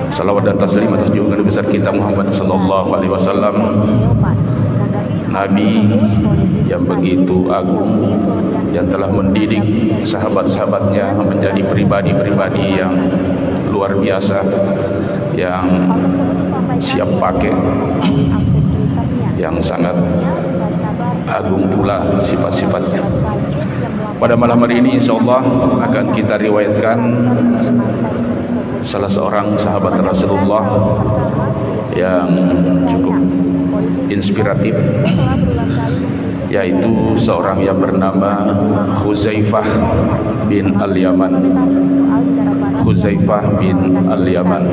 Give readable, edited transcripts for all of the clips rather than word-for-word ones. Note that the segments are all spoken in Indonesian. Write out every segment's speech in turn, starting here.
Salawat dan taslim atas junjungan besar kita Muhammad sallallahu alaihi wasallam, Nabi yang begitu agung, yang telah mendidik sahabat-sahabatnya menjadi pribadi-pribadi yang luar biasa, yang siap pakai, yang sangat agung pula sifat-sifatnya. Pada malam hari ini insyaallah akan kita riwayatkan salah seorang sahabat Rasulullah yang cukup inspiratif, yaitu seorang yang bernama Huzaifah bin Al-Yaman. Huzaifah bin Al-Yaman.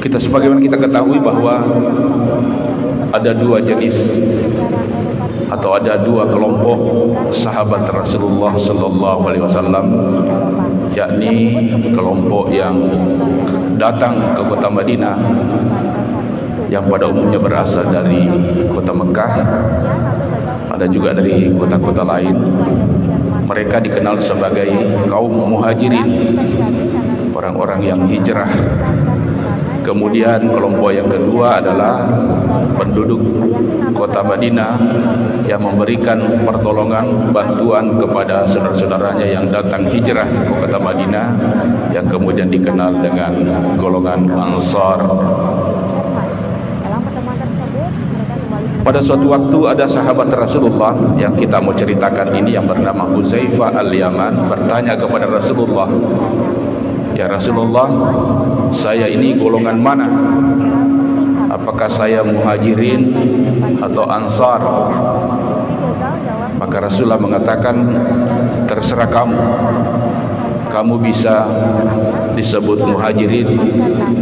Kita sebagaimana kita ketahui bahwa ada dua jenis atau ada dua kelompok sahabat Rasulullah sallallahu alaihi wasallam, yakni kelompok yang datang ke kota Madinah yang pada umumnya berasal dari kota Mekah, ada juga dari kota-kota lain. Mereka dikenal sebagai kaum muhajirin, orang-orang yang hijrah. Kemudian kelompok yang kedua adalah penduduk kota Madinah yang memberikan pertolongan, bantuan kepada saudara-saudaranya yang datang hijrah ke kota Madinah, yang kemudian dikenal dengan golongan Ansar. Pada suatu waktu ada sahabat Rasulullah yang kita mau ceritakan ini yang bernama Huzaifah Al-Yaman bertanya kepada Rasulullah, "Ya Rasulullah, saya ini golongan mana? Apakah saya muhajirin atau ansar?" Maka Rasulullah mengatakan, "Terserah kamu. Kamu bisa disebut muhajirin,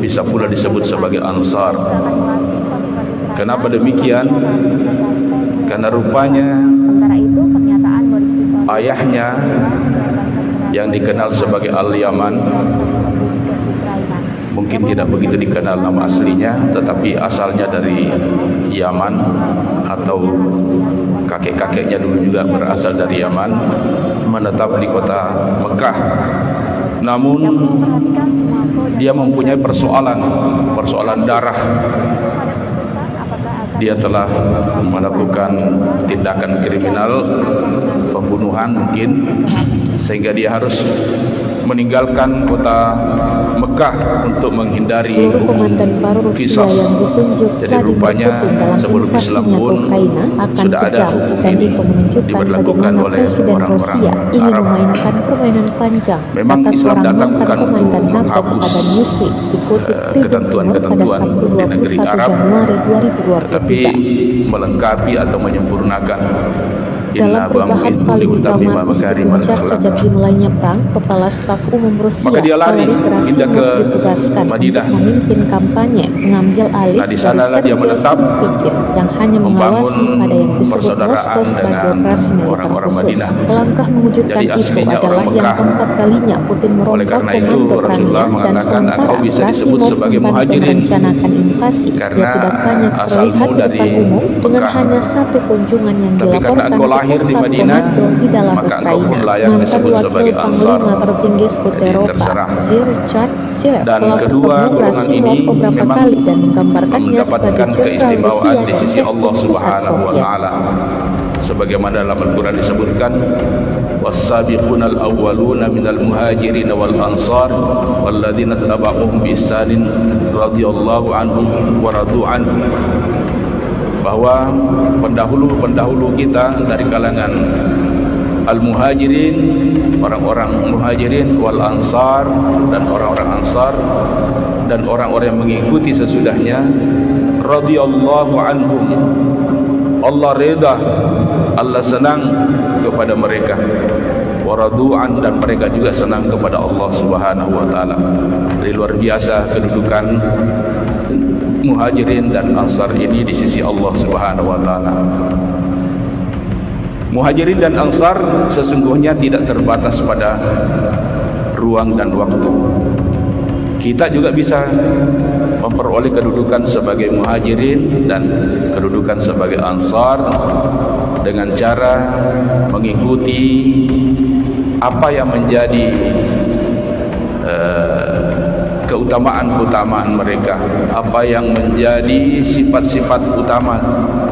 bisa pula disebut sebagai ansar." Kenapa demikian? Karena rupanya ayahnya yang dikenal sebagai Al-Yaman, mungkin tidak begitu dikenal nama aslinya, tetapi asalnya dari Yaman, atau kakek-kakeknya dulu juga berasal dari Yaman, menetap di kota Mekah. Namun dia mempunyai persoalan darah. Dia telah melakukan tindakan kriminal, pembunuhan mungkin, sehingga dia harus meninggalkan kota Mekah untuk menghindari seluruh komandan baru Rusia yang ditunjuk Vladimir Putin dalam invasinya ke Ukraina akan kejam, dan itu menunjukkan bagaimana Presiden Rusia ingin memainkan permainan panjang, kata seorang mantan komandan NATO kepada Newsweek, dikutip Tribun Timur pada Sabtu 21 Januari 2023. Tapi melengkapi atau menyempurnakan dalam perubahan paling dramatis di puncak sejak dimulainya perang, Kepala Staf Umum Rusia Valery Gerasimov ditugaskan untuk memimpin kampanye mengambil alih dari Sergei Surovikin yang hanya mengawasi pada yang disebut Moskow sebagai operasi militer khusus. Langkah mengejutkan itu adalah yang keempat kalinya Putin merombak komando perangnya, dan sementara Gerasimov membantu merencanakan invasi, dia tidak banyak terlihat di depan umum dengan hanya satu kunjungan yang dilaporkan lahir di Madinah, di dalam Ukraina. Mantan wakil panglima tertinggi Sekutu Eropa Richard Sirlev telah bertemu Gerasimov beberapa kali dan menggambarkannya sebagai jenderal Rusia dan pestis pusat Soviet. Sebagaimana dalam Al-Quran disebutkan, was-sabiqunal awwaluna minal muhajirin wal ansar walladzina tabauhum bi ihsanin radhiyallahu anhum wa radu anhu, bahwa pendahulu-pendahulu kita dari kalangan al-muhajirin, orang-orang muhajirin, wal ansar, dan orang-orang ansar, dan orang-orang yang mengikuti sesudahnya, radhiyallahu anhum, Allah reda, Allah senang kepada mereka, wa radu'an, dan mereka juga senang kepada Allah Subhanahu wa taala. Dari luar biasa kedudukan muhajirin dan ansar ini di sisi Allah Subhanahu wa taala. Muhajirin dan ansar sesungguhnya tidak terbatas pada ruang dan waktu. Kita juga bisa memperoleh kedudukan sebagai muhajirin dan kedudukan sebagai ansar dengan cara mengikuti apa yang menjadi keutamaan mereka, apa yang menjadi sifat-sifat utama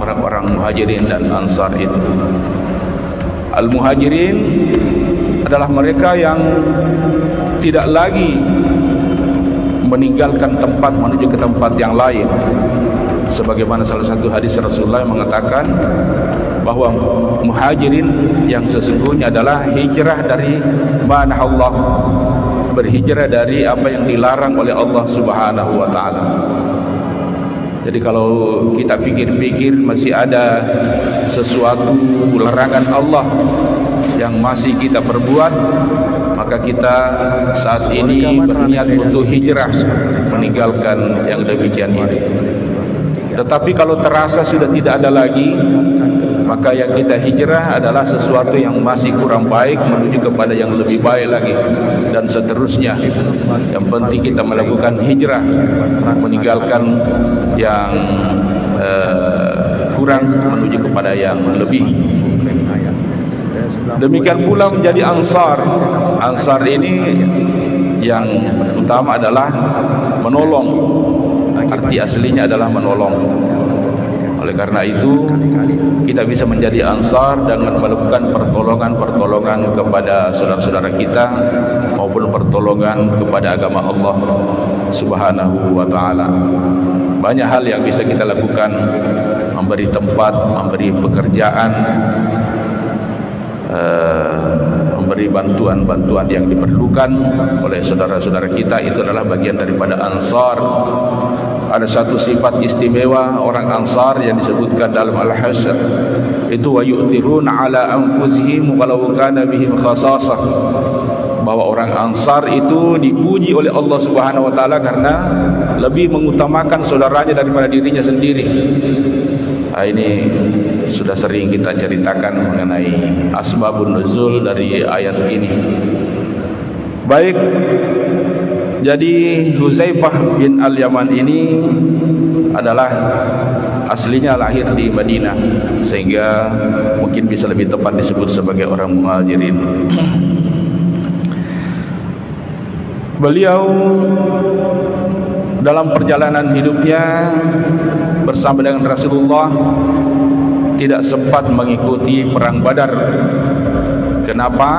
orang-orang Muhajirin dan Ansar itu. Al-Muhajirin adalah mereka yang tidak lagi meninggalkan tempat menuju ke tempat yang lain, sebagaimana salah satu hadis Rasulullah yang mengatakan bahwa Muhajirin yang sesungguhnya adalah hijrah dari mana Allah, berhijrah dari apa yang dilarang oleh Allah Subhanahu wa taala. Jadi kalau kita pikir-pikir masih ada sesuatu larangan Allah yang masih kita perbuat, maka kita saat ini berniat untuk hijrah meninggalkan yang demikian ini. Tetapi kalau terasa sudah tidak ada lagi, maka yang kita hijrah adalah sesuatu yang masih kurang baik menuju kepada yang lebih baik lagi, dan seterusnya. Yang penting kita melakukan hijrah, meninggalkan yang kurang menuju kepada yang lebih. Demikian pula menjadi Ansar. Ansar ini yang utama adalah menolong. Arti aslinya adalah menolong. Oleh karena itu kita bisa menjadi Ansar dan melakukan pertolongan kepada saudara-saudara kita, maupun pertolongan kepada agama Allah Subhanahu wa taala. Banyak hal yang bisa kita lakukan, memberi tempat, memberi pekerjaan, memberi bantuan-bantuan yang diperlukan oleh saudara-saudara kita. Itu adalah bagian daripada Ansar. Ada satu sifat istimewa orang Ansar yang disebutkan dalam Al-Hasyr, itu wa yu'thiruna ala anfusihim walau kana bihim khasasah, bahwa orang Ansar itu dipuji oleh Allah Subhanahu wa taala karena lebih mengutamakan saudaranya daripada dirinya sendiri. Ini sudah sering kita ceritakan mengenai asbabun nuzul dari ayat ini. Baik, jadi Huzaifah bin Al-Yaman ini adalah aslinya lahir di Madinah, sehingga mungkin bisa lebih tepat disebut sebagai orang Muhajirin. Beliau dalam perjalanan hidupnya bersama dengan Rasulullah tidak sempat mengikuti perang Badar. Kenapa?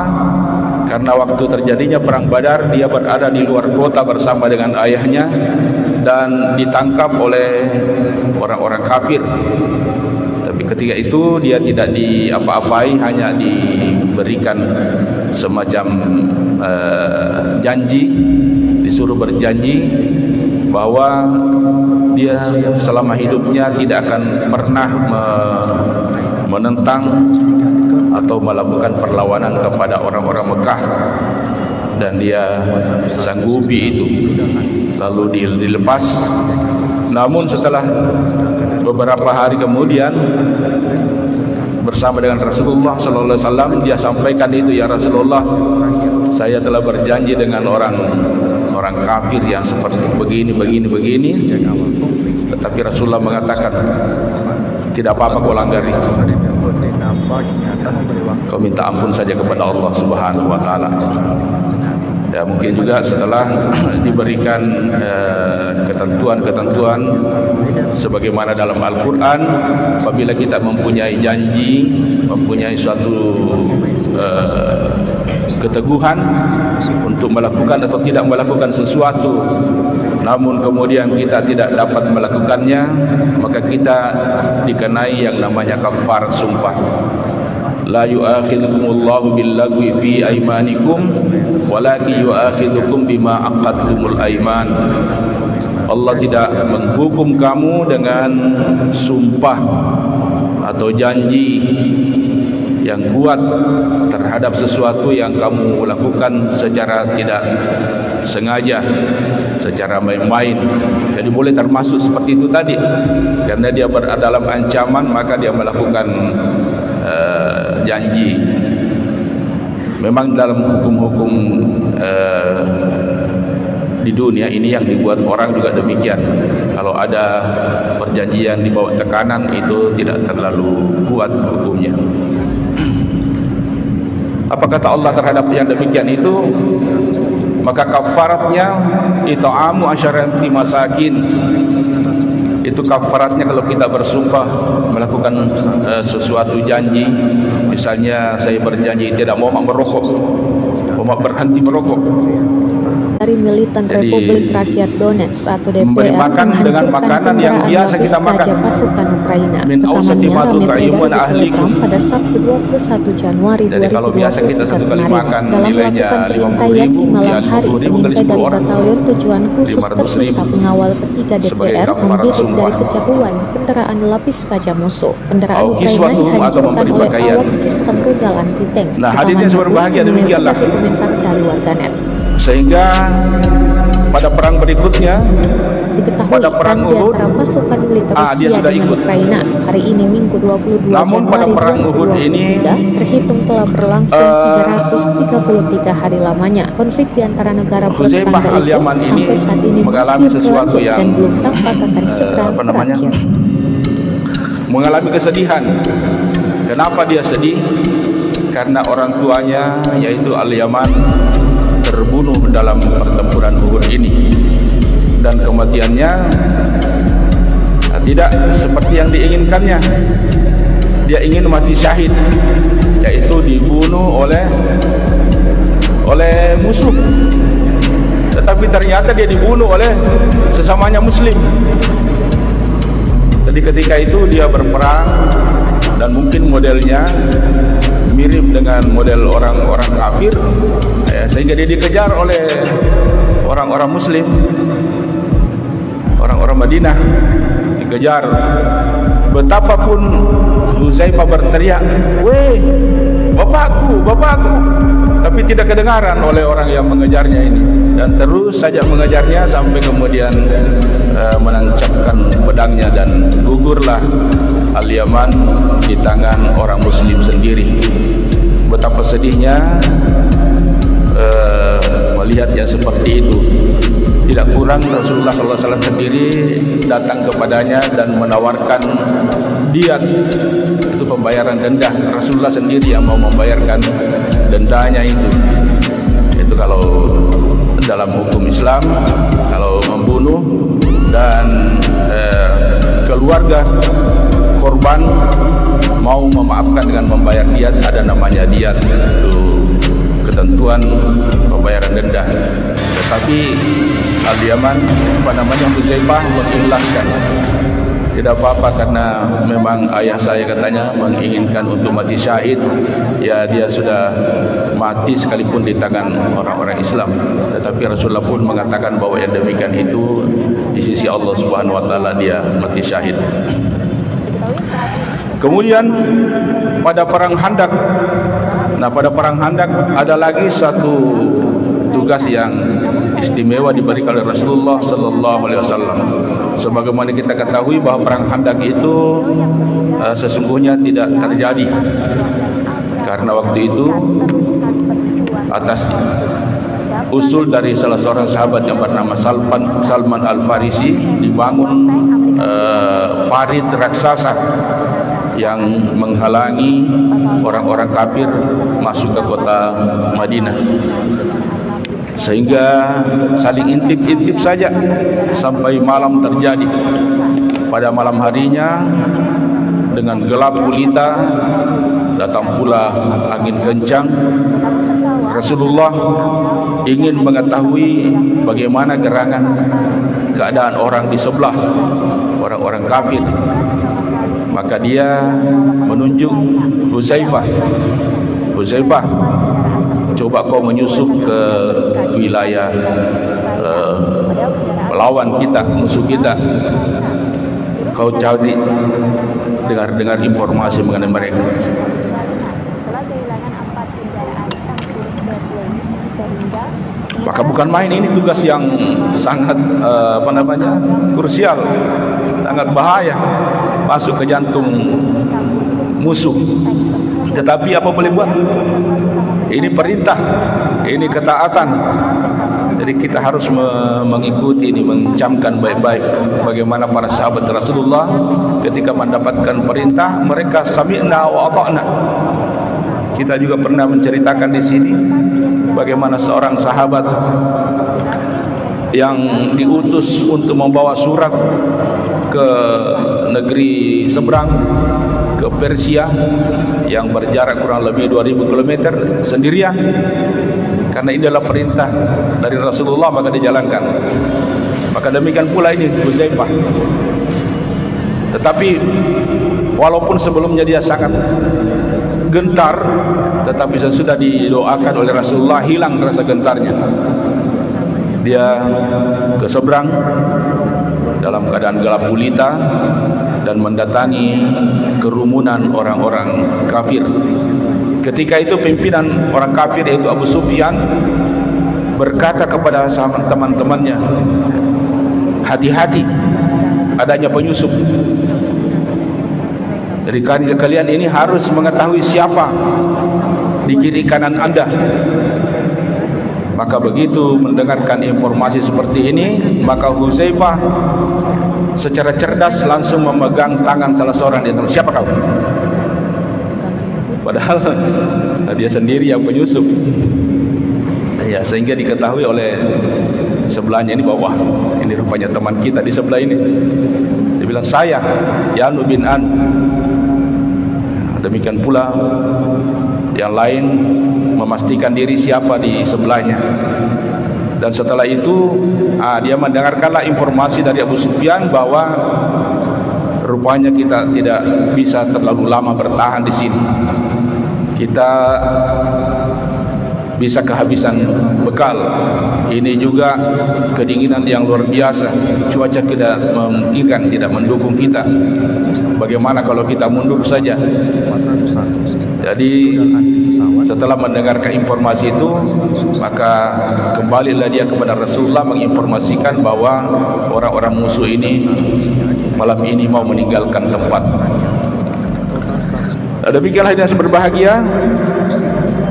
Karena waktu terjadinya perang Badar dia berada di luar kota bersama dengan ayahnya dan ditangkap oleh orang-orang kafir. Tapi ketika itu dia tidak diapa-apai, hanya diberikan semacam janji, disuruh berjanji bahwa dia selama hidupnya tidak akan pernah menentang atau melakukan perlawanan kepada orang-orang Mekah, dan dia sanggupi itu. Lalu dilepas. Namun setelah beberapa hari kemudian bersama dengan Rasulullah sallallahu alaihi wasallam dia sampaikan itu, ya Rasulullah, saya telah berjanji dengan orang kafir yang seperti begini. Tetapi Rasulullah mengatakan, tidak apa-apa kau langgar itu. Kau minta ampun saja kepada Allah Subhanahu wa taala. Ya, mungkin juga setelah diberikan ketentuan-ketentuan sebagaimana dalam Al-Quran, apabila kita mempunyai janji, mempunyai suatu keteguhan untuk melakukan atau tidak melakukan sesuatu, namun kemudian kita tidak dapat melakukannya, maka kita dikenai yang namanya kafarat sumpah. La yu'akhidhukumullahu billagwi fi aymanikum walakin yu'akhidhukum bima aqadtumul ayman. Allah tidak menghukum kamu dengan sumpah atau janji yang kuat terhadap sesuatu yang kamu lakukan secara tidak sengaja, secara main-main. Jadi boleh termasuk seperti itu tadi, karena dia berada dalam ancaman maka dia melakukan janji. Memang dalam hukum-hukum di dunia ini yang dibuat orang juga demikian. Kalau ada perjanjian di bawah tekanan, itu tidak terlalu kuat hukumnya. Apa kata Allah terhadap yang demikian itu? maka kafaratnya it'amu asyarati masakin. Itu kafaratnya kalau kita bersumpah melakukan sesuatu janji. Misalnya saya berjanji tidak mau merokok, mau berhenti merokok. Dari militan Republik Rakyat Donetsk atau DPR dengan makanan yang biasa kita makan. Pasukan Ukraina. Rekamannya rame beredar di Telegram pada Sabtu 21 Januari 2020 kalau biasa kita satu kali makan dalam melakukan perintaian di malam hari, pengintai dari Batalion Tujuan Khusus Terpisah Pengawal Ketiga DPR membidik dari kejauhan kendaraan lapis baja musuh. Kendaraan Ukraina dihancurkan oleh awak sistem rudal anti-tank. Nah, hadirnya berbahagia demikianlah komentar dari warganet. Sehingga pada perang berikutnya, diketahui pada perang Uhud, antara pasukan militer Rusia dengan Ukraina hari ini Minggu 22 namun Januari pada perang Uhud ini terhitung telah berlangsung 333 hari lamanya. Konflik di antara negara bertetangga itu sampai saat ini masih berlanjut dan belum tampak akan segera berakhir. Mengalami kesedihan. Kenapa dia sedih? Karena orang tuanya yaitu Al-Yaman terbunuh dalam pertempuran Uhud ini, dan kematiannya tidak seperti yang diinginkannya. Dia ingin mati syahid, yaitu dibunuh oleh musuh, tetapi ternyata dia dibunuh oleh sesamanya muslim. Jadi ketika itu dia berperang, dan mungkin modelnya mirip dengan model orang-orang kafir, sehingga dia dikejar oleh orang-orang muslim, orang-orang Madinah dikejar. Betapapun Huzaifah berteriak, "Weh, bapakku, bapakku!" tapi tidak kedengaran oleh orang yang mengejarnya ini, dan terus saja mengejarnya sampai kemudian menancapkan pedangnya, dan gugurlah Al-Yaman di tangan orang muslim sendiri. Betapa sedihnya melihat yang seperti itu. Tidak kurang Rasulullah SAW sendiri datang kepadanya dan menawarkan diat, itu pembayaran denda. Rasulullah sendiri yang mau membayarkan dendanya itu. Itu kalau dalam hukum Islam, kalau membunuh dan keluarga korban mau memaafkan dengan membayar diat, ada namanya diat, itu ketentuan pembayaran denda. Tetapi Al-Yaman Huzaifah mengikhlaskan. Tidak apa-apa, karena memang ayah saya katanya menginginkan untuk mati syahid. Ya, dia sudah mati sekalipun di tangan orang-orang Islam. Tetapi Rasulullah pun mengatakan bahwa yang demikian itu di sisi Allah Subhanahu wa taala dia mati syahid. Kemudian pada perang Khandaq. Nah, pada perang Khandaq ada lagi satu tugas yang istimewa diberikan oleh Rasulullah sallallahu alaihi wasallam. Sebagaimana kita ketahui bahwa perang Khandaq itu sesungguhnya tidak terjadi, karena waktu itu atas usul dari salah seorang sahabat yang bernama Salman Al-Farisi dibangun parit raksasa yang menghalangi orang-orang kafir masuk ke kota Madinah, sehingga saling intip-intip saja sampai malam terjadi. Pada malam harinya dengan gelap gulita datang pula angin kencang. Rasulullah ingin mengetahui bagaimana gerangan keadaan orang di sebelah, orang-orang kafir. Maka dia menunjuk Huzaifah, "Huzaifah, coba kau menyusup ke wilayah lawan kita, musuh kita. Kau cari, dengar informasi mengenai mereka." Maka bukan main, ini tugas yang sangat krusial, sangat bahaya, masuk ke jantung musuh. Tetapi apa boleh buat? Ini perintah, ini ketaatan. Jadi kita harus mengikuti ini, mencamkan baik-baik bagaimana para sahabat Rasulullah ketika mendapatkan perintah, mereka sami'na wa ata'na. Kita juga pernah menceritakan di sini bagaimana seorang sahabat yang diutus untuk membawa surat ke negeri seberang, ke Persia yang berjarak kurang lebih 2000 km sendirian. Karena ini adalah perintah dari Rasulullah, maka dijalankan. Maka demikian pula ini Huzaifah. Tetapi walaupun sebelumnya dia sangat gentar, tetapi sesudah didoakan oleh Rasulullah hilang rasa gentarnya. Dia ke seberang dalam keadaan gelap gulita dan mendatangi kerumunan orang-orang kafir. Ketika itu pimpinan orang kafir yaitu Abu Sufyan berkata kepada teman-temannya, hati-hati, adanya penyusup. Jadi kalian ini harus mengetahui siapa di kiri kanan Anda. Maka begitu mendengarkan informasi seperti ini, maka Huzaifah secara cerdas langsung memegang tangan salah seorang di antara, siapa kau? Padahal dia sendiri yang penyusup. Ya, sehingga diketahui oleh sebelahnya ini bahwa ini rupanya teman kita di sebelah ini. Dia bilang, saya Yanu bin An. Demikian pula yang lain memastikan diri siapa di sebelahnya. Dan setelah itu dia mendengarkanlah informasi dari Abu Sufyan bahwa rupanya kita tidak bisa terlalu lama bertahan di sini. Kita bisa kehabisan bekal. Ini juga kedinginan yang luar biasa. Cuaca tidak memungkinkan, tidak mendukung kita. Bagaimana kalau kita mundur saja? Jadi setelah mendengarkan informasi itu, maka kembalilah dia kepada Rasulullah menginformasikan bahwa orang-orang musuh ini malam ini mau meninggalkan tempat. Demikianlah yang berbahagia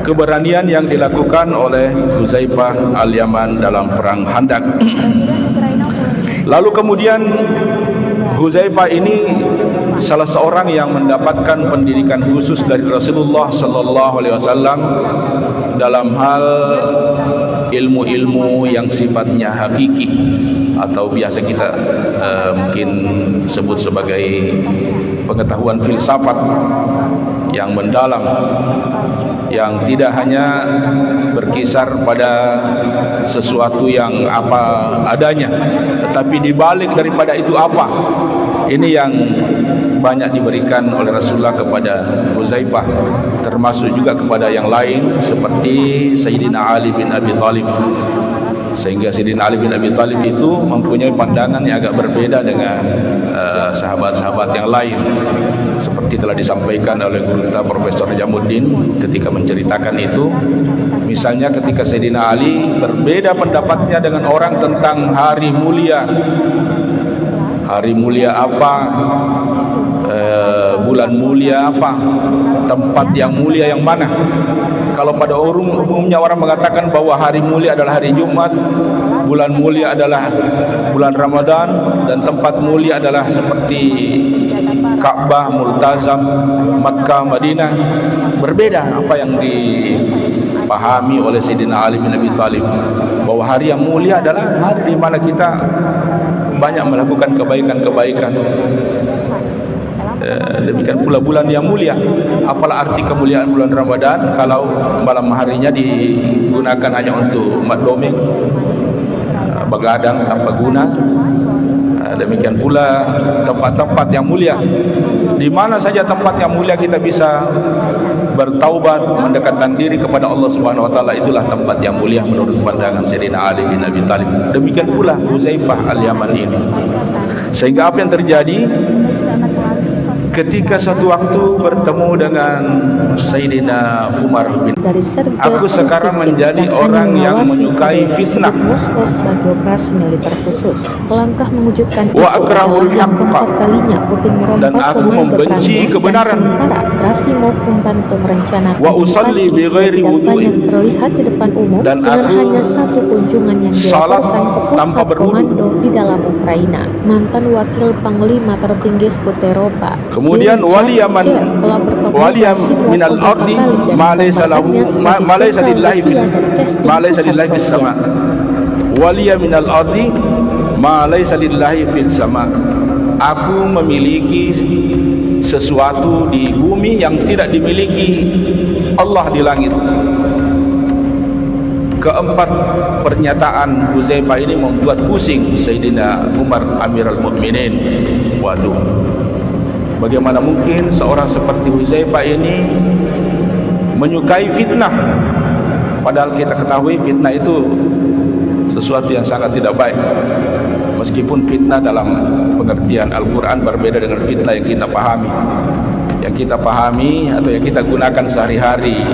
keberanian yang dilakukan oleh Huzaifah al-Yaman dalam perang Khandaq. Lalu kemudian Huzaifah ini salah seorang yang mendapatkan pendidikan khusus dari Rasulullah sallallahu alaihi wasallam dalam hal ilmu-ilmu yang sifatnya hakiki atau biasa kita mungkin sebut sebagai pengetahuan filsafat yang mendalam, yang tidak hanya berkisar pada sesuatu yang apa adanya, tetapi dibalik daripada itu apa. Ini yang banyak diberikan oleh Rasulullah kepada Huzaifah, termasuk juga kepada yang lain seperti Sayyidina Ali bin Abi Thalib. Sehingga Sayyidina Ali bin Abi Thalib itu mempunyai pandangan yang agak berbeda dengan sahabat-sahabat yang lain, seperti telah disampaikan oleh guru kita Profesor Jamuddin ketika menceritakan itu. Misalnya ketika Sayyidina Ali berbeda pendapatnya dengan orang tentang hari mulia. Hari mulia apa, bulan mulia apa, tempat yang mulia yang mana. Kalau pada umumnya orang mengatakan bahwa hari mulia adalah hari Jumat, bulan mulia adalah bulan Ramadan, dan tempat mulia adalah seperti Ka'bah, Multazam, Makkah, Madinah. Berbeda apa yang dipahami oleh Sayyidina Ali bin Abi Thalib, bahwa hari yang mulia adalah hari di mana kita banyak melakukan kebaikan-kebaikan. Demikian pula bulan yang mulia. Apalah arti kemuliaan bulan Ramadan kalau malam harinya digunakan hanya untuk domeng, begadang tanpa guna. Demikian pula tempat-tempat yang mulia. Di mana saja tempat yang mulia kita bisa bertaubat, mendekatkan diri kepada Allah Subhanahu wa taala, itulah tempat yang mulia menurut pandangan Sayyidina Ali bin Abi Thalib. Demikian pula Huzaifah al-Yaman ini. Sehingga apa yang terjadi ketika suatu waktu bertemu dengan Sayyidina Umar bin, aku sekarang menjadi orang yang menyukai fitnah. Moskow sebagai operasi militer khusus. Langkah mengejutkan itu Wa akrahul adalah yang haqqa. keempat kalinya Putin Dan merompak aku komando membenci perangnya, kebenaran. dan sementara Gerasimov membantu merencanakan Wa usalli invasi bi ghairi yang tidak wudu'in. banyak terlihat di depan umum Dan dengan aku hanya satu kunjungan yang salat dilaporkan ke tanpa pusat berwudu. komando di dalam Ukraina. Mantan wakil panglima tertinggi Skuteropa, Kemudian waliya minal ardi ma laysa lillahi fis sama. Waliya minal ardi ma laysa lillahi fis sama. Aku memiliki sesuatu di bumi yang tidak dimiliki Allah di langit. Keempat pernyataan Huzaifah ini membuat pusing Sayyidina Umar Amirul Mukminin. Waduh, bagaimana mungkin seorang seperti Huzaifah ini menyukai fitnah, padahal kita ketahui fitnah itu sesuatu yang sangat tidak baik. Meskipun fitnah dalam pengertian Al-Quran berbeda dengan fitnah yang kita pahami. Yang kita pahami atau yang kita gunakan sehari-hari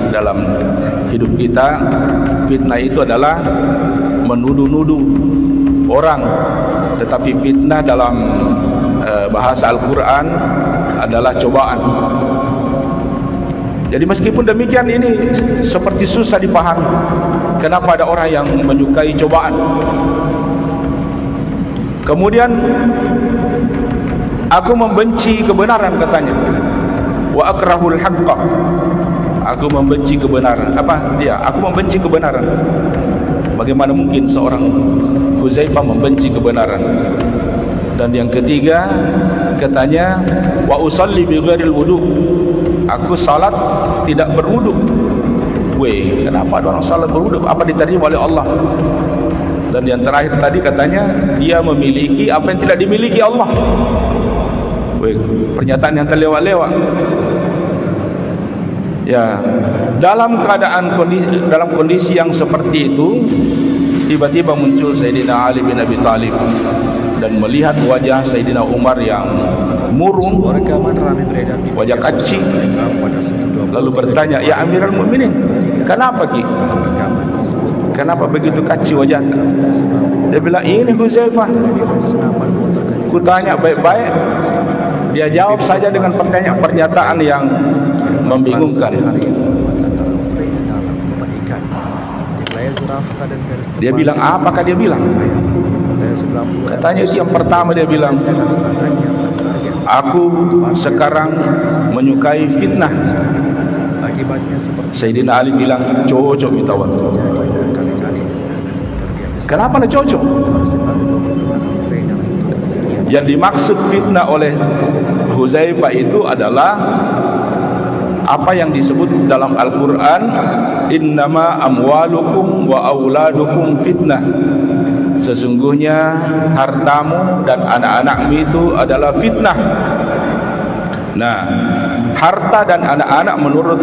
dalam hidup kita, fitnah itu adalah menuduh-nuduh orang. Tetapi fitnah dalam bahasa Al-Quran adalah cobaan. Jadi meskipun demikian ini seperti susah dipahami. Kenapa ada orang yang menyukai cobaan? Kemudian aku membenci kebenaran, katanya. Wa akrahul haqqa. Aku membenci kebenaran. Apa dia? Aku membenci kebenaran. Bagaimana mungkin seorang Huzaifah membenci kebenaran? Dan yang ketiga, katanya wa usalli bi ghairil wudu. Aku salat tidak berwudu. Weh, kenapa ada orang salat berwudu? Apa diterima oleh Allah? Dan yang terakhir tadi katanya dia memiliki apa yang tidak dimiliki Allah. Weh, pernyataan yang terlewat-lewat. Ya, dalam kondisi yang seperti itu, tiba-tiba muncul Sayyidina Ali bin Abi Thalib dan melihat wajah Sayyidina Umar yang murung, wajah kacik, lalu bertanya, "Ya Amirul Mukminin, kenapa Ki? Kenapa begitu kacik wajahnya?" Dia bilang, "Ini Huzaifah. Ku tanya baik-baik, dia jawab saja dengan pernyataan yang membingungkan." Dia bilang, apakah dia bilang? Katanya yang pertama dia bilang, "Aku sekarang menyukai fitnah." Sayyidina Ali bilang, "Cocok minta waktu." Kenapa nak cocok? Yang dimaksud fitnah oleh Huzaifah itu adalah apa yang disebut dalam Al-Quran, innama amwalukum wa auladukum fitnah. Sesungguhnya hartamu dan anak-anakmu itu adalah fitnah. Nah, harta dan anak-anak menurut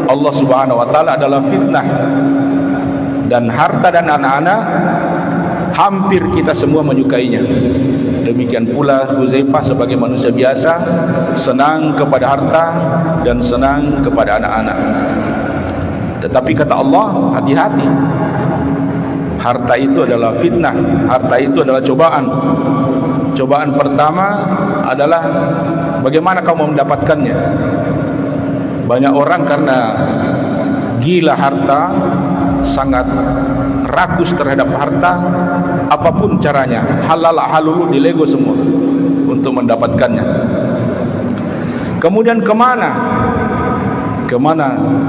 Allah Subhanahu wa taala adalah fitnah. Dan harta dan anak-anak hampir kita semua menyukainya. Demikian pula Huzaifah sebagai manusia biasa senang kepada harta dan senang kepada anak-anak. Tetapi kata Allah, hati-hati. Harta itu adalah fitnah, harta itu adalah cobaan. Cobaan pertama adalah bagaimana kau mendapatkannya. Banyak orang karena gila harta, sangat rakus terhadap harta, apapun caranya, halal halulu dilego semua untuk mendapatkannya. Kemudian kemana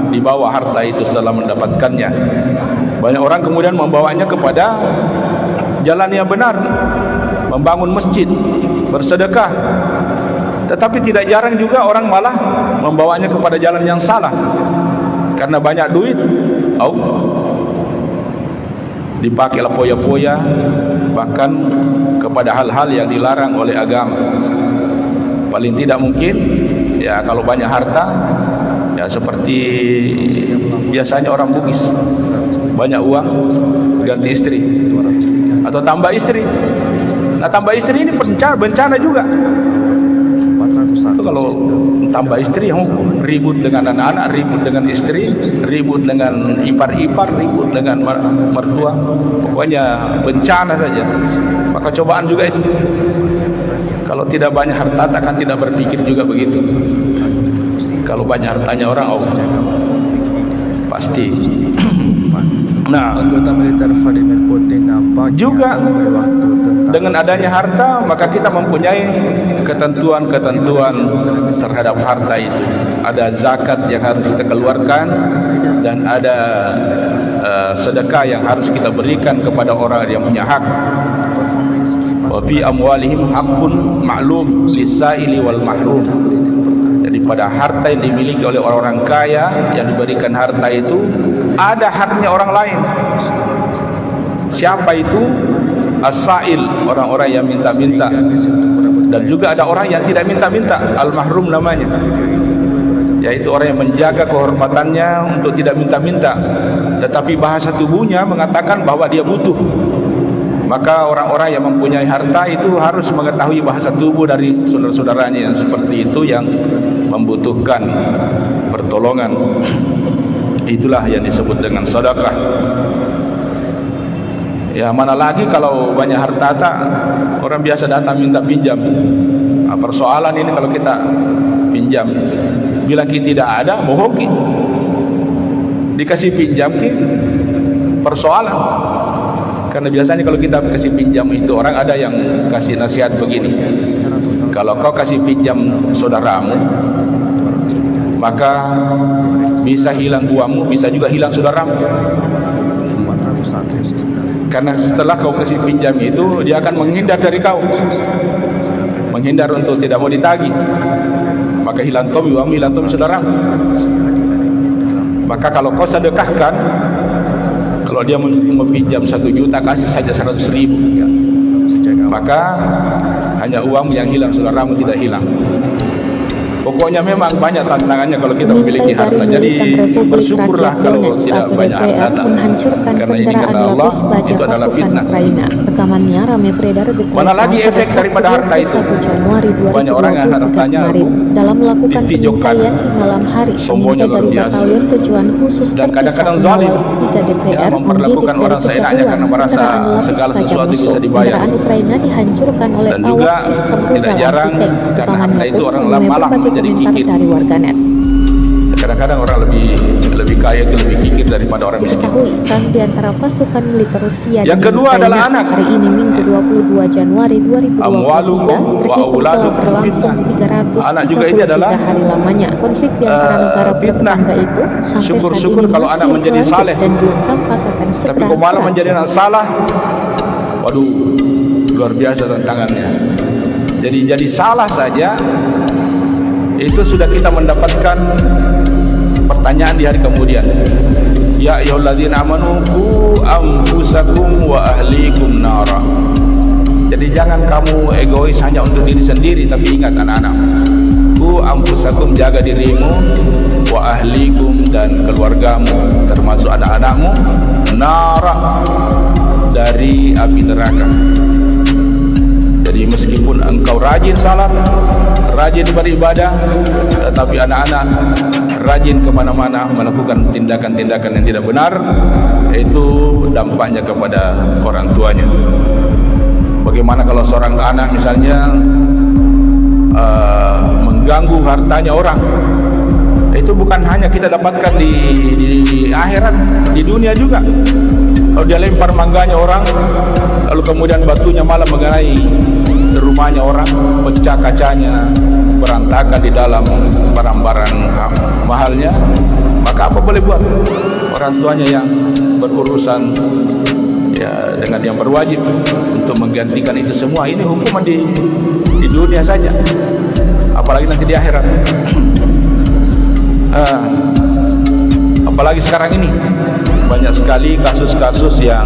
dibawa harta itu setelah mendapatkannya? Banyak orang kemudian membawanya kepada jalan yang benar, membangun masjid, bersedekah. Tetapi tidak jarang juga orang malah membawanya kepada jalan yang salah. Karena banyak duit, dipakailah poya-poya, bahkan kepada hal-hal yang dilarang oleh agama. Paling tidak mungkin, ya kalau banyak harta, ya seperti biasanya orang Bugis, banyak uang ganti istri atau tambah istri. Nah, tambah istri ini bencana juga. Itu kalau tambah istri, ribut dengan anak-anak, ribut dengan istri, ribut dengan ipar-ipar, ribut dengan mertua, pokoknya bencana saja. Maka cobaan juga itu. Kalau tidak banyak harta, akan tidak berpikir juga begitu. Kalau banyak hartanya orang, pasti. Nah, anggota militer Vladimir Putin nampaknya juga memberi waktu tentang dengan adanya harta maka kita mempunyai ketentuan-ketentuan terhadap harta itu. Ada zakat yang harus kita keluarkan dan ada sedekah yang harus kita berikan kepada orang yang punya hak. Wa fi amwalihim haqqun ma'lum lis-sa'ili wal mahrum. Jadi pada harta yang dimiliki oleh orang-orang kaya yang diberikan harta itu ada haknya orang lain. Siapa itu? As-sa'il, orang-orang yang minta-minta. Dan juga ada orang yang tidak minta-minta, al-mahrum namanya, yaitu orang yang menjaga kehormatannya untuk tidak minta-minta, tetapi bahasa tubuhnya mengatakan bahwa dia butuh. Maka orang-orang yang mempunyai harta itu harus mengetahui bahasa tubuh dari saudara-saudaranya yang seperti itu, yang membutuhkan pertolongan. Itulah yang disebut dengan sedekah. Ya, mana lagi kalau banyak harta, orang biasa datang minta pinjam. Nah, persoalan ini kalau kita pinjam, bila kita tidak ada, bohong ki. Dikasih pinjam ki, persoalan. Karena biasanya kalau kita kasih pinjam itu, orang ada yang kasih nasihat begini: kalau kau kasih pinjam saudaramu, maka bisa hilang uangmu, bisa juga hilang saudaramu. Karena setelah kau kasih pinjam itu, dia akan menghindar dari kau, menghindar untuk tidak mau ditagih. Maka hilang tomi uang, hilang tomi saudaramu. Maka kalau kau sedekahkan, kalau dia meminjam 1 juta, kasih saja 100.000, maka hanya uang yang hilang, saudaramu tidak hilang. Pokoknya memang banyak tantangannya kalau kita memiliki harta. Jadi bersyukurlah kalau tidak banyak harta, karena ini kata Allah itu adalah fitnah. Rekamannya ramai beredar di Mana lagi efek daripada harta itu? Banyak orang yang hartanya dalam melakukan penyintaian di malam hari, sombongnya luar biasa, batalion tujuan khusus dan kadang-kadang zalim, 3 DPR memperlakukan orang seenaknya karena merasa segala sesuatu bisa dibayar. Kendaraan Ukraina dihancurkan oleh Dan juga awak sistem tidak jarang karena harta itu orang malah menjadi kikir. dari warganet. Kadang-kadang orang lebih kaya itu lebih kikir daripada orang miskin. Diketahui perang di antara pasukan militer Rusia Yang kedua adalah anak. Hari ini Minggu 22 Januari 2023 Amwaluhum wa terhitung telah auladuhum berlangsung 333 Anak juga ini adalah hari lamanya. Konflik di antara negara fitnah. bertetangga itu sampai Syukur-syukur saat ini kalau masih anak menjadi berlanjut saleh. dan belum tampak akan segera Tapi kalau malah menjadi berakhir. anak salah, waduh, luar biasa tantangannya. Jadi salah saja itu sudah kita mendapatkan pertanyaan di hari kemudian. Ya ayyuhalladzina amanu qu anfusakum wa ahlikum nara. Jadi jangan kamu egois hanya untuk diri sendiri, tapi ingat anak-anak. Qu anfusakum, jaga dirimu, wa ahlikum, dan keluargamu termasuk anak-anakmu, nara, dari api neraka. Jadi meskipun engkau rajin salat, rajin beribadah, tetapi anak-anak rajin kemana-mana melakukan tindakan-tindakan yang tidak benar, itu dampaknya kepada orang tuanya. Bagaimana kalau seorang anak misalnya mengganggu hartanya orang? Itu bukan hanya kita dapatkan di akhirat, di dunia juga. Kalau dia lempar mangganya orang, lalu kemudian batunya malah mengenai rumahnya orang, pecah kacanya, berantakan di dalam barang-barang mahalnya, maka apa boleh buat? Orang tuanya yang berurusan ya dengan yang berwajib untuk menggantikan itu semua. Ini hukuman di dunia saja, apalagi nanti di akhirat. Apalagi sekarang ini banyak sekali kasus-kasus yang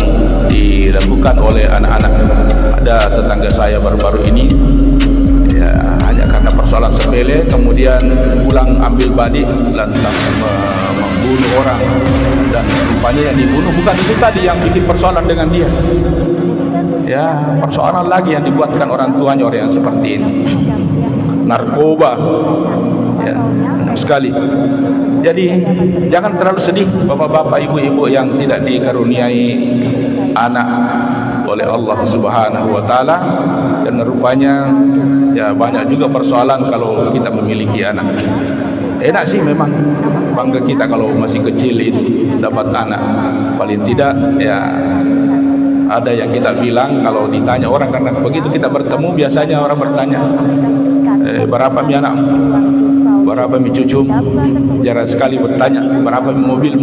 dilakukan oleh anak-anak. Ada tetangga saya baru-baru ini, ya, hanya karena persoalan sepele kemudian pulang ambil balik lantas membunuh orang, dan rupanya yang dibunuh bukan itu tadi yang bikin persoalan dengan dia. Ya, persoalan lagi yang dibuatkan orang tuanya orang yang seperti ini. Narkoba, ya, banyak sekali. Jadi jangan terlalu sedih bapak-bapak, ibu-ibu yang tidak dikaruniai anak oleh Allah Subhanahu wa taala, dan rupanya ya banyak juga persoalan kalau kita memiliki anak. Enak sih memang, bangga kita kalau masih kecil itu dapat anak. Paling tidak ya Ada yang kita bilang kalau ditanya orang, karena begitu kita bertemu biasanya orang bertanya, berapa mi anak, berapa mi cucu, jarang sekali bertanya berapa mi mobil.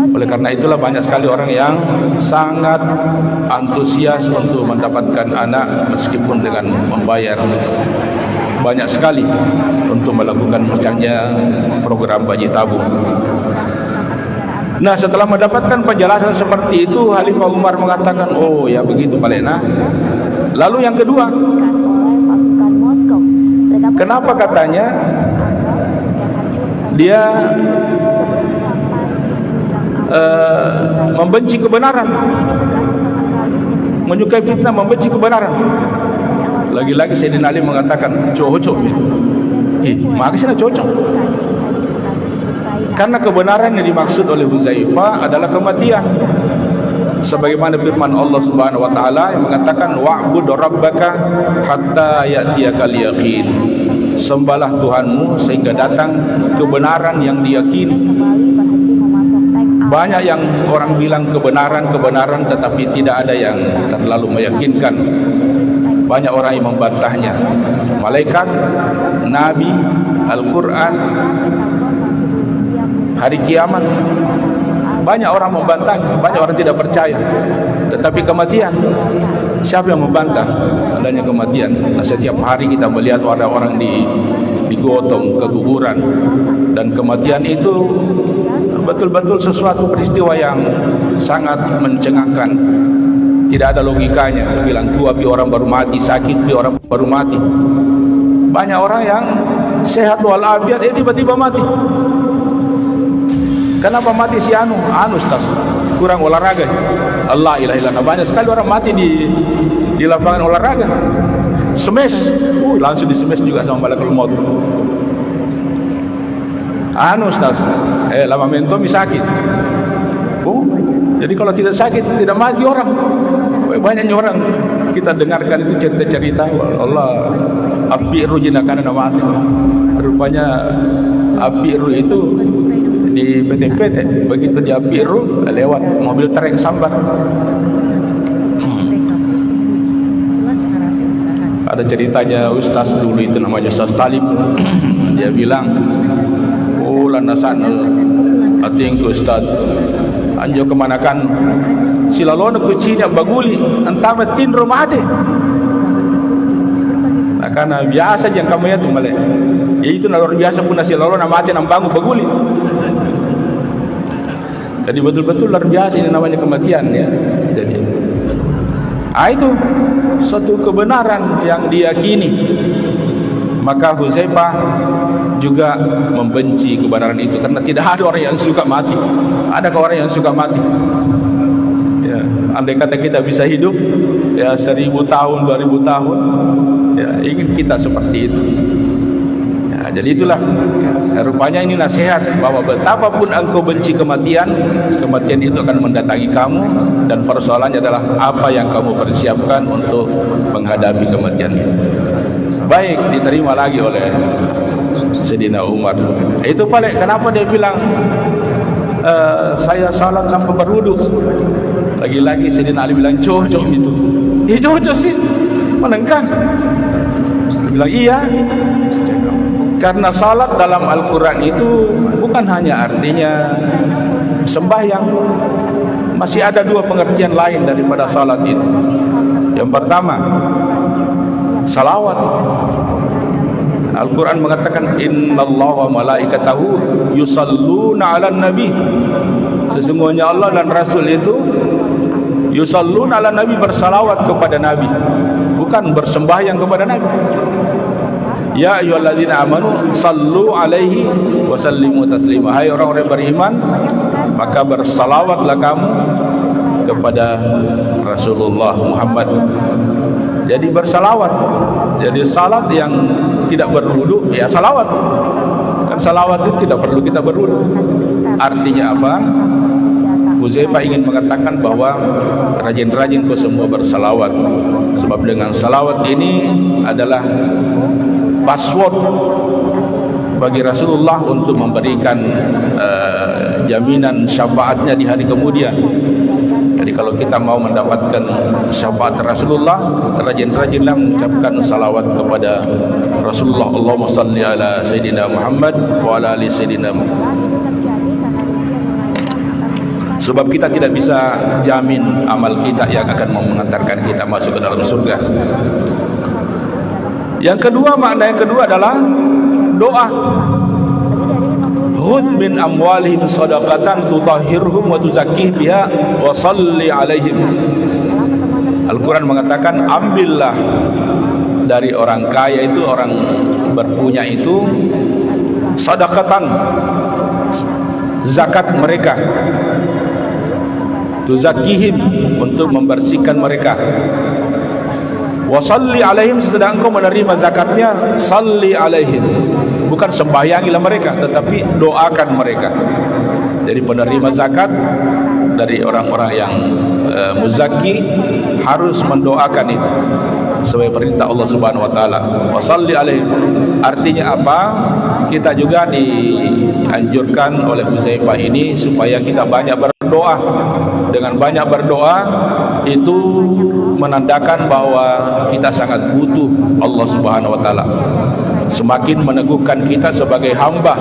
Oleh karena itulah banyak sekali orang yang sangat antusias untuk mendapatkan anak meskipun dengan membayar banyak sekali untuk melakukan misalnya program bayi tabung. Nah, setelah mendapatkan penjelasan seperti itu, Khalifah Umar mengatakan, oh ya begitu Pak Lena. Lalu yang kedua, kenapa katanya dia membenci kebenaran, menyukai fitnah, membenci kebenaran. Lagi-lagi Sayyidina Ali mengatakan cocok itu. Maksudnya cocok. Karena kebenaran yang dimaksud oleh Huzaifah adalah kematian. Sebagaimana firman Allah Subhanahu wa taala yang mengatakan wa'bud rabbaka hatta ya'tiyakal yaqin. Sembahlah Tuhanmu sehingga datang kebenaran yang diyakini. Banyak yang orang bilang kebenaran tetapi tidak ada yang terlalu meyakinkan. Banyak orang yang membantahnya. Malaikat, Nabi, Al-Quran, hari kiamat, banyak orang membantahnya, banyak orang tidak percaya. Tetapi kematian, siapa yang membantah adanya kematian? Nah, setiap hari kita melihat ada orang digotong ke kuburan, dan kematian itu betul-betul sesuatu peristiwa yang sangat mencengangkan. Tidak ada logikanya. Bilang tua pi orang baru mati, sakit pi orang baru mati. Banyak orang yang sehat walafiat tiba-tiba mati. Kenapa mati si anu Ustaz? Kurang olahraga. Allah ilaha illallah. Banyak sekali orang mati di lapangan olahraga. Smash. Langsung di smash juga sama malaikat maut. Ustaz. Lama mentomi sakit. Jadi kalau tidak sakit tidak mati orang. Banyaknya orang kita dengarkan itu cerita-cerita Allah api ru jenakana mati. Rupanya api ru itu di PT-PT, begitu di api ru lewat mobil trek sambar. Ada ceritanya Ustaz dulu itu namanya Ustaz Talib. Dia bilang, lanasan atingku Ustaz anjo kemanakan silalona kucinya baguli antama tin rumade. Nah, karena biasa yang kamu ya tuh male. Ya itu luar biasa pun silalona mati nambangu baguli. Jadi betul-betul luar biasa ini namanya kematian ya. Jadi itu suatu kebenaran yang diyakini. Maka Huzaifah juga membenci kebenaran itu karena tidak ada orang yang suka mati. Adakah orang yang suka mati? Ya, andai kata kita bisa hidup ya 1000 tahun, 2000 tahun, ya ingin kita seperti itu. Ya, jadi itulah rupanya ini nasihat bahwa betapapun engkau benci kematian, kematian itu akan mendatangi kamu, dan persoalannya adalah apa yang kamu persiapkan untuk menghadapi kematian itu. Baik, diterima lagi oleh Sayyidina Umar. Itu paling kenapa dia bilang saya salat tanpa berwudu. Lagi-lagi Sayyidina Ali bilang cocok itu. Cocok sih, menengkang. Dia bilang iya, karena salat dalam Al-Quran itu bukan hanya artinya sembahyang. Masih ada dua pengertian lain daripada salat itu. Yang pertama, salawat. Al-Quran mengatakan innallaha wa malaikatahu yusalluna 'alan nabi. Sesungguhnya Allah dan Rasul itu yusalluna 'alan nabi, bersalawat kepada Nabi, bukan bersembahyang kepada Nabi. Ya ayyuhalladzina amanu sallu 'alaihi wa sallimu taslima. Hai orang-orang beriman, maka bersalawatlah kamu kepada Rasulullah Muhammad. Jadi bersalawat. Jadi salat yang tidak berwudu ya salawat. Kan salawat itu tidak perlu kita berwudu. Artinya apa? Huzaifah ingin mengatakan bahwa rajin-rajin kau semua bersalawat. Sebab dengan salawat ini adalah password bagi Rasulullah untuk memberikan jaminan syafaatnya di hari kemudian. Jadi kalau kita mau mendapatkan syafaat Rasulullah, rajin-rajinlah mengucapkan salawat kepada Rasulullah. Allahumma salli ala Sayyidina Muhammad wa ala ali Sayyidina Muhammad. Sebab kita tidak bisa jamin amal kita yang akan mengantarkan kita masuk ke dalam surga. Yang kedua, makna yang kedua adalah doa. Khudh min amwalihim shadaqatan tutahhirhum wa tuzakkihim biha wa shalli alaihim. Al-Quran mengatakan, ambillah dari orang kaya itu, orang berpunya itu, sadaqatan, zakat mereka, tuzakkihim, untuk membersihkan mereka, wa shalli alaihim, sesudah engkau menerima zakatnya, shalli alaihim, bukan sembayangilah mereka, tetapi doakan mereka. Jadi penerima zakat dari orang-orang yang muzakki harus mendoakan itu sebagai perintah Allah Subhanahu wa taala. Wa shalli alaihim artinya apa? Kita juga dianjurkan oleh Huzaifah ini supaya kita banyak berdoa. Dengan banyak berdoa itu menandakan bahwa kita sangat butuh Allah Subhanahu wa taala. Semakin meneguhkan kita sebagai hamba.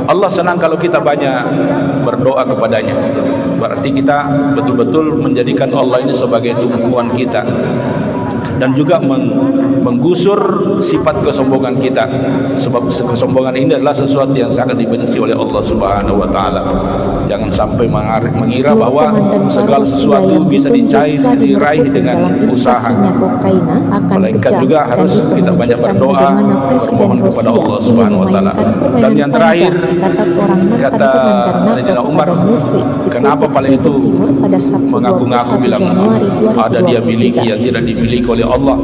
Allah senang kalau kita banyak berdoa kepadanya. Berarti kita betul-betul menjadikan Allah ini sebagai tumpuan kita, dan juga menggusur sifat kesombongan kita. Sebab kesombongan ini adalah sesuatu yang sangat dibenci oleh Allah Subhanahu wa taala. Jangan sampai mengira bahwa segala sesuatu bisa diraih dengan usaha. Melainkan juga harus kita banyak berdoa, memohon kepada Allah Subhanahu wa taala. Dan yang terakhir, kata Sayyidina Umar, kenapa paling itu mengaku-ngaku bilang ada dia miliki yang tidak dimiliki oleh Allah?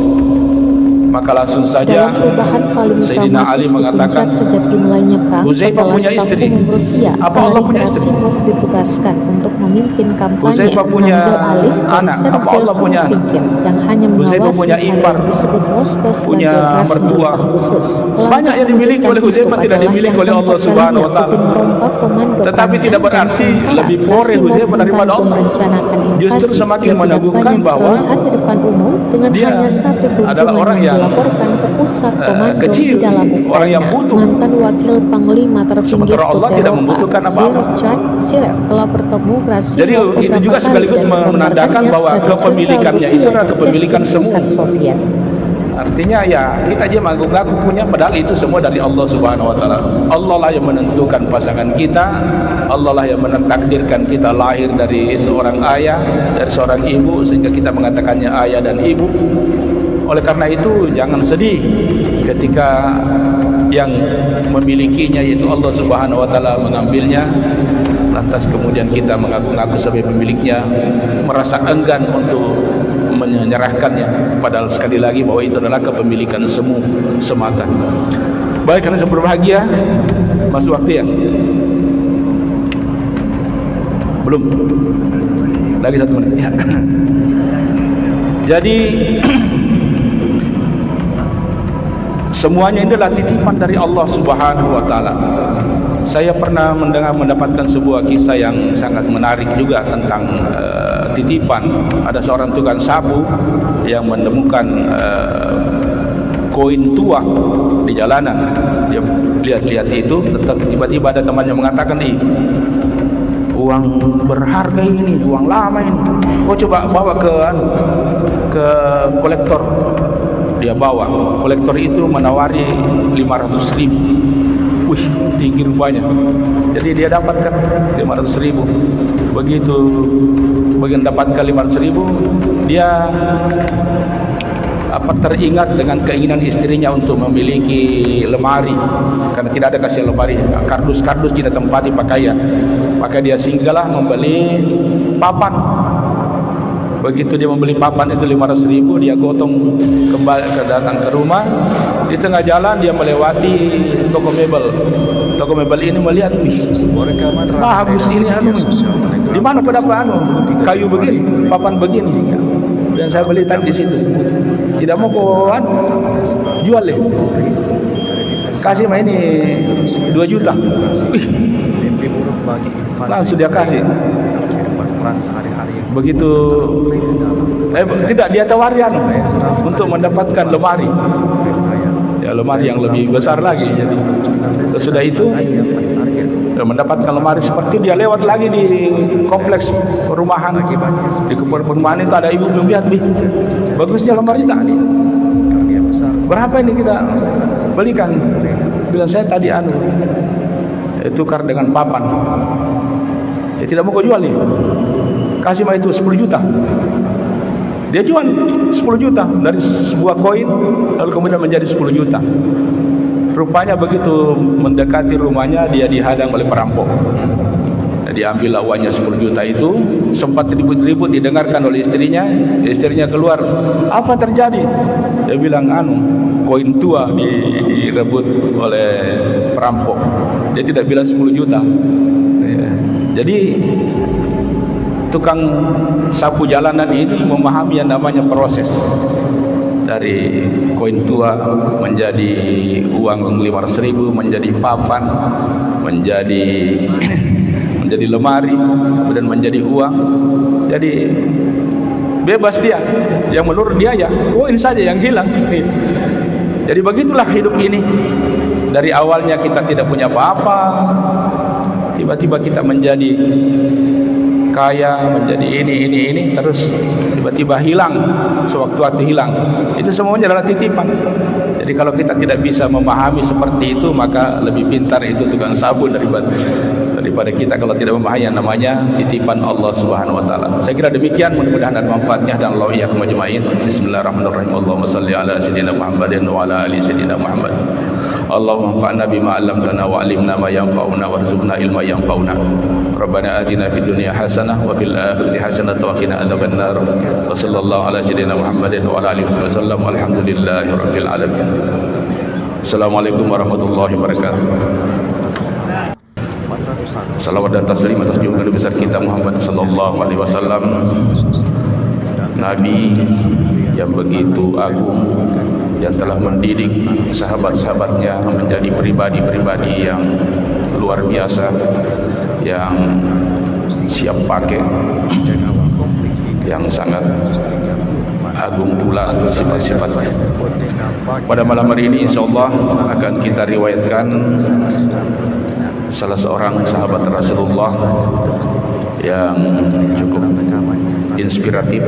Maka langsung saja Sayyidina Ali mengatakan, Huzaifah punya istri. Apa Allah punya istri? Ditugaskan untuk memimpin kampanye Huzaifah punya anak. Apa Allah punya anak? Yang hanya Huzaifah punya ipar, punya mertua. Banyak yang dimiliki oleh Huzaifah tidak dimiliki oleh Allah Subhanahu wa taala. Tetapi tidak berarti lebih pore Huzaifah daripada Allah. Justru semakin meneguhkan bahwa dia adalah orang yang kecil, orang yang butuh. Mantan wakil panglima tertinggi sementara Allah tidak membutuhkan apa-apa. Jadi itu juga sekaligus menandakan bahwa kepemilikannya itu adalah kepemilikan semua. Artinya ya kita aja mengaku-ngaku punya, padahal itu semua dari Allah Subhanahu wa taala. Allah lah yang menentukan pasangan kita, Allah lah yang mentakdirkan kita lahir dari seorang ayah, dari seorang ibu, sehingga kita mengatakannya ayah dan ibu. Oleh karena itu jangan sedih ketika yang memilikinya yaitu Allah Subhanahu wa taala mengambilnya, lantas kemudian kita mengaku-ngaku sebagai pemiliknya, merasa enggan untuk menyerahkannya, padahal sekali lagi bahwa itu adalah kepemilikan semata. Baik, karena saya berbahagia, masuk waktu ya? Belum? Lagi 1 menit ya. Jadi semuanya ini adalah titipan dari Allah Subhanahu wa taala. Saya pernah mendapatkan sebuah kisah yang sangat menarik juga tentang titipan. Ada seorang tukang sapu yang menemukan koin tua di jalanan. Dia lihat-lihat itu, tiba-tiba ada temannya mengatakan, uang berharga ini, uang lama ini, kau coba bawa ke kolektor. Dia bawa, kolektor itu menawari 500.000. Wih, tinggi rupanya. Jadi dia dapatkan 500.000. Begitu dapatkan 500.000, dia teringat dengan keinginan istrinya untuk memiliki lemari, karena tidak ada kasih lemari, kardus-kardus tidak tempati pakaian. Maka dia singgahlah membeli papan. Begitu dia membeli papan itu 500.000, dia gotong kembali datang ke rumah. Di tengah jalan dia melewati toko mebel. Toko mebel ini melihat, bagus ini di mana kau dapat kayu begini, papan begini? Dan saya beli tadi di situ. Tidak mau kau jual deh. Kasih mah ini 2 juta. Wih, langsung dia kasih. begitu tidak dia tawarian untuk mendapatkan lemari, ya lemari yang lebih besar lagi. Jadi sesudah itu mendapatkan lemari seperti dia lewat lagi di kompleks perumahan, di perumahan itu ada ibu belum lihat, bagusnya lemari tak, berapa ini kita belikan? Bilang saya tadi tukar dengan papan. Dia tidak mau kau jual nih, kasih mah itu 10 juta. Dia jual 10 juta dari sebuah koin, lalu kemudian menjadi 10 juta. Rupanya begitu mendekati rumahnya, dia dihadang oleh perampok. Diambil uangnya 10 juta itu, sempat ribut-ribut didengarkan oleh istrinya. Istrinya keluar, apa terjadi? Dia bilang, koin tua direbut oleh perampok. Dia tidak bilang 10 juta. Jadi tukang sapu jalanan ini memahami yang namanya proses dari koin tua menjadi uang 500.000, menjadi papan, menjadi lemari, kemudian menjadi uang. Jadi bebas dia, yang menurut dia ya koin saja yang hilang. Jadi begitulah hidup ini. Dari awalnya kita tidak punya apa-apa, tiba-tiba kita menjadi kaya, menjadi ini, terus tiba-tiba hilang, sewaktu-waktu hilang. Itu semuanya adalah titipan. Jadi kalau kita tidak bisa memahami seperti itu, maka lebih pintar itu tukang sapu daripada kita kalau tidak memahami yang namanya titipan Allah Subhanahu wa taala. Saya kira demikian, mudah-mudahan ada manfaatnya, dan Allah iyyakum ajmain. Bismillahirrahmanirrahim. Allahumma shalli ala sayyidina Muhammadin wa ala ali sayyidina Muhammad. Allahumma anfa'na bima 'allamtana wa 'allimna ma yanfa'una warzuqna ilma yanfa'una. Rabbana atina fid dunya hasanah wa fil akhirati hasanah wa qina adzabannar. Wa sallallahu ala sayyidina Muhammadin wa ala alihi wasallam. Alhamdulillahirabbil alamin. Assalamualaikum warahmatullahi wabarakatuh. Salawat dan taslim atas junjungan Nabi besar kita Muhammad sallallahu alaihi wasallam, Nabi yang begitu agung, yang telah mendidik sahabat-sahabatnya menjadi pribadi-pribadi yang luar biasa, yang siap pakai, yang sangat agung pula sifat-sifatnya. Pada malam hari ini insyaallah akan kita riwayatkan salah seorang sahabat Rasulullah yang cukup inspiratif,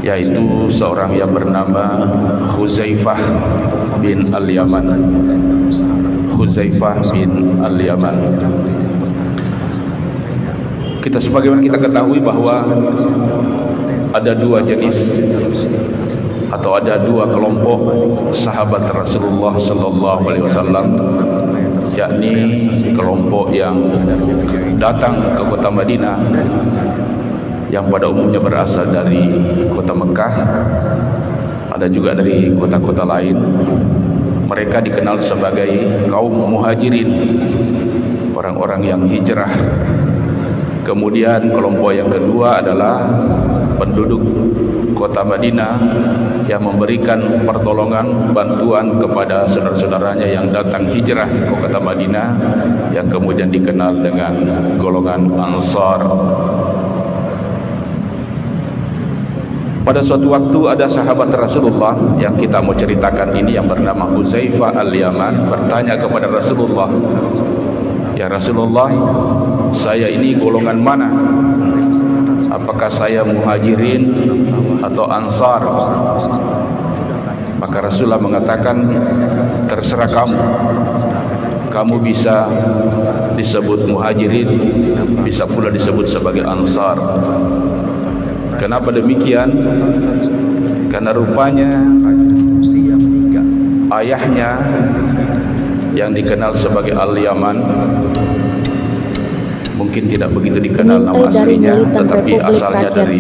yaitu seorang yang bernama Huzaifah bin Al-Yaman. Huzaifah bin Al-Yaman. Kita sebagaimana kita ketahui bahwa ada dua jenis atau ada dua kelompok sahabat Rasulullah sallallahu alaihi wasallam, yakni kelompok yang datang ke kota Madinah yang pada umumnya berasal dari kota Mekah, ada juga dari kota-kota lain. Mereka dikenal sebagai kaum muhajirin, orang-orang yang hijrah. Kemudian kelompok yang kedua adalah penduduk kota Madinah yang memberikan pertolongan, bantuan kepada saudara-saudaranya yang datang hijrah ke kota Madinah, yang kemudian dikenal dengan golongan Ansar. Pada suatu waktu ada sahabat Rasulullah yang kita mau ceritakan ini, yang bernama Huzaifah Al-Yaman, bertanya kepada Rasulullah, "Ya Rasulullah, saya ini golongan mana? Apakah saya muhajirin atau ansar?" Maka Rasulullah mengatakan, "Terserah kamu. Kamu bisa disebut muhajirin, bisa pula disebut sebagai ansar." Kenapa demikian? Karena rupanya ayahnya yang dikenal sebagai Al-Yaman mungkin tidak begitu dikenal nama aslinya, tetapi asalnya dari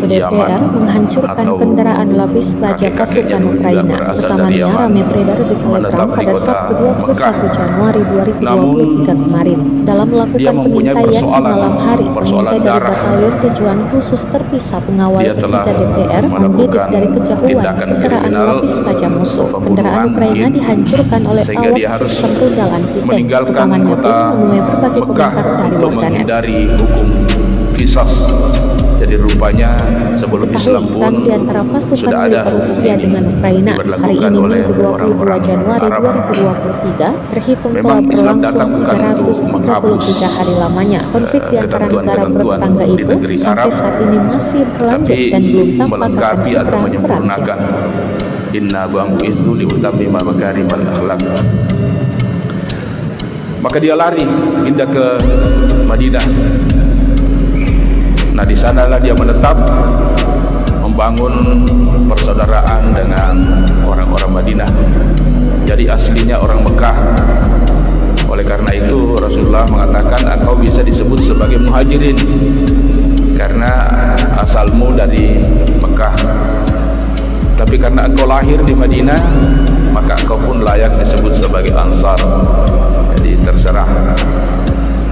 DPR menghancurkan kendaraan lapis baja pasukan Ukraina. Rekamannya ramai beredar di Telegram pada Sabtu 21 Januari 2023 kemarin. Dalam melakukan pengintaian di malam hari, pengintai dari batalion tujuan khusus terpisah pengawal ketika DPR membidik dari kejauhan kendaraan lapis baja musuh. Kendaraan Ukraina dihancurkan oleh awak sistem rudal anti-tank. Rekamannya pun menuai berbagai komentar dari untuk menghindari hukum kisas. Jadi rupanya sebelum Islam pun di antara pasukan sudah ada militer Rusia dengan Ukraina hari ini Minggu 22 Januari 2023 terhitung telah berlangsung 333 hari lamanya. Konflik di antara negara bertetangga itu sampai saat ini masih berlanjut dan belum tampak akan segera berakhir. Inna ba'u itu liutammima makarimal akhlaq. Maka dia lari pindah ke Madinah. Nah, di sanalah dia menetap membangun persaudaraan dengan orang-orang Madinah. Jadi aslinya orang Mekah. Oleh karena itu Rasulullah mengatakan engkau bisa disebut sebagai muhajirin karena asalmu dari Mekah. Tapi karena engkau lahir di Madinah, maka engkau pun layak disebut sebagai ansar. Jadi terserah.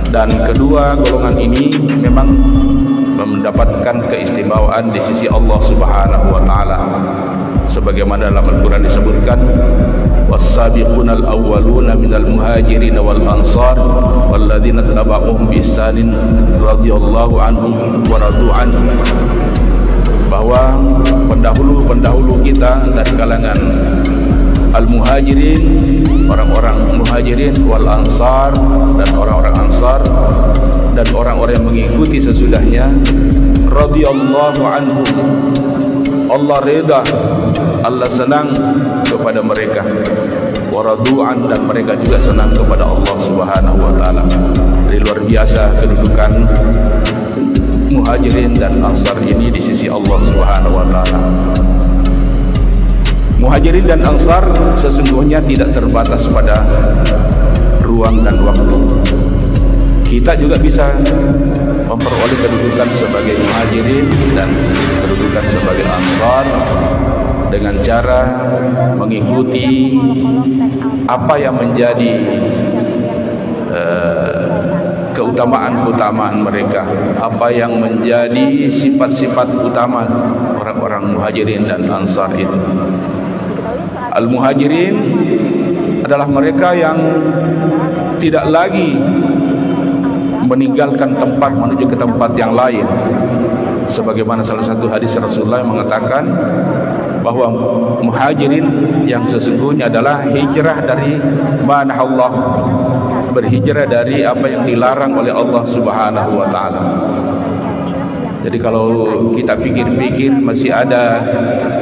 Dan kedua golongan ini memang mendapatkan keistimewaan di sisi Allah Subhanahu wa taala. Sebagaimana dalam Al-Qur'an disebutkan, was-sabiqunal awwaluna minal muhajirin wal ansar walladzina tabauhum bi ihsanin radhiyallahu anhum wa radu anhum. Bahwa pendahulu-pendahulu kita dari kalangan al-muhajirin, orang-orang muhajirin wal ansar, dan orang-orang ansar dan orang-orang yang mengikuti sesudahnya, radhiyallahu anhum, Allah reda, Allah senang kepada mereka, waradu'an, dan mereka juga senang kepada Allah Subhanahu wa taala. Jadi luar biasa kedudukan muhajirin dan ansar ini di sisi Allah Subhanahu wa taala. Muhajirin dan ansar sesungguhnya tidak terbatas pada ruang dan waktu. Kita juga bisa memperoleh kedudukan sebagai muhajirin dan kedudukan sebagai ansar dengan cara mengikuti apa yang menjadi keutamaan-keutamaan mereka, apa yang menjadi sifat-sifat utama orang-orang muhajirin dan ansar itu. Al-muhajirin adalah mereka yang tidak lagi meninggalkan tempat menuju ke tempat yang lain, sebagaimana salah satu hadis Rasulullah yang mengatakan bahwa muhajirin yang sesungguhnya adalah hijrah dari manahallah, berhijrah dari apa yang dilarang oleh Allah Subhanahu wa taala. Jadi kalau kita pikir-pikir masih ada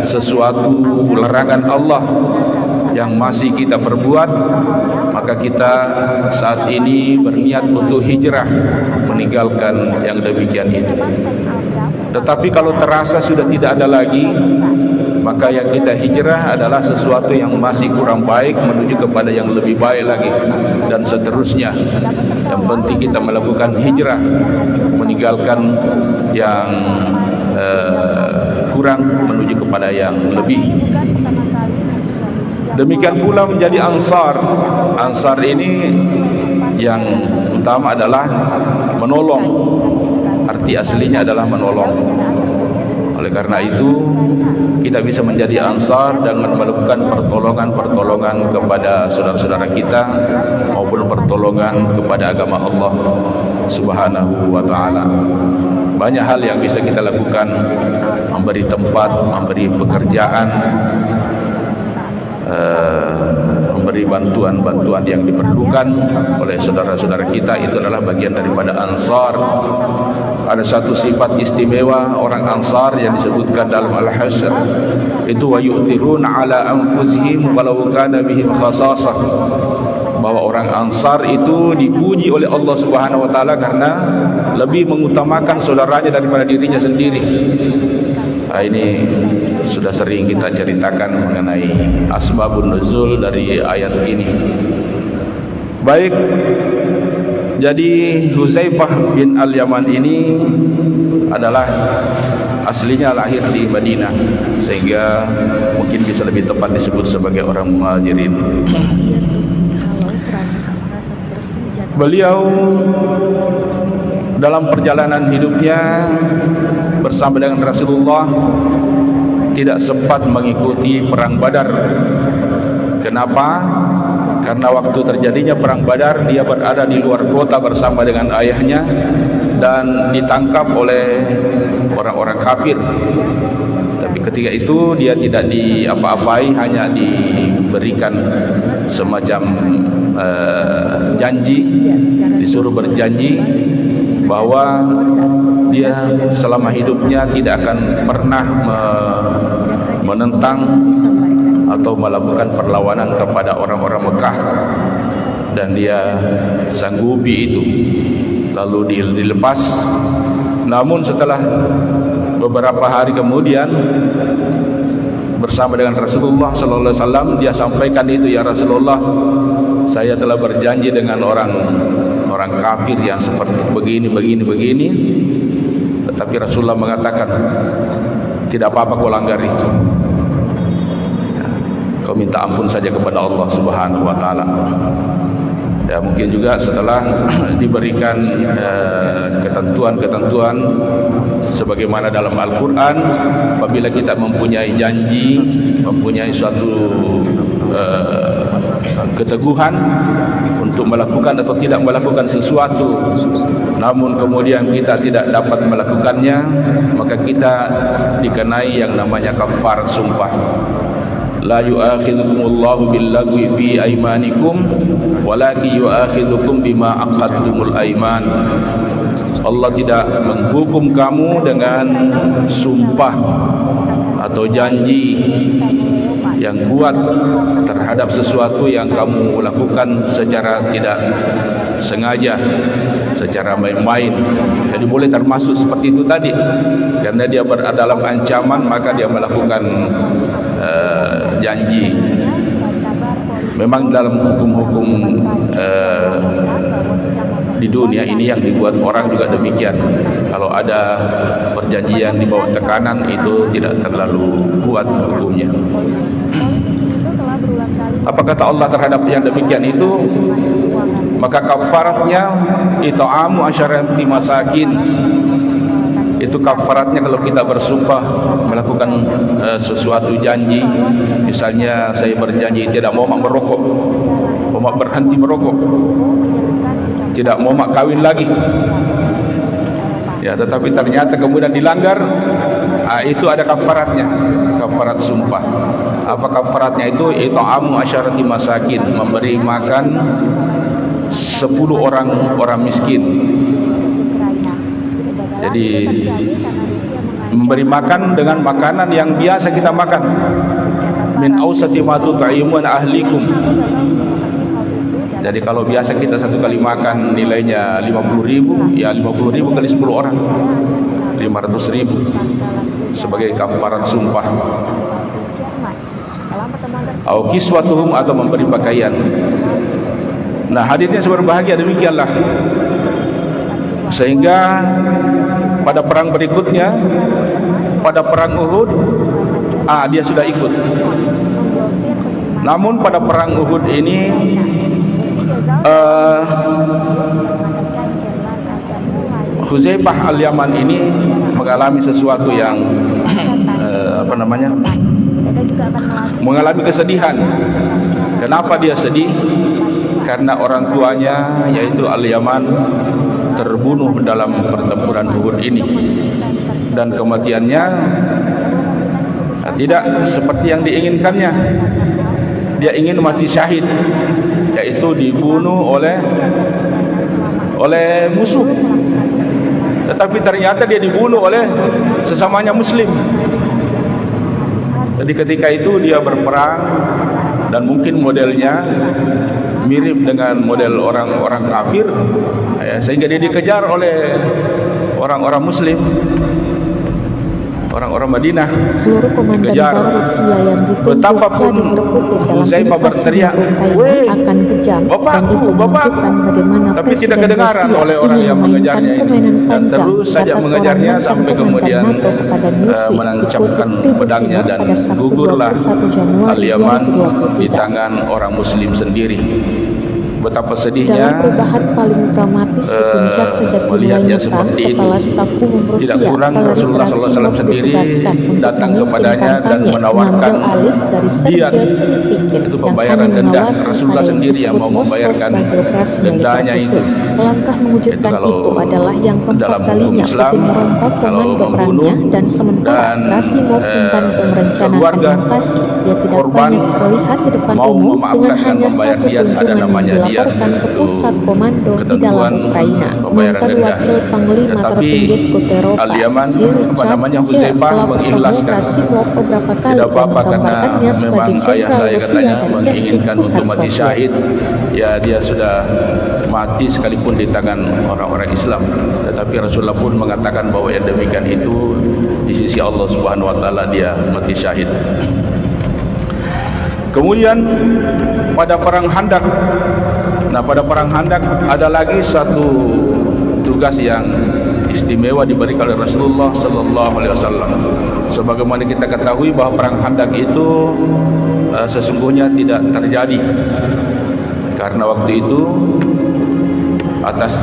sesuatu larangan Allah yang masih kita perbuat, maka kita saat ini berniat untuk hijrah meninggalkan yang demikian itu. Tetapi kalau terasa sudah tidak ada lagi, maka yang kita hijrah adalah sesuatu yang masih kurang baik menuju kepada yang lebih baik lagi, dan seterusnya. Yang penting kita melakukan hijrah, meninggalkan yang kurang menuju kepada yang lebih. Demikian pula menjadi ansar. Ansar ini yang utama adalah menolong. Arti aslinya adalah menolong. Oleh karena itu kita bisa menjadi ansar dengan melakukan pertolongan-pertolongan kepada saudara-saudara kita maupun pertolongan kepada agama Allah Subhanahu wa taala. Banyak hal yang bisa kita lakukan, memberi tempat, memberi pekerjaan, memberi bantuan-bantuan yang diperlukan oleh saudara-saudara kita. Itu adalah bagian daripada ansar. Ada satu sifat istimewa orang ansar yang disebutkan dalam Al-Hasyr, itu wa yu'thiruna ala anfusihim walau kana bihim khasasah, bahwa orang ansar itu dipuji oleh Allah Subhanahu wa taala karena lebih mengutamakan saudaranya daripada dirinya sendiri. Nah, ini sudah sering kita ceritakan mengenai asbabun nuzul dari ayat ini. Baik, jadi Huzaifah bin Al-Yaman ini adalah aslinya lahir di Madinah, sehingga mungkin bisa lebih tepat disebut sebagai orang muhajirin. Beliau dalam perjalanan hidupnya bersama dengan Rasulullah tidak sempat mengikuti perang Badar, Kenapa? Karena waktu terjadinya perang Badar dia berada di luar kota bersama dengan ayahnya dan ditangkap oleh orang-orang kafir. Tapi ketika itu dia tidak diapa-apai, hanya diberikan semacam janji, disuruh berjanji bahwa dia selama hidupnya tidak akan pernah menentang atau melakukan perlawanan kepada orang-orang Mekah, dan dia sanggupi itu. Lalu dilepas. Namun setelah beberapa hari kemudian bersama dengan Rasulullah sallallahu alaihi wasallam dia sampaikan itu, ya Rasulullah, saya telah berjanji dengan orang kafir yang seperti begini. Tetapi Rasulullah mengatakan, tidak apa-apa kau langgar itu. Kau minta ampun saja kepada Allah Subhanahu wa taala. Ya, mungkin juga setelah diberikan ketentuan-ketentuan sebagaimana dalam Al-Quran, apabila kita mempunyai janji, mempunyai suatu keteguhan untuk melakukan atau tidak melakukan sesuatu, namun kemudian kita tidak dapat melakukannya, maka kita dikenai yang namanya kafarat sumpah. La yu'akhidhukumullahu billagwi fi aymanikum walakin yu'akhidhukum bima aqadtumul ayman. Allah tidak menghukum kamu dengan sumpah atau janji yang kuat terhadap sesuatu yang kamu lakukan secara tidak sengaja, secara main-main. Jadi boleh termasuk seperti itu tadi, karena dia berada dalam ancaman maka dia melakukan janji. Memang dalam hukum-hukum di dunia ini yang dibuat orang juga demikian. Kalau ada perjanjian di bawah tekanan itu tidak terlalu kuat hukumnya. Apa kata Allah terhadap yang demikian itu? Maka kafaratnya it'amu asyarati masakin. Itu kafaratnya kalau kita bersumpah melakukan sesuatu janji. Misalnya saya berjanji tidak mau mak merokok, mau mak berhenti merokok, tidak mau mak kawin lagi, ya, tetapi ternyata kemudian dilanggar, itu ada kafaratnya, kafarat sumpah. Apa kafaratnya itu? It'amu asyarati masakin, memberi makan 10 orang miskin. Jadi memberi makan dengan makanan yang biasa kita makan. Min awsati ma tut'imun ahlikum. Jadi kalau biasa kita satu kali makan nilainya 50.000, ya 50.000 kali 10 orang 500.000 sebagai kafarat sumpah. Au kiswatuhum, atau memberi pakaian. Nah, hadirnya berbahagia demikianlah. Sehingga pada perang berikutnya, pada perang Uhud, dia sudah ikut. Namun pada perang Uhud ini Huzaifah al-Yaman ini mengalami sesuatu yang mengalami kesedihan. Kenapa dia sedih? Karena orang tuanya, yaitu Al-Yaman, terbunuh dalam pertempuran Uhud ini, dan kematiannya tidak seperti yang diinginkannya. Dia ingin mati syahid, yaitu dibunuh oleh musuh. Tetapi ternyata dia dibunuh oleh sesamanya muslim. Jadi ketika itu dia berperang, dan mungkin modelnya mirip dengan model orang-orang kafir, ya, sehingga dia dikejar oleh orang-orang muslim, orang-orang Madinah. Seluruh komandan perang Rusia yang ditunjuk Vladimir Putin dalam invasi Ukraina akan kejam, dan itu menunjukkan bagaimana Presiden Rusia ingin memainkan permainan panjang, kata seorang mantan komandan NATO kepada Newsweek dikutip Tribun Timur pada Sabtu 21 Januari 2023. Di tangan orang muslim sendiri. betapa Dalam sedihnya perubahan paling dramatis di puncak sejak dimulainya perang, Kepala Staf Umum Rusia Valery Gerasimov ditugaskan untuk datang memimpin kepadanya dan kampanye menawarkan mengambil alih dari diat, Sergei Surovikin itu yang pembayaran hanya denda. mengawasi Rasulullah pada yang sendiri yang disebut mau Moskow membayarkan sebagai operasi militer dendanya itu. khusus. Langkah mengejutkan Kalau itu adalah yang keempat dalam hukum kalinya Islam, Putin merombak kalau komando membunuh perangnya, dan sementara dan Gerasimov membantu merencanakan keluarga invasi. Dia tidak korban banyak terlihat di depan mau umum memaafkan dengan dan hanya membayar satu diat, ada kunjungan yang namanya diat, dilaporkan ke yaitu pusat komando di dalam ketentuan Ukraina. pembayaran Mantan denda. wakil panglima Tetapi tertinggi Sekutu Eropa, Al-Yaman, Sir Richard Schiff, Huzaifah telah bertemu mengikhlaskan. Gerasimov beberapa kali Tidak dan apa-apa karena menggambarkannya sebagai memang ayah jenderal saya Rusia katanya dan casting menginginkan pusat untuk mati Soviet. syahid. Ya, dia sudah mati sekalipun di tangan orang-orang Islam. Tetapi Rasulullah pun mengatakan bahwa yang demikian itu di sisi Allah Subhanahu wa taala dia mati syahid. Kemudian pada perang Khandaq. Nah, pada perang Khandaq ada lagi satu tugas yang istimewa diberikan oleh Rasulullah sallallahu alaihi wasallam. Sebagaimana kita ketahui bahwa perang Khandaq itu sesungguhnya tidak terjadi karena waktu itu atas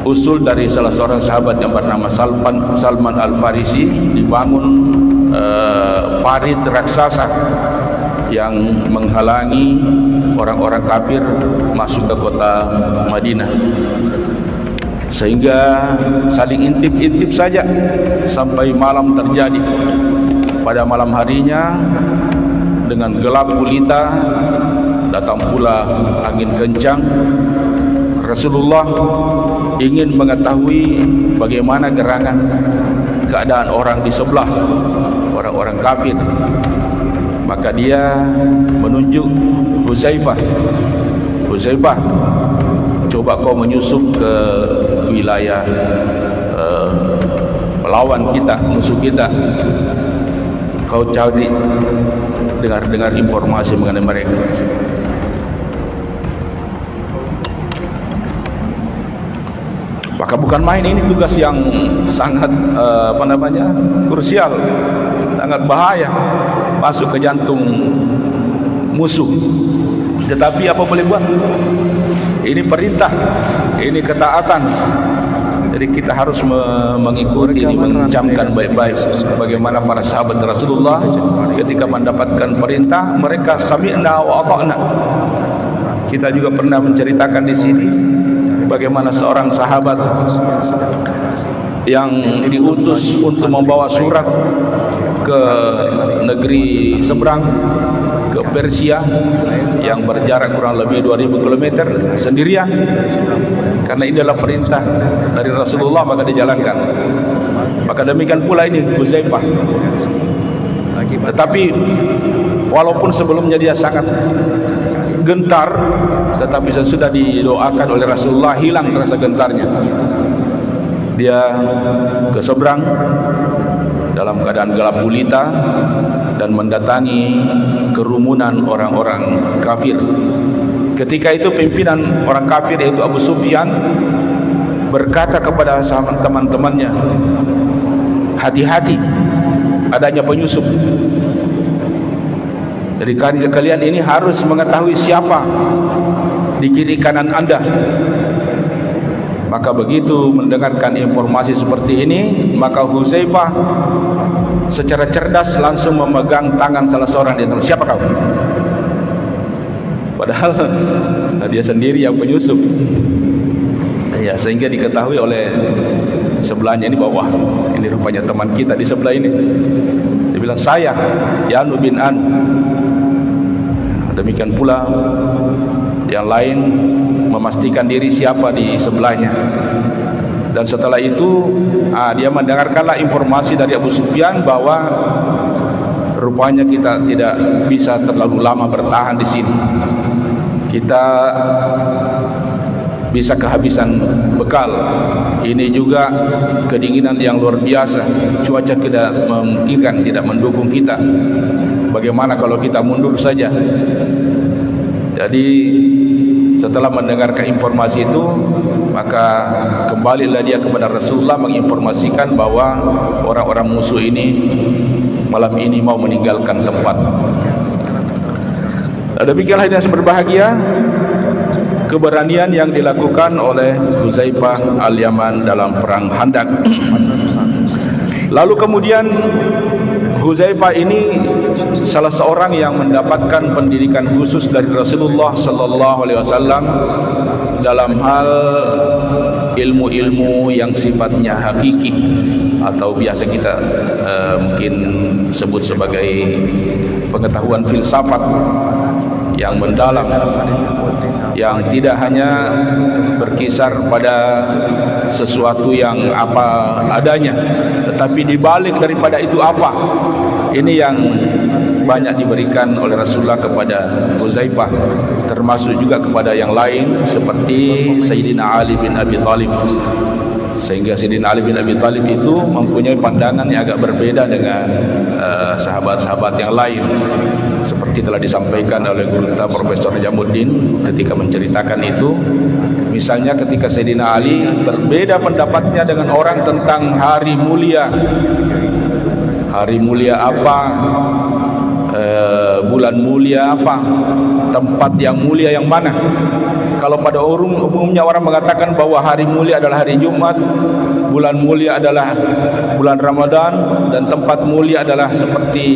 usul dari salah seorang sahabat yang bernama Salman Al-Farisi dibangun parit raksasa yang menghalangi orang-orang kafir masuk ke kota Madinah, sehingga saling intip-intip saja sampai malam terjadi. Pada malam harinya dengan gelap gulita datang pula angin kencang. Rasulullah ingin mengetahui bagaimana gerangan keadaan orang di sebelah, orang-orang kafir. Maka dia menunjuk Huzaifah, coba kau menyusup ke wilayah melawan kita, musuh kita. Kau cari dengar informasi mengenai mereka. Maka bukan main, ini tugas yang sangat krusial, sangat bahaya, masuk ke jantung musuh. Tetapi apa boleh buat? Ini perintah, ini ketaatan. Jadi kita harus mengikuti ini, mencamkan baik-baik. Bagaimana para sahabat Rasulullah ketika mendapatkan perintah, mereka sami'na wa ata'na. Kita juga pernah menceritakan di sini bagaimana seorang sahabat yang diutus untuk membawa surat ke negeri seberang, ke Persia yang berjarak kurang lebih 2000 km sendirian. Karena ini adalah perintah dari Rasulullah, maka dijalankan. Maka demikian pula ini Huzaifah. Tetapi walaupun sebelumnya dia sangat gentar, tetapi sesudah didoakan oleh Rasulullah hilang rasa gentarnya. Dia ke seberang dalam keadaan gelap gulita dan mendatangi kerumunan orang-orang kafir. Ketika itu pimpinan orang kafir yaitu Abu Sufyan berkata kepada teman-temannya, hati-hati, adanya penyusup. Jadi kalian ini harus mengetahui siapa di kiri kanan Anda. Maka begitu mendengarkan informasi seperti ini, maka Huzaifah secara cerdas langsung memegang tangan salah seorang di antara. Siapa kau? Padahal dia sendiri yang penyusup. Ya, sehingga diketahui oleh sebelahnya ini bahwa ini rupanya teman kita di sebelah ini. Dia bilang, saya Yanu bin Anu. Demikian pula yang lain memastikan diri siapa di sebelahnya. Dan setelah itu dia mendengarkanlah informasi dari Abu Sufyan bahwa rupanya kita tidak bisa terlalu lama bertahan di sini. Kita bisa kehabisan bekal. Ini juga kedinginan yang luar biasa. Cuaca tidak memungkinkan, tidak mendukung kita. Bagaimana kalau kita mundur saja? Jadi setelah mendengarkan informasi itu, maka kembalilah dia kepada Rasulullah menginformasikan bahwa orang-orang musuh ini malam ini mau meninggalkan tempat. Demikianlah yang berbahagia, keberanian yang dilakukan oleh Huzaifah al-Yaman dalam perang Khandaq. Lalu kemudian Huzaifah ini salah seorang yang mendapatkan pendidikan khusus dari Rasulullah sallallahu alaihi wasallam dalam hal ilmu-ilmu yang sifatnya hakiki atau biasa kita mungkin sebut sebagai pengetahuan filsafat yang mendalam, yang tidak hanya berkisar pada sesuatu yang apa adanya, tetapi dibalik daripada itu apa. Ini yang banyak diberikan oleh Rasulullah kepada Huzaifah, termasuk juga kepada yang lain seperti Sayyidina Ali bin Abi Thalib. Sehingga Sayyidina Ali bin Abi Thalib itu mempunyai pandangan yang agak berbeda dengan sahabat-sahabat yang lain, seperti telah disampaikan oleh guru kita Profesor Jamuddin ketika menceritakan itu. Misalnya ketika Sayyidina Ali berbeda pendapatnya dengan orang tentang hari mulia. Hari mulia apa? Bulan mulia apa? Tempat yang mulia yang mana? Kalau pada umumnya orang mengatakan bahwa hari mulia adalah hari Jumat, bulan mulia adalah bulan Ramadan, dan tempat mulia adalah seperti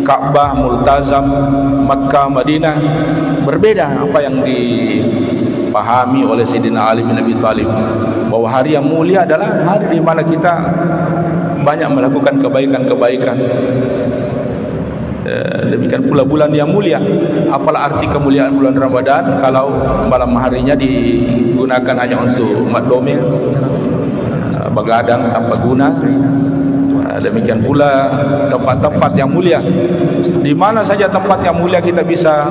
Ka'bah, Multazam, Makkah, Madinah. Berbeda apa yang dipahami oleh Sayyidina Ali bin Abi Thalib, bahwa hari yang mulia adalah hari di mana kita banyak melakukan kebaikan-kebaikan. Demikian pula bulan yang mulia. Apalah arti kemuliaan bulan Ramadan kalau malam harinya digunakan hanya untuk umat domir, begadang tanpa guna. Demikian pula tempat-tempat yang mulia, di mana saja tempat yang mulia kita bisa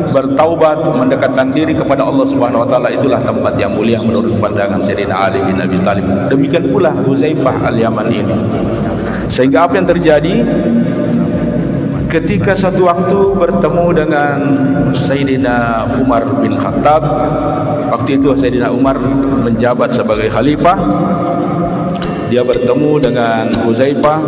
bertaubat, mendekatkan diri kepada Allah Subhanahu wa taala, itulah tempat yang mulia menurut pandangan Sayyidina Ali bin Abi Thalib. Demikian pula Huzaifah al-Yaman ini. Sehingga apa yang terjadi ketika suatu waktu bertemu dengan Sayyidina Umar bin Khattab. Waktu itu Sayyidina Umar menjabat sebagai khalifah. Dia bertemu dengan Huzaifah,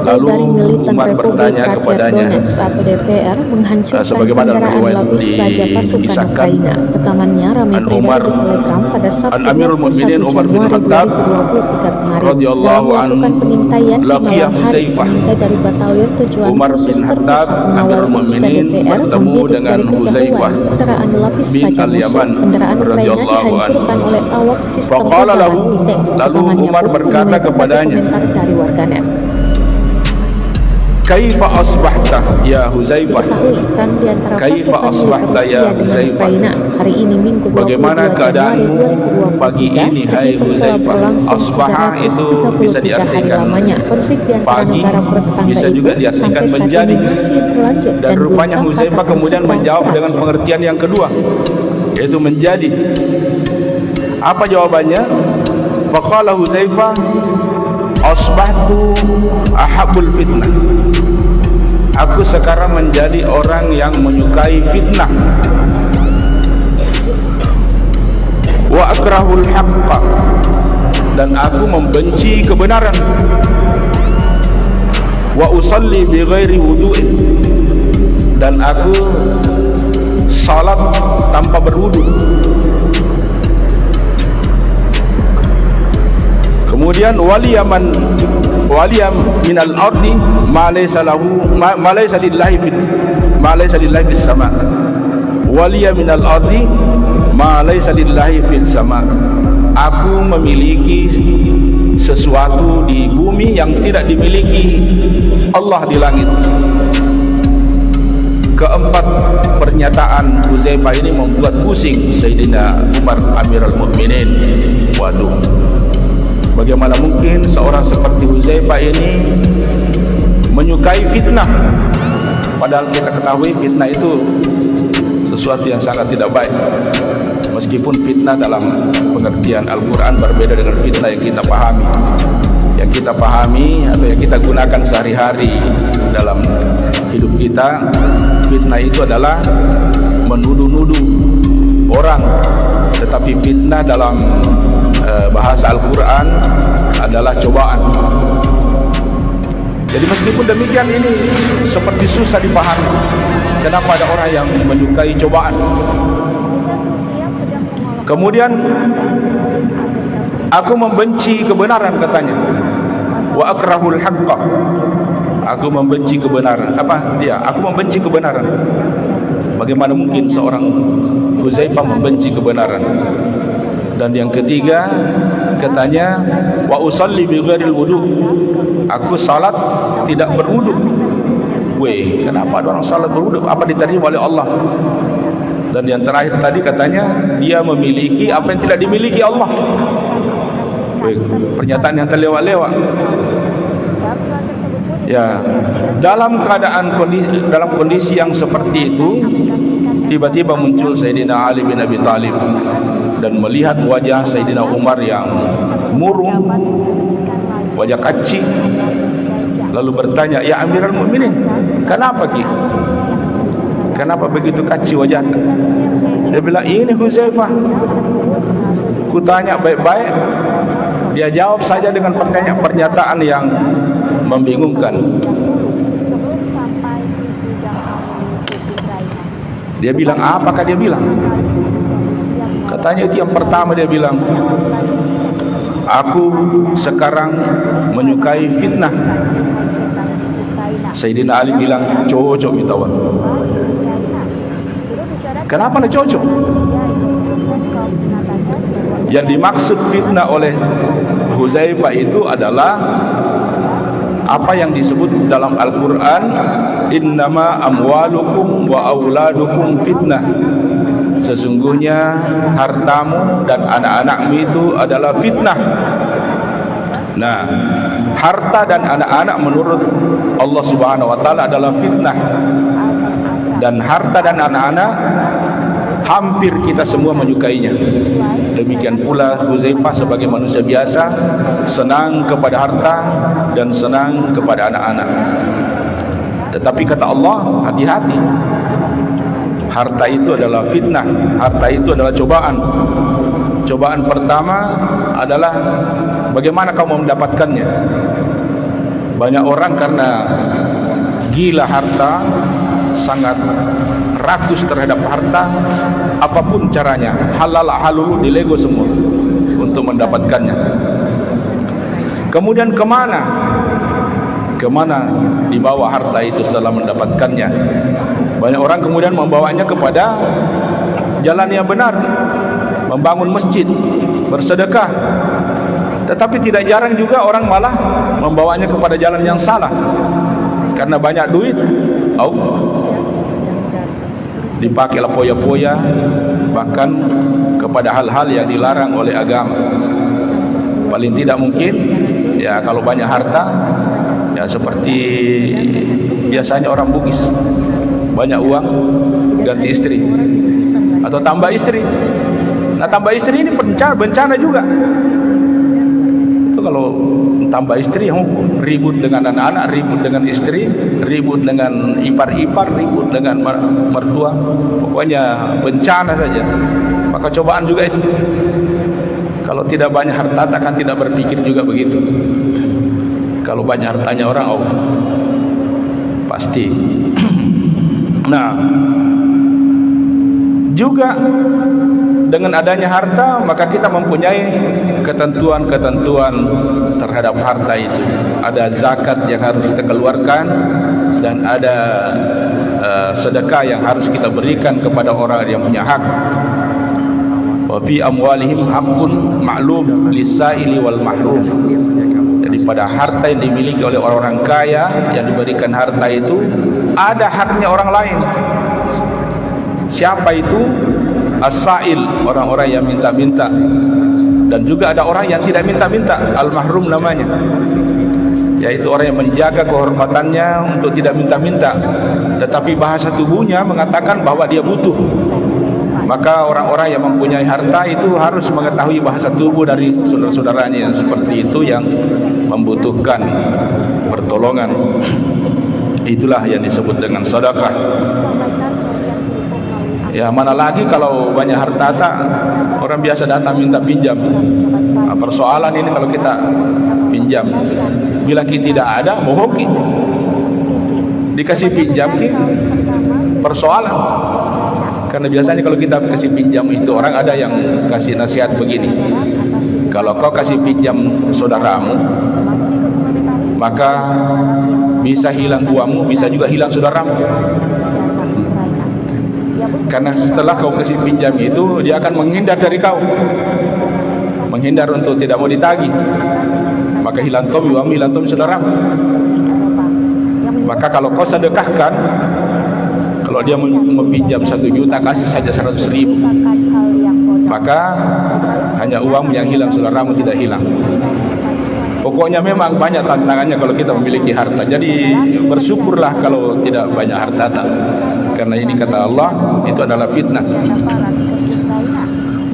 lalu Umar bertanya kepadanya, DPR menghancurkan kendaraan lapis baja pasukan Ukraina. Tekamannya ramai beredar di Telegram pada Sabtu 1 Januari 2023 kemarin. Dalam melakukan pengintaian di malam hari, pengintai dari batalion tujuan khusus terpusat mengawal ketika DPR membidik dari kejauhan kendaraan lapis baja musuh. Kendaraan Ukraina dihancurkan oleh awak sistem peperangan tank. Tekamannya pun kepadanya, dari warganet. Kaifa asbahta ya Huzaifah? Perang di antara pasukan Rusia dengan Ukraina hari ini Minggu 22 Januari 2023 pagi ini, hai Huzaifah. Asbahah itu bisa diartikan konflik di antara pagi, negara bertetangga bisa juga diartikan menjadi. Masih berlanjut, dan rupanya Huzaifah kemudian menjawab dengan pengertian yang kedua, yaitu menjadi. Apa jawabannya? Faqala Huzaifah, asbahtu ahabbul fitnah. Aku sekarang menjadi orang yang menyukai fitnah. Wa akrahul haqqa, dan aku membenci kebenaran. Wa usalli bi ghairi wudu'in, dan aku salat tanpa berwudu. Kemudian waliyam minal ardi ma laysa lillahi fis sama. Waliyam minal ardi ma laysa lillahi fis sama. Aku memiliki sesuatu di bumi yang tidak dimiliki Allah di langit. Keempat pernyataan Huzaifah ini membuat pusing Sayyidina Umar Amirul Mukminin. Waduh, bagaimana mungkin seorang seperti Huzaifah ini menyukai fitnah? Padahal kita ketahui fitnah itu sesuatu yang sangat tidak baik. Meskipun fitnah dalam pengertian Al-Quran berbeda dengan fitnah yang kita pahami. Yang kita pahami atau yang kita gunakan sehari-hari dalam hidup kita, fitnah itu adalah menuduh-nuduh orang. Tetapi fitnah dalam bahasa Al-Quran adalah cobaan. Jadi meskipun demikian, ini seperti susah dipahami. Kenapa ada orang yang menyukai cobaan? Kemudian aku membenci kebenaran, katanya. Wa akrahul haqqa. Aku membenci kebenaran. Aku membenci kebenaran. Bagaimana mungkin seorang Huzaifah membenci kebenaran? Dan yang ketiga, katanya, wa usalli bi ghairil wudu. Aku salat tidak berwudu. Weh, kenapa ada orang salat berwudu? Apa diterima oleh Allah? Dan yang terakhir tadi katanya, dia memiliki apa yang tidak dimiliki Allah. Weh, pernyataan yang terlewat-lewat. Ya, dalam kondisi yang seperti itu, tiba-tiba muncul Sayyidina Ali bin Abi Thalib dan melihat wajah Sayyidina Umar yang murung, wajah kaci, lalu bertanya, "Ya Amirul Mukminin, kenapa Ki? Kenapa begitu kaci wajahnya?" Dia bilang, "Ini Huzaifah. Kutanya baik-baik, dia jawab saja dengan pernyataan yang membingungkan." Dia bilang, apakah dia bilang? Katanya itu yang pertama dia bilang, "Aku sekarang menyukai fitnah." Sayyidina Ali bilang, "Cocok mitawan." Kenapa nak cocok? Yang dimaksud fitnah oleh Huzaifah itu adalah apa yang disebut dalam Al-Quran, innama amwalukum wa auladukum fitnah. Sesungguhnya hartamu dan anak-anakmu itu adalah fitnah. Nah, harta dan anak-anak menurut Allah Subhanahu wa taala adalah fitnah. Dan harta dan anak-anak hampir kita semua menyukainya. Demikian pula Huzaifah sebagai manusia biasa senang kepada harta dan senang kepada anak-anak. Tetapi kata Allah, hati-hati. Harta itu adalah fitnah, harta itu adalah cobaan. Cobaan pertama adalah bagaimana kamu mendapatkannya. Banyak orang karena gila harta, sangat rakus terhadap harta, apapun caranya, halal halul dilego semua untuk mendapatkannya. Kemudian kemana dibawa harta itu setelah mendapatkannya? Banyak orang kemudian membawanya kepada jalan yang benar, membangun masjid, bersedekah. Tetapi tidak jarang juga orang malah membawanya kepada jalan yang salah. Karena banyak duit, dipakailah poya-poya, bahkan kepada hal-hal yang dilarang oleh agama. Paling tidak mungkin, ya kalau banyak harta, ya seperti biasanya orang Bugis, banyak uang, ganti istri, atau tambah istri. Nah, tambah istri ini bencana juga. Itu kalau tambah istri, ribut dengan anak-anak, ribut dengan istri, ribut dengan ipar-ipar, ribut dengan mertua, pokoknya bencana saja. Maka cobaan juga itu. Kalau tidak banyak harta, takkan tidak berpikir juga begitu. Kalau banyak hartanya orang, pasti. Nah, juga dengan adanya harta, maka kita mempunyai ketentuan-ketentuan terhadap harta itu. Ada zakat yang harus kita keluarkan, dan ada sedekah yang harus kita berikan kepada orang yang punya hak. Wa fi amwalihim haqqun ma'lum lis-sa'ili wal mahrum. Jadi pada harta yang dimiliki oleh orang-orang kaya yang diberikan harta itu, ada haknya orang lain. Siapa itu? As-sa'il, orang-orang yang minta-minta. Dan juga ada orang yang tidak minta-minta, al-mahrum namanya, yaitu orang yang menjaga kehormatannya untuk tidak minta-minta, tetapi bahasa tubuhnya mengatakan bahwa dia butuh. Maka orang-orang yang mempunyai harta itu harus mengetahui bahasa tubuh dari saudara-saudaranya yang seperti itu, yang membutuhkan pertolongan. Itulah yang disebut dengan sedekah. Ya, mana lagi kalau banyak harta, orang biasa datang minta pinjam. Nah, persoalan ini kalau kita pinjam, bilang kita tidak ada, bohong ki. Dikasih pinjam ki, persoalan. Karena biasanya kalau kita kasih pinjam itu, orang ada yang kasih nasihat begini, kalau kau kasih pinjam saudaramu, maka bisa hilang uangmu, bisa juga hilang saudaramu. Karena setelah kau kasih pinjam itu, dia akan menghindar dari kau, menghindar untuk tidak mau ditagih. Maka hilang tom uangmu, hilang tom saudaramu. Maka kalau kau sedekahkan, kalau dia meminjam 1 juta, kasih saja 100.000, maka hanya uang yang hilang, saudaramu tidak hilang. Pokoknya memang banyak tantangannya kalau kita memiliki harta. Jadi bersyukurlah kalau tidak banyak harta, karena ini kata Allah, itu adalah fitnah.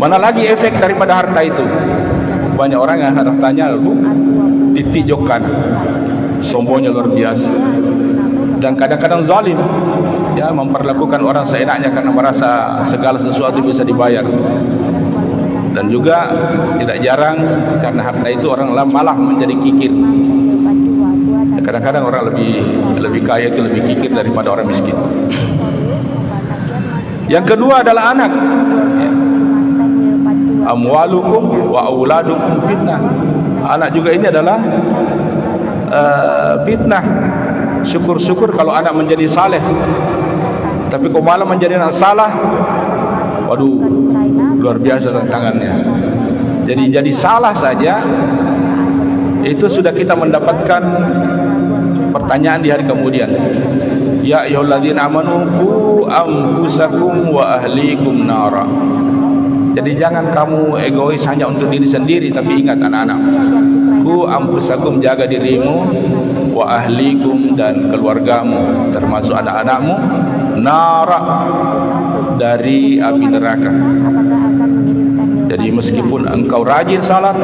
Mana lagi efek daripada harta itu? Banyak orang yang hartanya ditikjokkan, sombongnya luar biasa, dan kadang-kadang zalim, ya, memperlakukan orang seenaknya karena merasa segala sesuatu bisa dibayar. Dan juga tidak jarang karena harta itu orang malah menjadi kikir. Kadang-kadang orang lebih kaya itu lebih kikir daripada orang miskin. Yang kedua adalah anak. Amwalukum wa auladukum fitnah. Anak juga ini adalah fitnah. Syukur-syukur kalau anak menjadi saleh, tapi kok malah menjadi anak salah, waduh, luar biasa tantangannya. Jadi salah saja itu sudah kita mendapatkan pertanyaan di hari kemudian. Ya ayyuhalladzina amanu qu anfusakum wa ahlikum nara. Jadi jangan kamu egois hanya untuk diri sendiri, tapi ingat anak-anak. Qu anfusakum, jaga dirimu, wa ahlikum, dan keluargamu termasuk anak-anakmu, nara, dari api neraka. Jadi meskipun engkau rajin salat,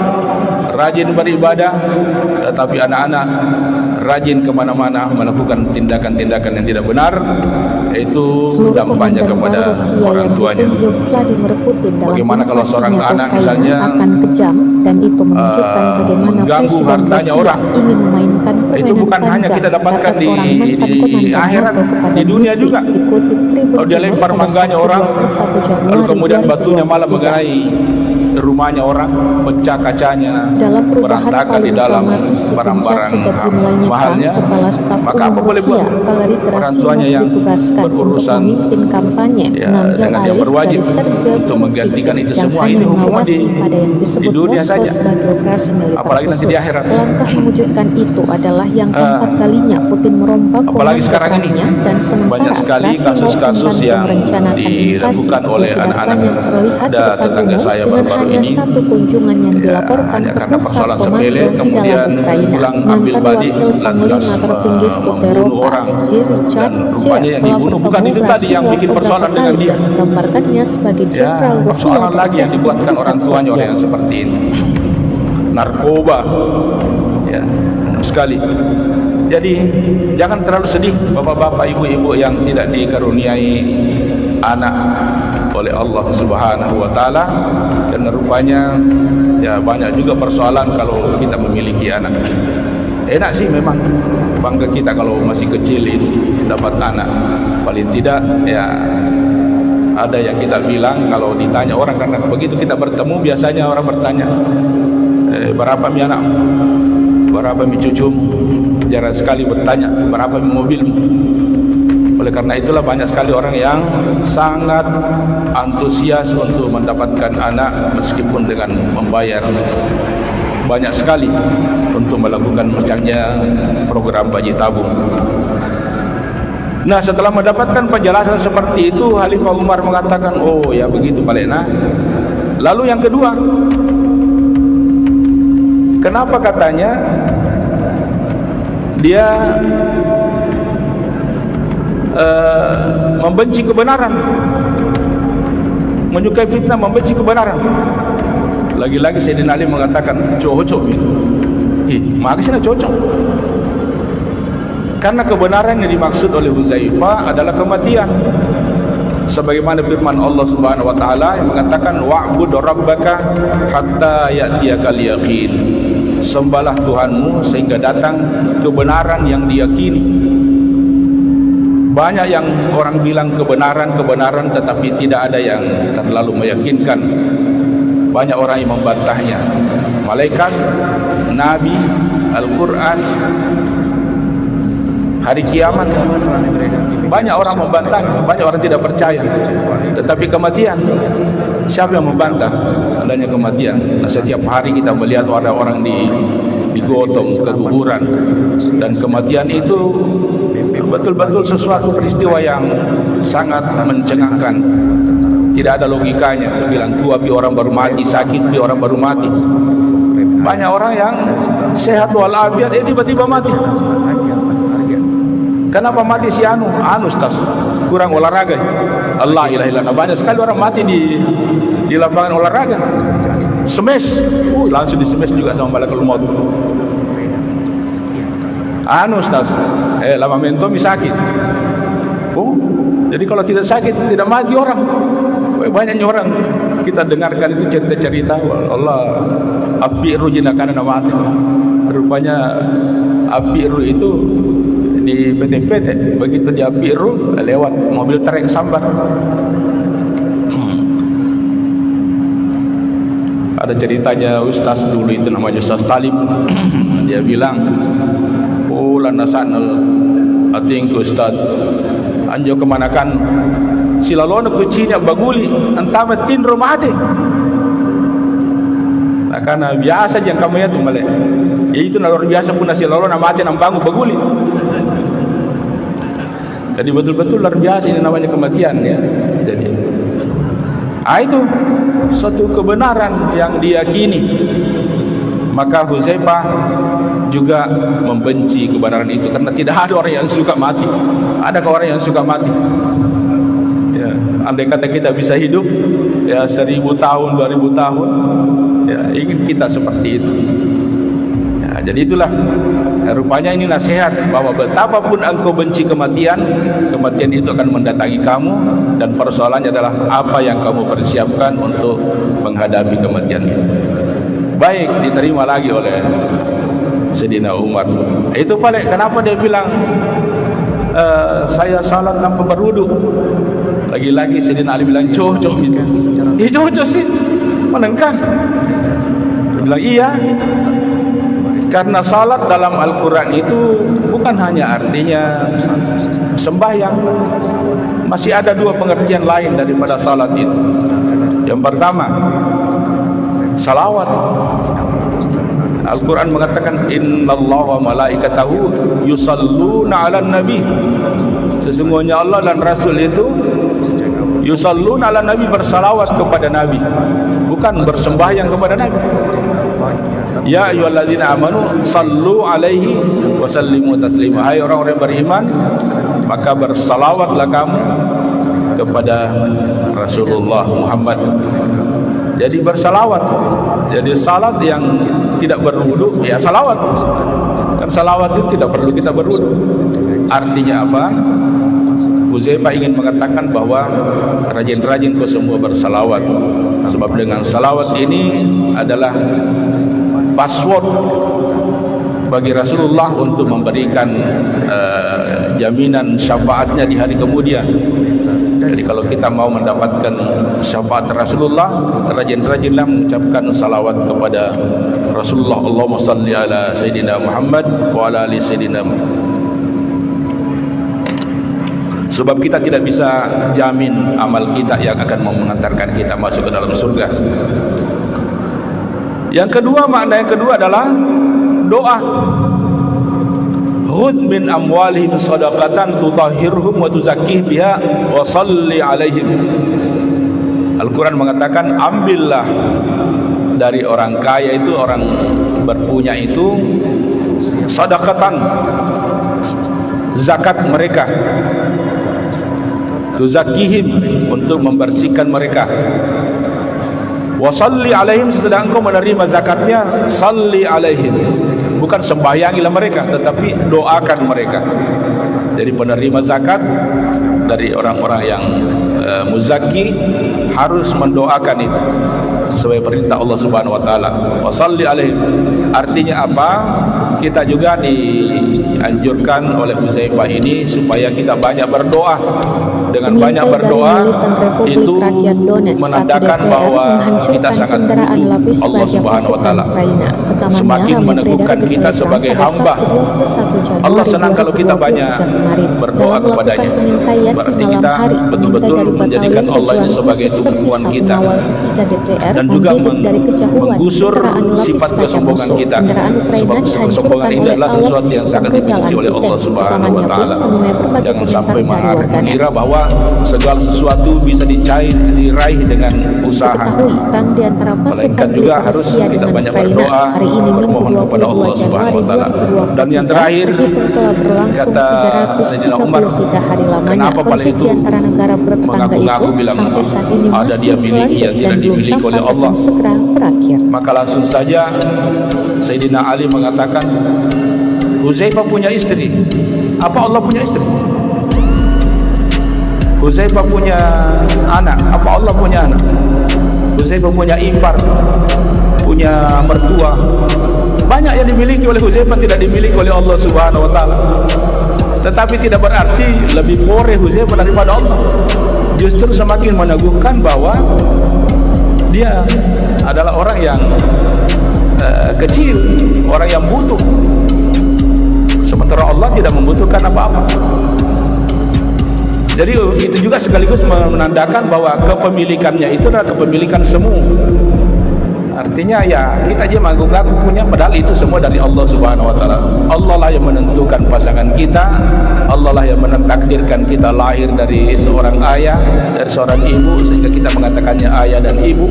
rajin beribadah, tetapi anak-anak rajin kemana-mana melakukan tindakan-tindakan yang tidak benar, itu dampaknya kepada orang tuanya. Bagaimana kalau seorang anak misalnya akan kejam, dan itu menunjukkan bagaimana Presiden Rusia ingin memainkan itu bukan hanya kita dapatkan di akhirat, di dunia juga. Kalau dia lempar mangganya orang, lalu kemudian batunya malah mengenai rumahnya orang, pecah kacanya, berantakan di dalam barang-barang mahalnya, maka apa boleh buat? Orang tuanya yang berurusan dengan yang berwajib untuk menggantikan itu semua, ini hukuman di dunia saja, apalagi nanti di akhirat. Langkah mewujudkan itu adalah yang keempat kalinya Putin merombak apalagi sekarang ini dan banyak sekali kasus-kasus yang dilakukan oleh anak-anak muda tetangga saya baru-baru hanya satu kunjungan yang dilaporkan ke pusat komando di dalam Ukraina. Mantan wakil panglima tertinggi Skutero Sir Richard Sir telah bertemu Rasim beberapa kali dan menggambarkannya sebagai jenderal Rusia persoalan lagi yang dibuatkan orang tuanya oleh yang seperti ini, narkoba, ya, sekali. Jadi jangan terlalu sedih bapak-bapak, ibu-ibu yang tidak dikaruniai anak oleh Allah Subhanahu wa taala, karena rupanya ya banyak juga persoalan kalau kita memiliki anak. Enak sih memang, bangga kita kalau masih kecil itu dapat anak. Paling tidak ya ada yang kita bilang kalau ditanya orang, karena begitu kita bertemu biasanya orang bertanya, berapa mi anak, berapa mi cucu. Jarang sekali bertanya berapa mi mobil. Oleh karena itulah banyak sekali orang yang sangat antusias untuk mendapatkan anak meskipun dengan membayar banyak sekali untuk melakukan misalnya program bayi tabung. Nah, setelah mendapatkan penjelasan seperti itu, Khalifah Umar mengatakan, oh ya begitu Palena. Lalu yang kedua, kenapa katanya dia membenci kebenaran, menyukai fitnah, membenci kebenaran? Lagi-lagi Sayyidina Ali mengatakan cocok itu. Maksudnya cocok, karena kebenaran yang dimaksud oleh Huzaifah adalah kematian, sebagaimana firman Allah Subhanahu wa taala yang mengatakan wa'bud rabbaka hatta ya'tiyakal yaqin. Sembahlah Tuhanmu sehingga datang kebenaran yang diyakini. Banyak yang orang bilang kebenaran tetapi tidak ada yang terlalu meyakinkan. Banyak orang yang membantahnya. Malaikat, Nabi, Al-Quran, hari kiamat. Banyak orang membantah, banyak orang tidak percaya. Tetapi kematian, siapa yang membantah adanya kematian? Nah, setiap hari kita melihat ada orang digotong ke kuburan, dan kematian itu betul-betul sesuatu peristiwa yang sangat mencengangkan. Tidak ada logikanya. Bilang tua orang baru mati, sakit orang baru mati. Banyak orang yang sehat walafiat, tiba-tiba mati. Kenapa mati si anu tas kurang olahraga? Allah ilaha illallah. Banyak sekali orang mati di lapangan olahraga. Smash, langsung di smash juga sama malaikat maut. Tas, lama mentomi sakit. Jadi kalau tidak sakit tidak mati orang. Banyaknya orang kita dengarkan itu cerita-cerita Allah apiru jinakana mati. Rupanya apiru itu di PT-PT, begitu di apiru lewat mobil trek sambar. Ada ceritanya ustaz dulu itu namanya Ustaz Talib. Dia bilang, lanasanal ating ustaz anjo kemanakan silalono kucinya baguli antama tin rumahate. Nah, karena biasa yang kamu ya tuh male. Ya itu luar biasa pun silalono mati nang bangun baguli. Jadi betul-betul luar biasa ini namanya kematian ya. Jadi itu suatu kebenaran yang diyakini. Maka Hudzaifah juga membenci kebenaran itu karena tidak ada orang yang suka mati. Adakah orang yang suka mati? Ya, andai kata kita bisa hidup ya 1000 tahun, 2000 tahun, ya ingin kita seperti itu. Ya, jadi itulah rupanya ini nasihat bahwa betapapun engkau benci kematian, kematian itu akan mendatangi kamu, dan persoalannya adalah apa yang kamu persiapkan untuk menghadapi kematian itu. Baik, diterima lagi oleh Sayyidina Umar. Itu paling kenapa dia bilang saya salat tanpa berwudu. Lagi-lagi Sayyidina Ali bilang cocok gitu. Cocok sih, menengkas. Dia bilang iya, karena salat dalam Al-Quran itu bukan hanya artinya sembahyang. Masih ada dua pengertian lain daripada salat itu. Yang pertama, salawat. Al-Quran mengatakan innallaha wa malaikatahu yusalluna 'alan nabi. Sesungguhnya Allah dan Rasul itu yusalluna 'alan nabi, bersalawat kepada Nabi, bukan bersembahyang kepada Nabi. Ya ayyuhalladzina amanu sallu 'alaihi wa sallimu taslima. Hai orang-orang beriman, maka bersalawatlah kamu kepada Rasulullah Muhammad. Jadi bersalawat. Jadi salat yang tidak berwudu ya salawat. Dan salawat itu tidak perlu kita berwudu. Artinya apa? Hudzaifah ingin mengatakan bahwa rajin-rajin kau semua bersalawat. Sebab dengan salawat ini adalah password bagi Rasulullah untuk memberikan jaminan syafaatnya di hari kemudian. Jadi kalau kita mau mendapatkan syafaat Rasulullah, rajin-rajinlah mengucapkan salawat kepada Rasulullah. Allahumma salli ala Sayyidina Muhammad wa ala ali Sayyidina Muhammad. Sebab kita tidak bisa jamin amal kita yang akan mengantarkan kita masuk ke dalam surga. Yang kedua, makna yang kedua adalah doa. Khudh min amwalihim sadaqatan tutahhirhum wa tuzakkihim biha wa shalli alaihim. Al-Quran mengatakan, ambillah dari orang kaya itu, orang berpunya itu, sadaqatan, zakat mereka, tuzakkihim, untuk membersihkan mereka, wa shalli alaihim, sesudah engkau menerima zakatnya, shalli alaihim, bukan sembahyangilah mereka, tetapi doakan mereka. Jadi penerima zakat dari orang-orang yang muzaki harus mendoakan itu sebagai perintah Allah Subhanahu wa taala. Washalli alaihi. Artinya apa? Kita juga dianjurkan oleh Huzaifah ini supaya kita banyak berdoa. Dengan banyak berdoa itu menandakan bahwa kita sangat butuh Allah Subhanahu wa taala. Semakin meneguhkan kita sebagai hamba. Allah senang kalau kita banyak berdoa kepadanya. Berarti kita betul-betul menjadikan Allah ini sebagai tumpuan kita dan juga menggusur sifat kesombongan kita. Sebab kesombongan ini adalah sesuatu yang sangat dibenci oleh Allah Subhanahu wa taala. Jangan sampai mengira bahwa segala sesuatu bisa diraih dengan usaha. Melainkan juga harus kita banyak berdoa, bermohon kepada Allah Subhanahu wa taala. Dan yang terakhir, kata Sayyidina Umar, kenapa paling itu mengaku-ngaku bilang ada dia miliki yang tidak dimiliki oleh Allah. Maka langsung saja Sayyidina Ali mengatakan, Huzaifah punya istri. Apa Allah punya istri? Huzaifah punya anak. Apa Allah punya anak? Huzaifah punya ipar, punya mertua. Banyak yang dimiliki oleh Huzaifah tidak dimiliki oleh Allah Subhanahu wa taala. Tetapi tidak berarti lebih more Huzaifah daripada Allah. Justru semakin meneguhkan bahwa dia adalah orang yang kecil, orang yang butuh. Sementara Allah tidak membutuhkan apa-apa. Jadi itu juga sekaligus menandakan bahwa kepemilikannya itu adalah kepemilikan semu. Artinya ya kita aja mengaku-ngaku punya, padahal itu semua dari Allah Subhanahu wa taala. Allah lah yang menentukan pasangan kita, Allah lah yang mentakdirkan kita lahir dari seorang ayah, dari seorang ibu, sehingga kita mengatakannya ayah dan ibu.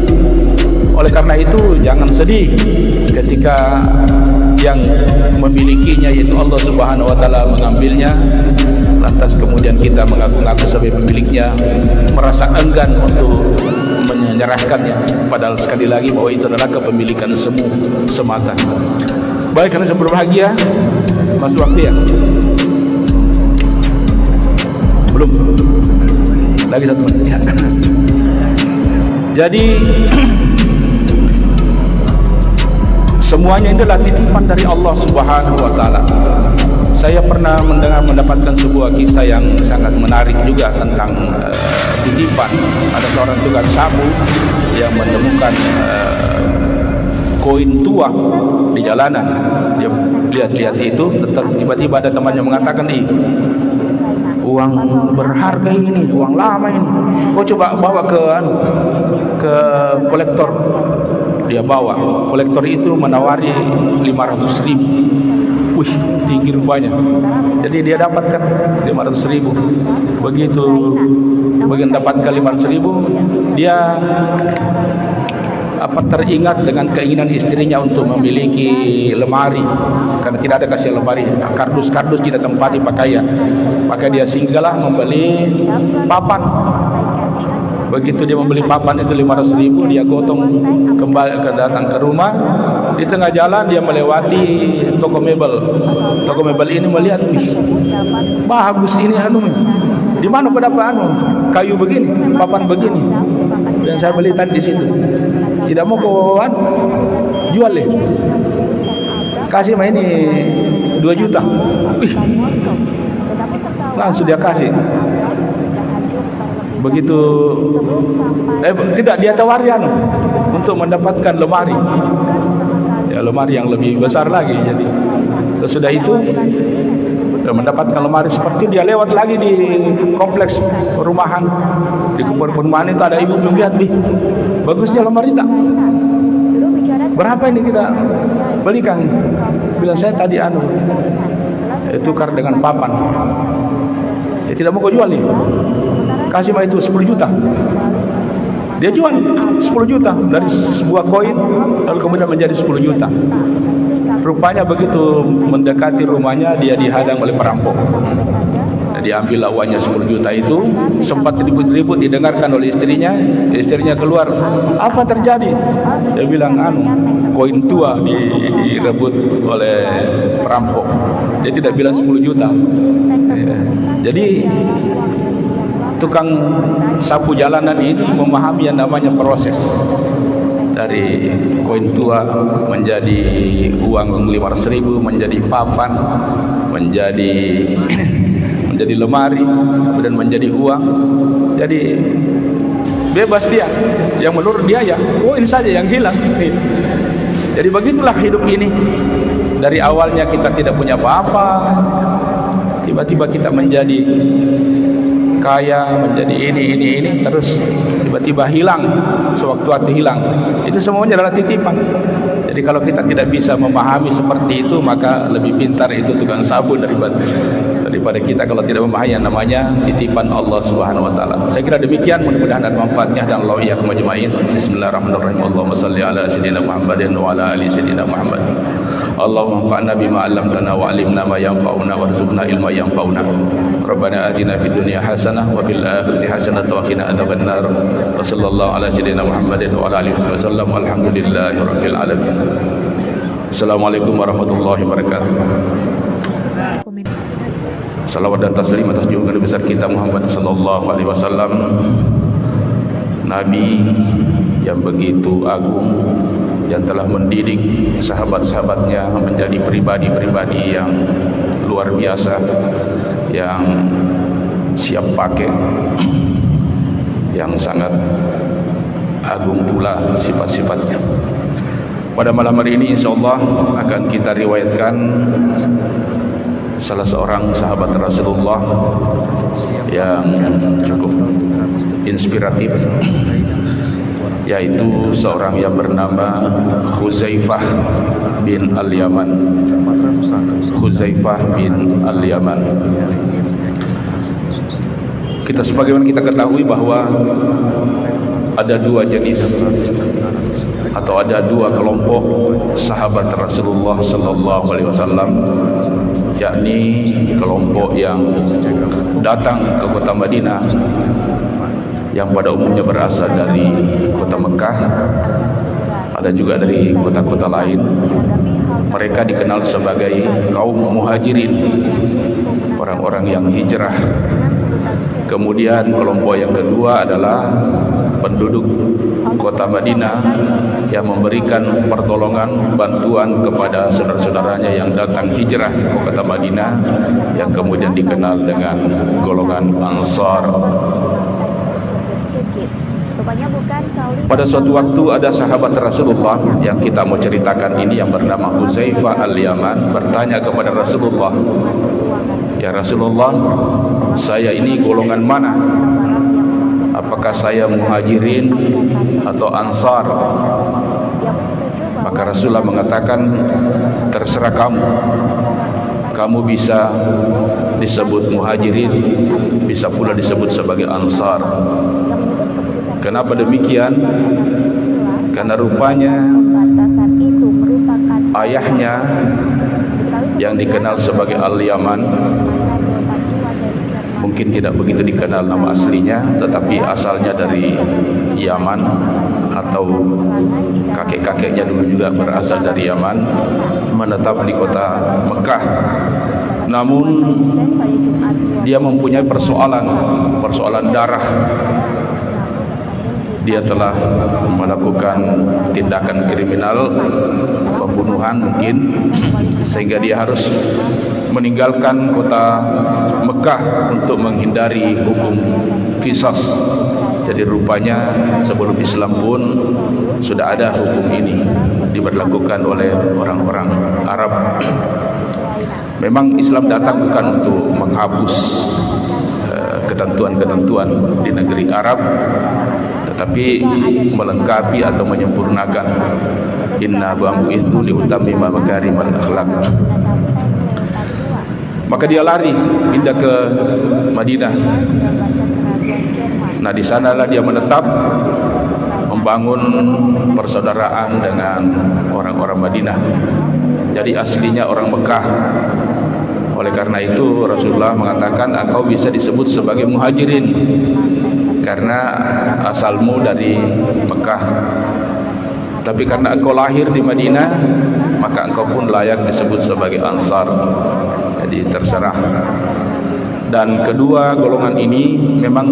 Oleh karena itu jangan sedih ketika yang memilikinya yaitu Allah Subhanahu wa taala mengambilnya, lantas kemudian kita mengaku-ngaku sebagai pemiliknya, merasa enggan untuk menyerahkannya, padahal sekali lagi bahwa itu adalah kepemilikan semu semata. Baik, kalian yang berbahagia, masuk waktu ya? Belum? Lagi 1 menit ya. Jadi semuanya itu adalah titipan dari Allah Subhanahu wa taala. Saya pernah mendapatkan sebuah kisah yang sangat menarik juga tentang titipan. Ada seorang tukang sapu yang menemukan koin tua di jalanan. Dia lihat-lihat itu, tiba-tiba ada temannya mengatakan, uang berharga ini, uang lama ini, kau coba bawa ke kolektor. Dia bawa, kolektor itu menawari 500.000. Wih, tinggi rupanya. Jadi dia dapatkan 500.000. Begitu mendapatkan 500.000, dia teringat dengan keinginan istrinya untuk memiliki lemari, karena tidak ada kasih lemari, kardus-kardus kita tempati pakaian. Maka dia singgahlah membeli papan. Begitu dia membeli papan itu 500.000, dia gotong kembali datang ke rumah. Di tengah jalan dia melewati toko mebel. Toko mebel ini melihat, bagus ini di mana kau dapat kayu begini, papan begini? Dan saya beli tadi di situ. Tidak mau kau jual deh. Kasih mah ini 2 juta. Langsung dia kasih. Begitu tidak, dia tawari untuk mendapatkan lemari. Ya, lemari yang lebih besar lagi. Jadi sesudah itu mendapatkan lemari seperti, dia lewat lagi di kompleks perumahan. Di perumahan itu ada ibu melihat, bagusnya lemari tak? Berapa ini kita belikan? Bilang saya tadi tukar dengan papan. Ya, tidak mau kau jual nih. Kasih mah itu 10 juta. Dia jual 10 juta dari sebuah koin, lalu kemudian menjadi 10 juta. Rupanya begitu mendekati rumahnya, dia dihadang oleh perampok. Dia ambil uangnya 10 juta itu. Sempat ribut-ribut didengarkan oleh istrinya. Istrinya keluar, apa terjadi? Dia bilang, koin tua direbut oleh perampok. Dia tidak bilang 10 juta. Jadi tukang sapu jalanan ini memahami yang namanya proses dari koin tua menjadi uang 500.000, menjadi papan, menjadi lemari, kemudian menjadi uang. Jadi bebas dia, yang menurut dia ya koin saja yang hilang. Jadi begitulah hidup ini. Dari awalnya kita tidak punya apa-apa, tiba-tiba kita menjadi kaya, menjadi ini, terus tiba-tiba hilang, sewaktu-waktu hilang. Itu semuanya adalah titipan. Jadi kalau kita tidak bisa memahami seperti itu, maka lebih pintar itu tukang sapu daripada kita kalau tidak memahami yang namanya titipan Allah Subhanahu wa taala. Saya kira demikian, mudah-mudahan ada manfaatnya, dan Allah iyyakum ajma'in. Bismillahirrahmanirrahim. Allahumma shalli ala sayyidina Muhammadin wa ala ali sayyidina Muhammad. Allahumma anfa'na bima 'allamtana wa 'allimna ma yanfa'una warzuqna ilma yanfa'una. Rabbana atina fid dunya hasanah wa fil akhirati hasanah wa qina adzabannar. Wa sallallahu ala sayyidina Muhammadin wa ala alihi wasallam. Alhamdulillahirabbil alamin. Assalamualaikum warahmatullahi wabarakatuh. Salawat dan taslim atas junjungan besar kita Muhammad sallallahu alaihi wasallam, Nabi yang begitu agung, yang telah mendidik sahabat-sahabatnya menjadi pribadi-pribadi yang luar biasa, yang siap pakai, yang sangat agung pula sifat-sifatnya. Pada malam hari ini insyaallah akan kita riwayatkan salah seorang sahabat Rasulullah yang cukup inspiratif, yaitu seorang yang bernama Huzaifah bin Al-Yaman. Huzaifah bin Al-Yaman. Kita sebagaimana kita ketahui bahwa ada dua jenis atau ada dua kelompok sahabat Rasulullah sallallahu alaihi wasallam, yakni kelompok yang datang ke kota Madinah yang pada umumnya berasal dari kota Mekah, ada juga dari kota-kota lain. Mereka dikenal sebagai kaum muhajirin, orang-orang yang hijrah. Kemudian kelompok yang kedua adalah penduduk kota Madinah yang memberikan pertolongan, bantuan kepada saudara-saudaranya yang datang hijrah ke kota Madinah, yang kemudian dikenal dengan golongan Ansar. Pada suatu waktu ada sahabat Rasulullah yang kita mau ceritakan ini, yang bernama Huzaifah Al-Yaman, bertanya kepada Rasulullah, "Ya Rasulullah, saya ini golongan mana? Apakah saya muhajirin atau ansar?" Maka Rasulullah mengatakan, "Terserah kamu. Kamu bisa disebut muhajirin, bisa pula disebut sebagai ansar." Kenapa demikian? Karena rupanya ayahnya yang dikenal sebagai Al-Yaman, mungkin tidak begitu dikenal nama aslinya, tetapi asalnya dari Yaman, atau kakek-kakeknya dulu juga berasal dari Yaman, menetap di kota Mekah. Namun dia mempunyai persoalan darah. Dia telah melakukan tindakan kriminal, pembunuhan mungkin, sehingga dia harus meninggalkan kota Mekah untuk menghindari hukum qisas. Jadi rupanya sebelum Islam pun sudah ada hukum ini diberlakukan oleh orang-orang Arab. Memang Islam datang bukan untuk menghapus ketentuan-ketentuan di negeri Arab, tetapi melengkapi atau menyempurnakan. Inna bu'ithu liutammima makarimal akhlaq. Maka dia lari pindah ke Madinah. Nah, di sanalah dia menetap, membangun persaudaraan dengan orang-orang Madinah. Jadi aslinya orang Mekah. Oleh karena itu Rasulullah mengatakan, engkau bisa disebut sebagai muhajirin karena asalmu dari Mekah. Tapi karena engkau lahir di Madinah, maka engkau pun layak disebut sebagai ansar. Jadi terserah. Dan kedua golongan ini memang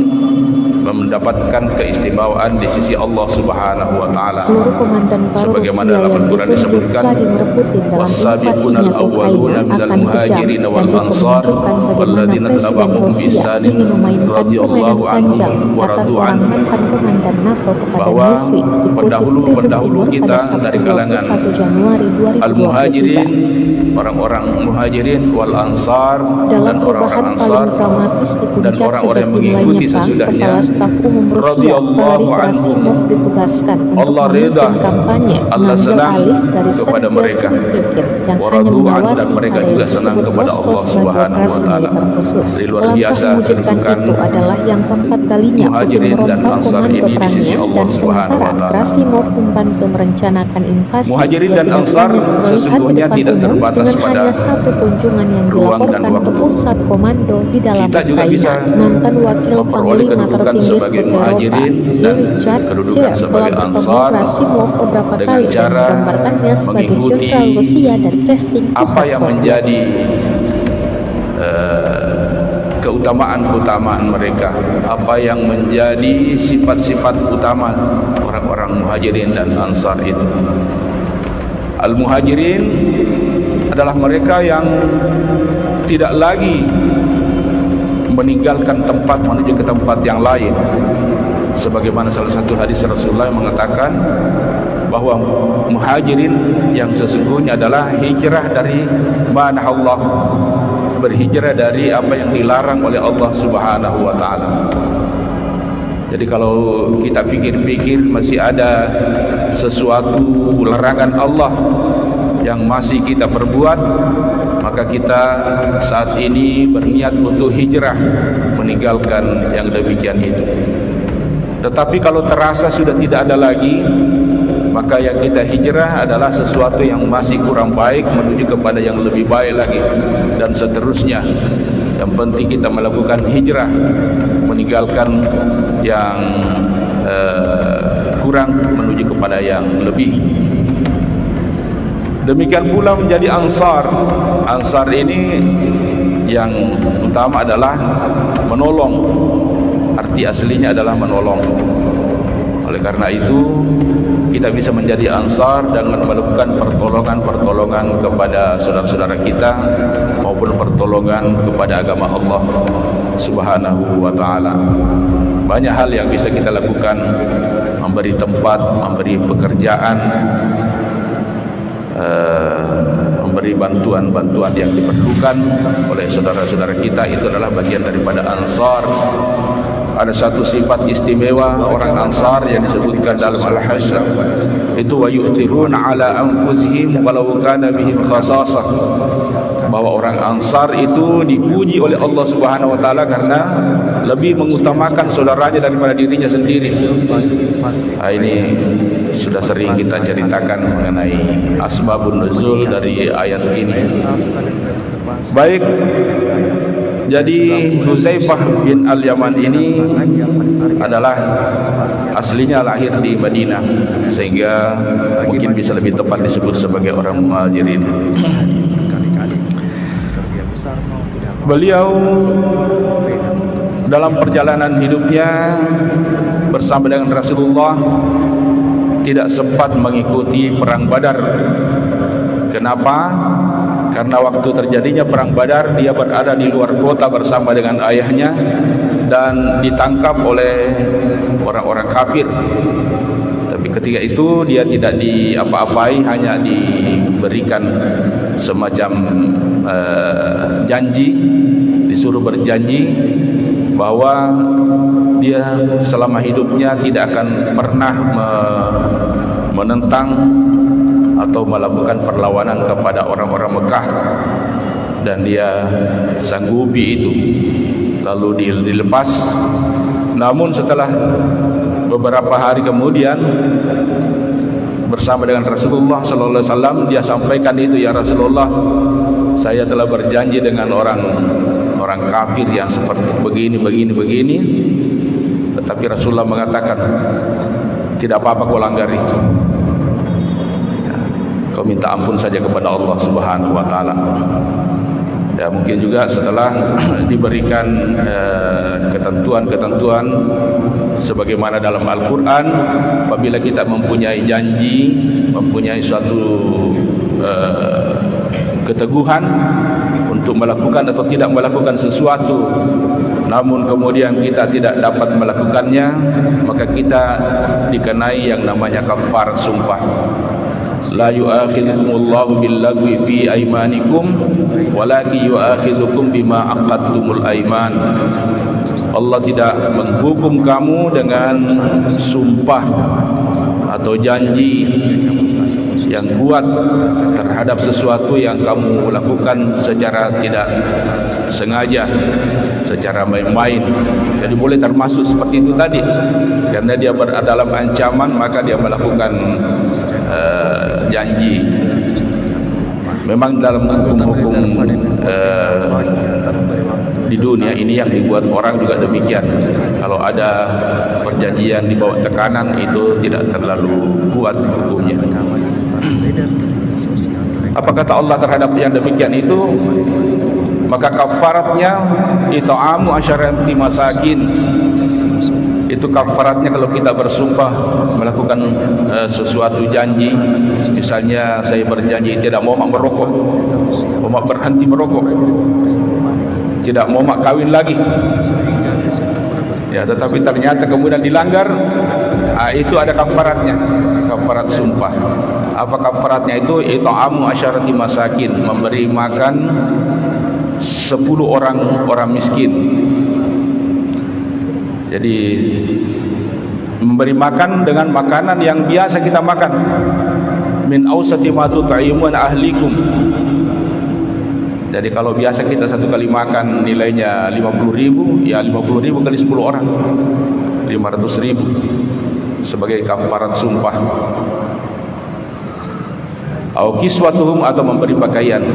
mendapatkan keistimewaan di sisi Allah Subhanahu wa taala. Seluruh komandan para sebagaimana Rusia dalam yang Al-Qur'an ditunjuk disebutkan, Vladimir Putin dalam invasinya ke Ukraina akan kejam, dan itu menunjukkan bagaimana Presiden Rusia ingin memainkan permainan panjang, kata seorang mantan komandan NATO kepada Newsweek, dikutip Tribun Timur pada Sabtu 21 Januari 2023. Al-Muhajirin, orang-orang Muhajirin wal Ansar, dalam perubahan paling dramatis di puncak sejak dimulainya perang, Kepala Staf Umum Rusia Valery Gerasimov ditugaskan untuk memimpin kampanye mengambil alih dari Sergei Skripal yang hanya mengawasi pada yang disebut Moskow sebagai operasi militer khusus. Langkah mewujudkan itu adalah yang keempat kalinya Putin merombak komando perangnya, dan sementara Gerasimov membantu merencanakan invasi, ia tidak banyak terlihat di depan umum dengan hanya satu kunjungan yang dilaporkan ke pusat komando di dalam Ukraina. Mantan wakil panglima tertinggi Sekutu Eropa, Sir Richard Sear, telah bertemu Gerasimov beberapa kali dan menggambarkannya sebagai jenderal Rusia dari casting pusat apa yang Soviet. menjadi keutamaan mereka, apa yang menjadi sifat-sifat utama orang-orang Muhajirin dan Ansar itu. Al-Muhajirin adalah mereka yang tidak lagi meninggalkan tempat menuju ke tempat yang lain, sebagaimana salah satu hadis Rasulullah yang mengatakan bahwa Muhajirin yang sesungguhnya adalah hijrah dari mana Allah, berhijrah dari apa yang dilarang oleh Allah Subhanahu wa taala. Jadi kalau kita pikir-pikir masih ada sesuatu larangan Allah yang masih kita perbuat, maka kita saat ini berniat untuk hijrah meninggalkan yang demikian itu. Tetapi kalau terasa sudah tidak ada lagi, maka yang kita hijrah adalah sesuatu yang masih kurang baik menuju kepada yang lebih baik lagi, dan seterusnya. Yang penting kita melakukan hijrah, meninggalkan yang kurang menuju kepada yang lebih. Demikian pula menjadi Ansar. Ansar ini yang utama adalah menolong. Arti aslinya adalah menolong. Oleh karena itu kita bisa menjadi Ansar dengan melakukan pertolongan kepada saudara-saudara kita, maupun pertolongan kepada agama Allah Subhanahu wa taala. Banyak hal yang bisa kita lakukan, memberi tempat, memberi pekerjaan, memberi bantuan-bantuan yang diperlukan oleh saudara-saudara kita. Itu adalah bagian daripada Ansar. Ada satu sifat istimewa orang Ansar yang disebutkan dalam Al-Hasyr, itu wa yu'thiruna ala anfusihim walau kana bihim khasasah, bahwa orang Ansar itu dipuji oleh Allah Subhanahu wa taala karena lebih mengutamakan saudaranya daripada dirinya sendiri. Ini sudah sering kita ceritakan mengenai asbabun nuzul dari ayat ini. Baik, jadi Huzaifah bin Al-Yaman ini adalah aslinya lahir di Madinah, sehingga mungkin bisa lebih tepat disebut sebagai orang Muhajirin. Beliau dalam perjalanan hidupnya bersama dengan Rasulullah tidak sempat mengikuti perang Badar. Kenapa? Karena waktu terjadinya perang Badar dia berada di luar kota bersama dengan ayahnya dan ditangkap oleh orang-orang kafir. Tapi ketika itu dia tidak diapa-apai, hanya diberikan semacam janji, disuruh berjanji bahwa dia selama hidupnya tidak akan pernah menentang atau melakukan perlawanan kepada orang-orang Mekah, dan dia sanggupi itu. Lalu dilepas. Namun setelah beberapa hari kemudian bersama dengan Rasulullah sallallahu alaihi wasallam dia sampaikan itu, ya Rasulullah, saya telah berjanji dengan orang kafir yang seperti begini. Tetapi Rasulullah mengatakan, tidak apa-apa kau langgar itu. Kau minta ampun saja kepada Allah Subhanahu wa taala. Ya, mungkin juga setelah diberikan ketentuan-ketentuan sebagaimana dalam Al-Quran, apabila kita mempunyai janji, mempunyai suatu keteguhan untuk melakukan atau tidak melakukan sesuatu, namun kemudian kita tidak dapat melakukannya, maka kita dikenai yang namanya kafarat sumpah. La yu'akhidhukumullahu billagwi fi aymanikum walakin yu'akhidhukum bima aqadtumul ayman. Allah tidak menghukum kamu dengan sumpah atau janji yang kuat terhadap sesuatu yang kamu lakukan secara tidak sengaja, secara main-main. Jadi boleh termasuk seperti itu tadi, karena dia berada dalam ancaman maka dia melakukan janji. Memang dalam hukum-hukum di dunia ini yang dibuat orang juga demikian. Kalau ada perjanjian di bawah tekanan itu tidak terlalu kuat hukumnya. Apa kata Allah terhadap yang demikian itu? Maka kafaratnya it'amu asyarati masakin. Itu kafaratnya kalau kita bersumpah melakukan sesuatu janji. Misalnya saya berjanji tidak mau mak merokok, mau mak berhenti merokok, tidak mau mak kawin lagi, ya, tetapi ternyata kemudian dilanggar, itu ada kafaratnya, kafarat sumpah. Apa kafaratnya itu? It'amu asyarati masakin, memberi makan 10 orang miskin. Jadi memberi makan dengan makanan yang biasa kita makan. Min awsati ma tut'imun ahlikum. Jadi kalau biasa kita satu kali makan nilainya 50.000, ya 50.000 kali 10 orang 500.000 sebagai kafarat sumpah. Au kiswatuhum, atau memberi pakaian.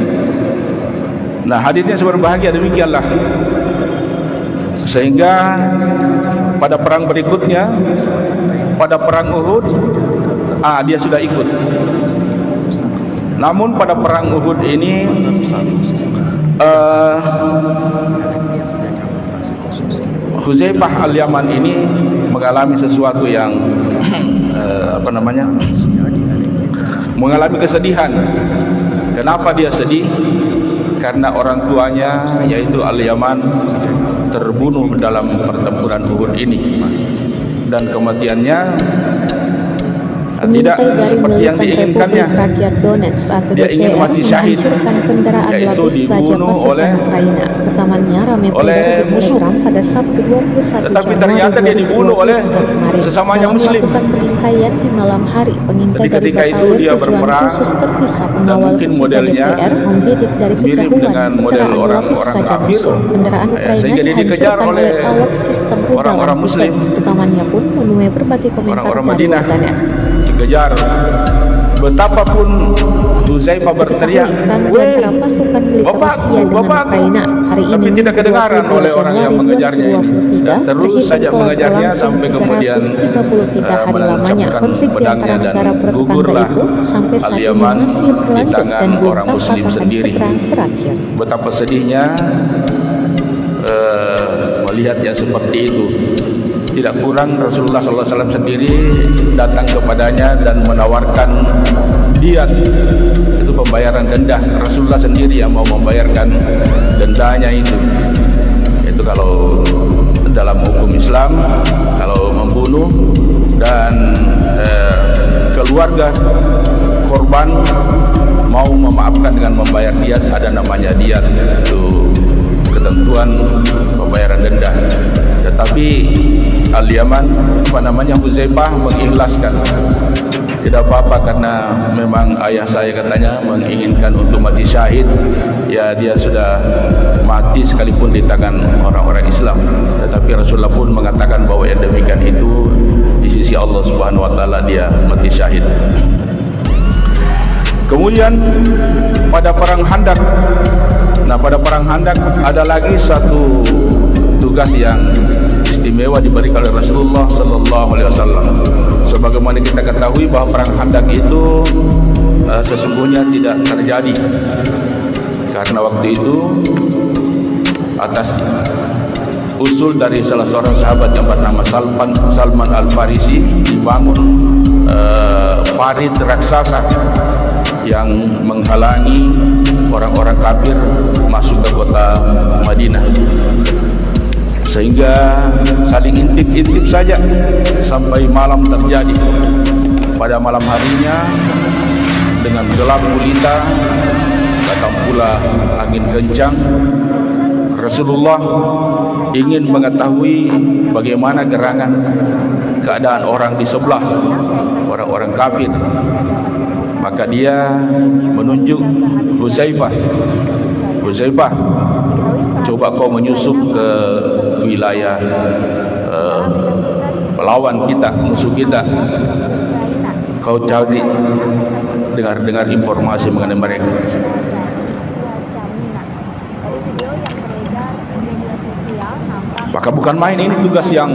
Nah, hadisnya berbahagia demikianlah. Sehingga pada perang berikutnya, pada perang Uhud, dia sudah ikut. Namun pada perang Uhud ini Huzaifah al-Yaman ini mengalami sesuatu yang mengalami kesedihan. Kenapa dia sedih? Karena orang tuanya, yaitu Al-Yaman, terbunuh dalam pertempuran Uhud ini, dan kematiannya tidak seperti yang diinginkannya. Dia ingin mati syahid, yaitu dibunuh oleh musuh. Tetapi ternyata dia dibunuh oleh sesamanya muslim. Jadi ketika itu dia berperang, dan mungkin modelnya mirip dengan model orang-orang kafir, sehingga dia dikejar oleh orang-orang muslim, orang-orang Madinah dikejar. Betapapun Huzaifah berteriak, "Weh, bapakku, tapi tidak kedengaran oleh orang yang mengejarnya ini, dan terus saja mengejarnya sampai kemudian menancapkan pedangnya, dan gugurlah Al-Yaman di tangan orang muslim sendiri. Betapa sedihnya melihat yang seperti itu. Tidak kurang Rasulullah SAW sendiri datang kepadanya dan menawarkan diat, itu pembayaran denda. Rasulullah sendiri yang mau membayarkan dendanya itu. Itu kalau dalam hukum Islam, kalau membunuh dan keluarga korban mau memaafkan dengan membayar diat, ada namanya diat, itu ketentuan pembayaran denda. Tetapi Al-Yaman, Huzaifah mengikhlaskan. Tidak apa-apa, karena memang ayah saya katanya menginginkan untuk mati syahid. Ya, dia sudah mati sekalipun di tangan orang-orang Islam. Tetapi Rasulullah pun mengatakan bahwa yang demikian itu di sisi Allah Subhanahu wa taala dia mati syahid. Kemudian pada perang Khandaq. Nah, pada perang Khandaq ada lagi satu tugas yang istimewa diberikan oleh Rasulullah sallallahu alaihi wasallam. Sebagaimana kita ketahui bahwa perang Khandaq itu sesungguhnya tidak terjadi karena waktu itu atas usul dari salah seorang sahabat yang bernama Salman Al-Farisi dibangun parit raksasa yang menghalangi orang-orang kafir masuk ke kota Madinah, sehingga saling intip-intip saja sampai malam terjadi. Pada malam harinya dengan gelap gulita, datang pula angin kencang. Rasulullah ingin mengetahui bagaimana gerangan keadaan orang di sebelah, orang-orang kafir. Maka dia menunjuk Huzaifah, coba kau menyusup ke wilayah lawan kita, musuh kita. Kau cari, dengar informasi mengenai mereka. Maka bukan main, ini tugas yang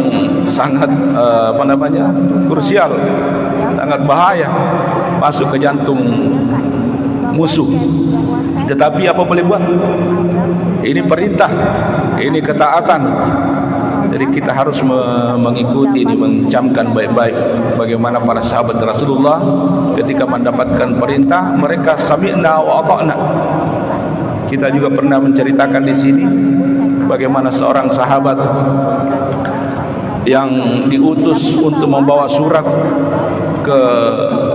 sangat krusial, sangat bahaya, masuk ke jantung musuh. Tetapi apa boleh buat? Ini perintah, ini ketaatan. Jadi kita harus mengikuti ini, mencamkan baik-baik bagaimana para sahabat Rasulullah ketika mendapatkan perintah, mereka sami'na wa ata'na. Kita juga pernah menceritakan di sini bagaimana seorang sahabat yang diutus untuk membawa surat ke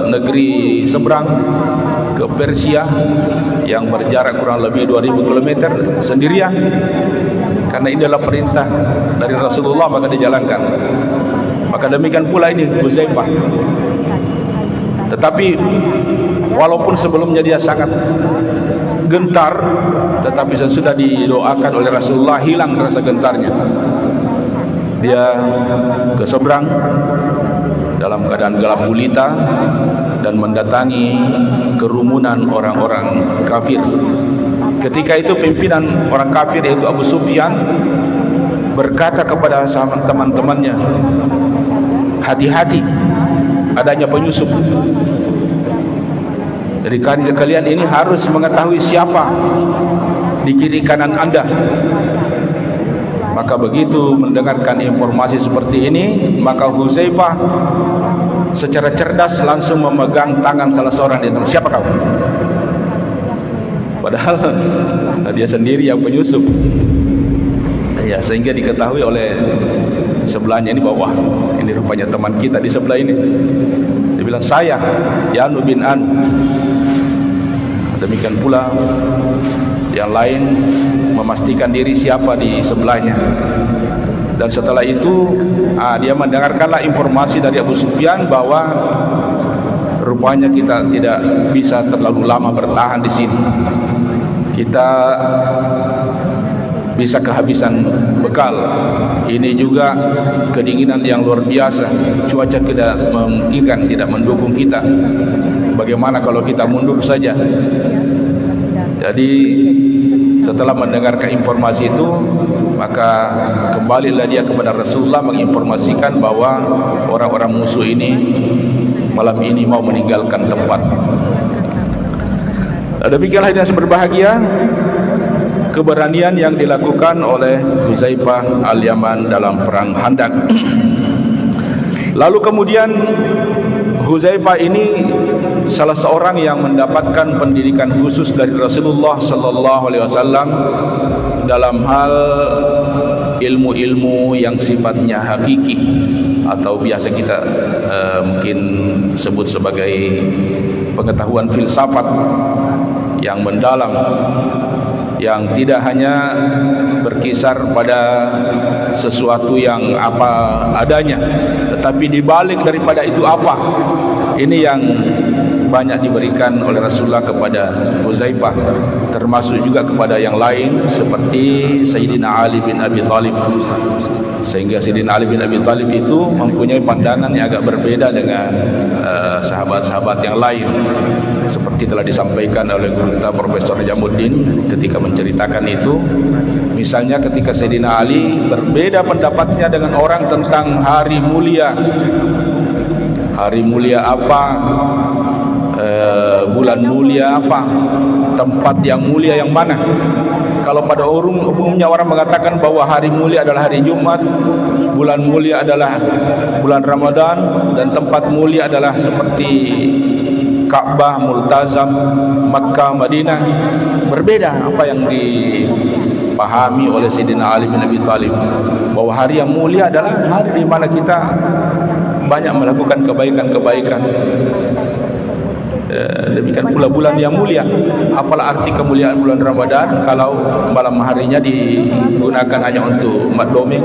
negeri seberang, ke Persia yang berjarak kurang lebih 2000 km sendirian. Karena ini adalah perintah dari Rasulullah, maka dijalankan. Maka demikian pula ini Huzaifah. Tetapi walaupun sebelumnya dia sangat gentar, tetapi sesudah didoakan oleh Rasulullah hilang rasa gentarnya. Dia ke seberang dalam keadaan gelap gulita dan mendatangi kerumunan orang-orang kafir. Ketika itu pimpinan orang kafir yaitu Abu Sufyan berkata kepada teman-temannya, hati-hati, adanya penyusup. Jadi kalian ini harus mengetahui siapa di kiri kanan Anda. Maka begitu mendengarkan informasi seperti ini, maka Huzaifah secara cerdas langsung memegang tangan salah seorang di antara, siapa kau? Padahal dia sendiri yang penyusup. Ya, sehingga diketahui oleh sebelahnya ini bahwa ini rupanya teman kita di sebelah ini. Dia bilang, saya Yanu bin Anu. Demikian pula yang lain memastikan diri siapa di sebelahnya. Dan setelah itu dia mendengarkanlah informasi dari Abu Sufyan bahwa rupanya kita tidak bisa terlalu lama bertahan di sini. Kita bisa kehabisan bekal. Ini juga kedinginan yang luar biasa. Cuaca tidak memungkinkan, tidak mendukung kita. Bagaimana kalau kita mundur saja? Jadi setelah mendengarkan informasi itu, maka kembalilah dia kepada Rasulullah menginformasikan bahwa orang-orang musuh ini malam ini mau meninggalkan tempat. Demikianlah yang berbahagia keberanian yang dilakukan oleh Huzaifah Al-Yaman dalam perang Khandaq. Lalu kemudian Huzaifah ini salah seorang yang mendapatkan pendidikan khusus dari Rasulullah sallallahu alaihi wasallam dalam hal ilmu-ilmu yang sifatnya hakiki atau biasa kita mungkin sebut sebagai pengetahuan filsafat yang mendalam, yang tidak hanya berkisar pada sesuatu yang apa adanya, tetapi dibalik daripada itu apa. Ini yang banyak diberikan oleh Rasulullah kepada Huzaifah, termasuk juga kepada yang lain seperti Sayyidina Ali bin Abi Thalib. Sehingga Sayyidina Ali bin Abi Thalib itu mempunyai pandangan yang agak berbeda dengan sahabat-sahabat yang lain, seperti telah disampaikan oleh guru kita Profesor Jamuddin ketika menceritakan itu. Misalnya ketika Sayyidina Ali berbeda pendapatnya dengan orang tentang hari mulia. Hari mulia apa, bulan mulia apa, tempat yang mulia yang mana? Kalau pada umumnya orang mengatakan bahwa hari mulia adalah hari Jumat, bulan mulia adalah bulan Ramadan, dan tempat mulia adalah seperti Ka'bah, Multazam, Makkah, Madinah. Berbeda apa yang dipahami oleh Sayyidina Ali bin Abi Thalib, bahwa hari yang mulia adalah hari di mana kita banyak melakukan kebaikan-kebaikan. Demikian pula bulan yang mulia. Apalah arti kemuliaan bulan Ramadan kalau malam harinya digunakan hanya untuk mat domeng,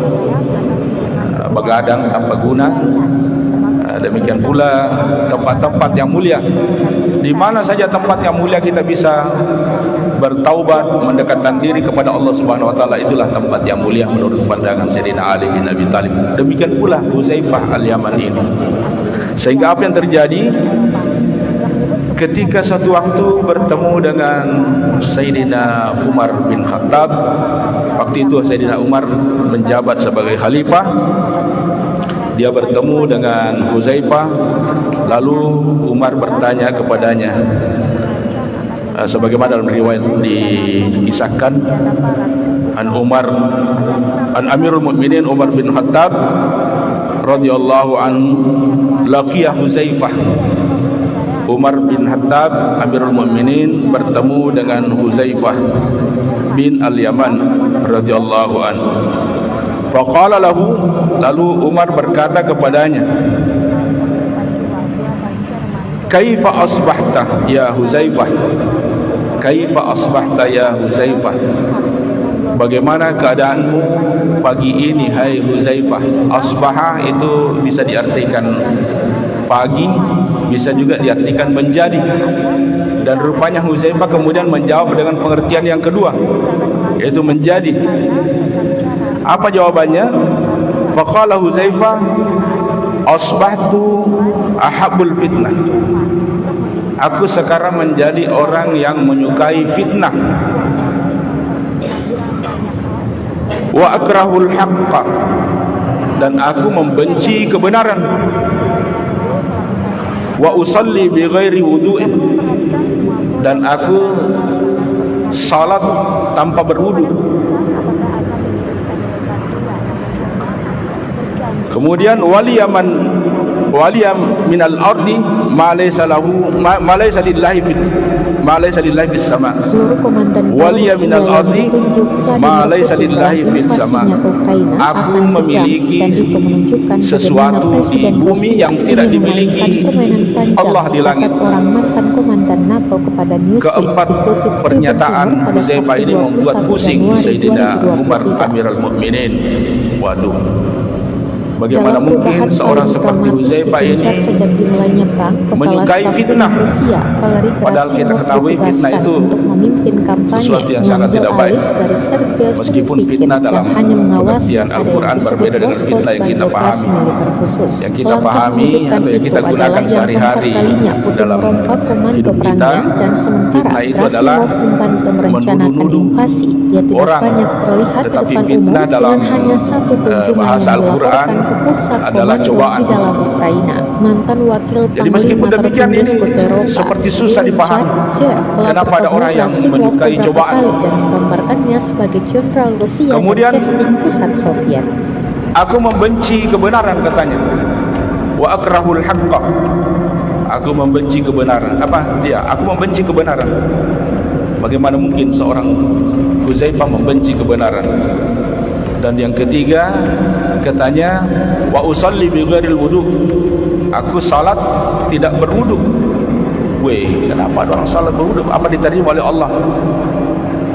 begadang tanpa guna. Demikian pula tempat-tempat yang mulia. Di mana saja tempat yang mulia kita bisa bertaubat, mendekatkan diri kepada Allah Subhanahu wa taala, itulah tempat yang mulia menurut pandangan Sayyidina Ali bin Abi Thalib. Demikian pula Huzaifah al-Yamani ini. Sehingga apa yang terjadi ketika suatu waktu bertemu dengan Sayyidina Umar bin Khattab. Waktu itu Sayyidina Umar menjabat sebagai khalifah. Dia bertemu dengan Huzaifah, lalu Umar bertanya kepadanya, sebagaimana dalam riwayat dikisahkan, an Amirul Mukminin Umar bin Khattab radhiyallahu anhu laqiya Huzaifah. Umar bin Khattab Amirul Mukminin bertemu dengan Huzaifah bin Al-Yaman radhiyallahu anhu. Faqala lahu, lalu Umar berkata kepadanya, kaifa asbahta ya Huzaifah? Kaifa asbahta ya Huzaifah? Bagaimana keadaanmu pagi ini hai Huzaifah? Asbaha itu bisa diartikan pagi, bisa juga diartikan menjadi. Dan rupanya Huzaifah kemudian menjawab dengan pengertian yang kedua, yaitu menjadi. Apa jawabannya? Faqala Huzaifah, asbahtu ahabbul fitnah. Aku sekarang menjadi orang yang menyukai fitnah. Wa akrahul haqqa, dan aku membenci kebenaran. Wa usalli bi ghairi wudu'in, dan aku salat tanpa berwudu. Kemudian waliyam minal ardi ma laysa lahu ma laysa lillahi fis sama. Seluruh komandan waliyam minal ardi ma laysa lillahi fis sama. Aku memiliki sesuatu di bumi yang tidak dimiliki Allah di langit. Seorang mantan komandan NATO kepada Newsweek. Keempat pernyataan Huzaifah ini membuat pusing Sayyidina Umar Amirul Mukminin. Waduh, bagaimana mungkin seorang seperti Huzaifah ini sejak dimulainya perang, menyukai fitnah? Rusia, Padahal kita ketahui fitnah itu untuk memimpin kampanye sesuatu yang sangat tidak baik. dari Sergei Meskipun Surovikin fitnah dalam hanya mengawasi pengertian Al-Quran berbeda dengan fitnah yang kita pahami. Yang kita Langkah pahami mewujudkan atau yang kita itu gunakan adalah yang sehari-hari keempat kalinya Putin dalam merompak komando hidup kita. perangnya, dan sementara Fitnah itu adalah Gerasimov membantu merencanakan menuduh invasi. Dia tidak orang, banyak terlihat di tetapi depan umum fitnah dalam dengan hanya satu kunjungan bahasa yang Al-Quran dilaporkan ke pusat adalah komando cobaan. di dalam Ukraina. Mantan wakil Jadi meskipun Panglima demikian tertinggi ini Sekutu Eropa, seperti susah dipahami. Kenapa ada orang yang menyukai cobaan? Dan menggambarkannya sebagai jenderal Rusia Kemudian, dan casting pusat Soviet. Aku membenci kebenaran, katanya. Wa akrahul haqqa. Aku membenci kebenaran. Apa dia? Aku membenci kebenaran. Bagaimana mungkin seorang Huzaifah membenci kebenaran? Dan yang ketiga, katanya wa usalli bi ghairil wudu. Aku salat tidak berwudu. Weh, kenapa orang salat berwudu? Apa diterima oleh Allah?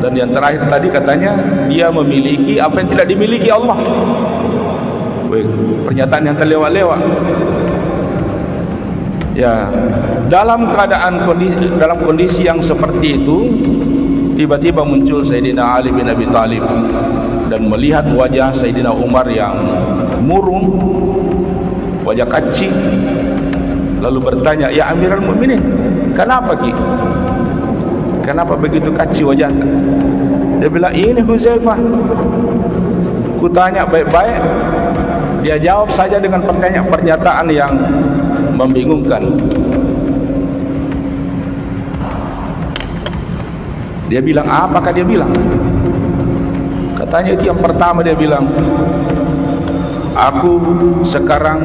Dan yang terakhir tadi katanya dia memiliki apa yang tidak dimiliki Allah. Weh, pernyataan yang terlewat-lewat. Ya, dalam kondisi yang seperti itu, tiba-tiba muncul Sayyidina Ali bin Abi Thalib dan melihat wajah Sayyidina Umar yang murung, wajah kacik, lalu bertanya, "Ya Amirul Mukminin, kenapa Ki? Kenapa begitu kacik wajahnya?" Dia bilang, "Ini Huzaifah. Kutanya baik-baik, dia jawab saja dengan pernyataan yang membingungkan." Dia bilang, apakah dia bilang? Katanya itu yang pertama dia bilang, aku sekarang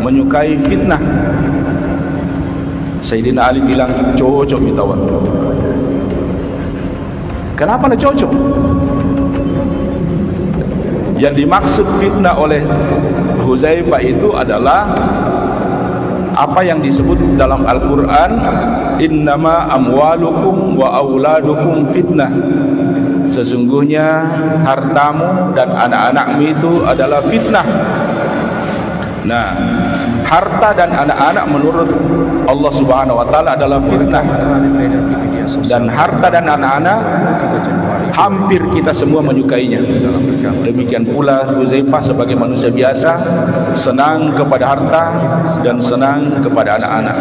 menyukai fitnah. Sayyidina Ali bilang, cocok kita wan. Kenapa nak cocok? Yang dimaksud fitnah oleh Hudzaifah itu adalah apa yang disebut dalam Al-Quran, innama amwalukum wa auladukum fitnah. Sesungguhnya hartamu dan anak-anakmu itu adalah fitnah. Nah, harta dan anak-anak menurut Allah Subhanahu wa taala adalah fitnah. Dan harta dan anak-anak hampir kita semua menyukainya. Demikian pula Hudzaifah sebagai manusia biasa senang kepada harta dan senang kepada anak-anak.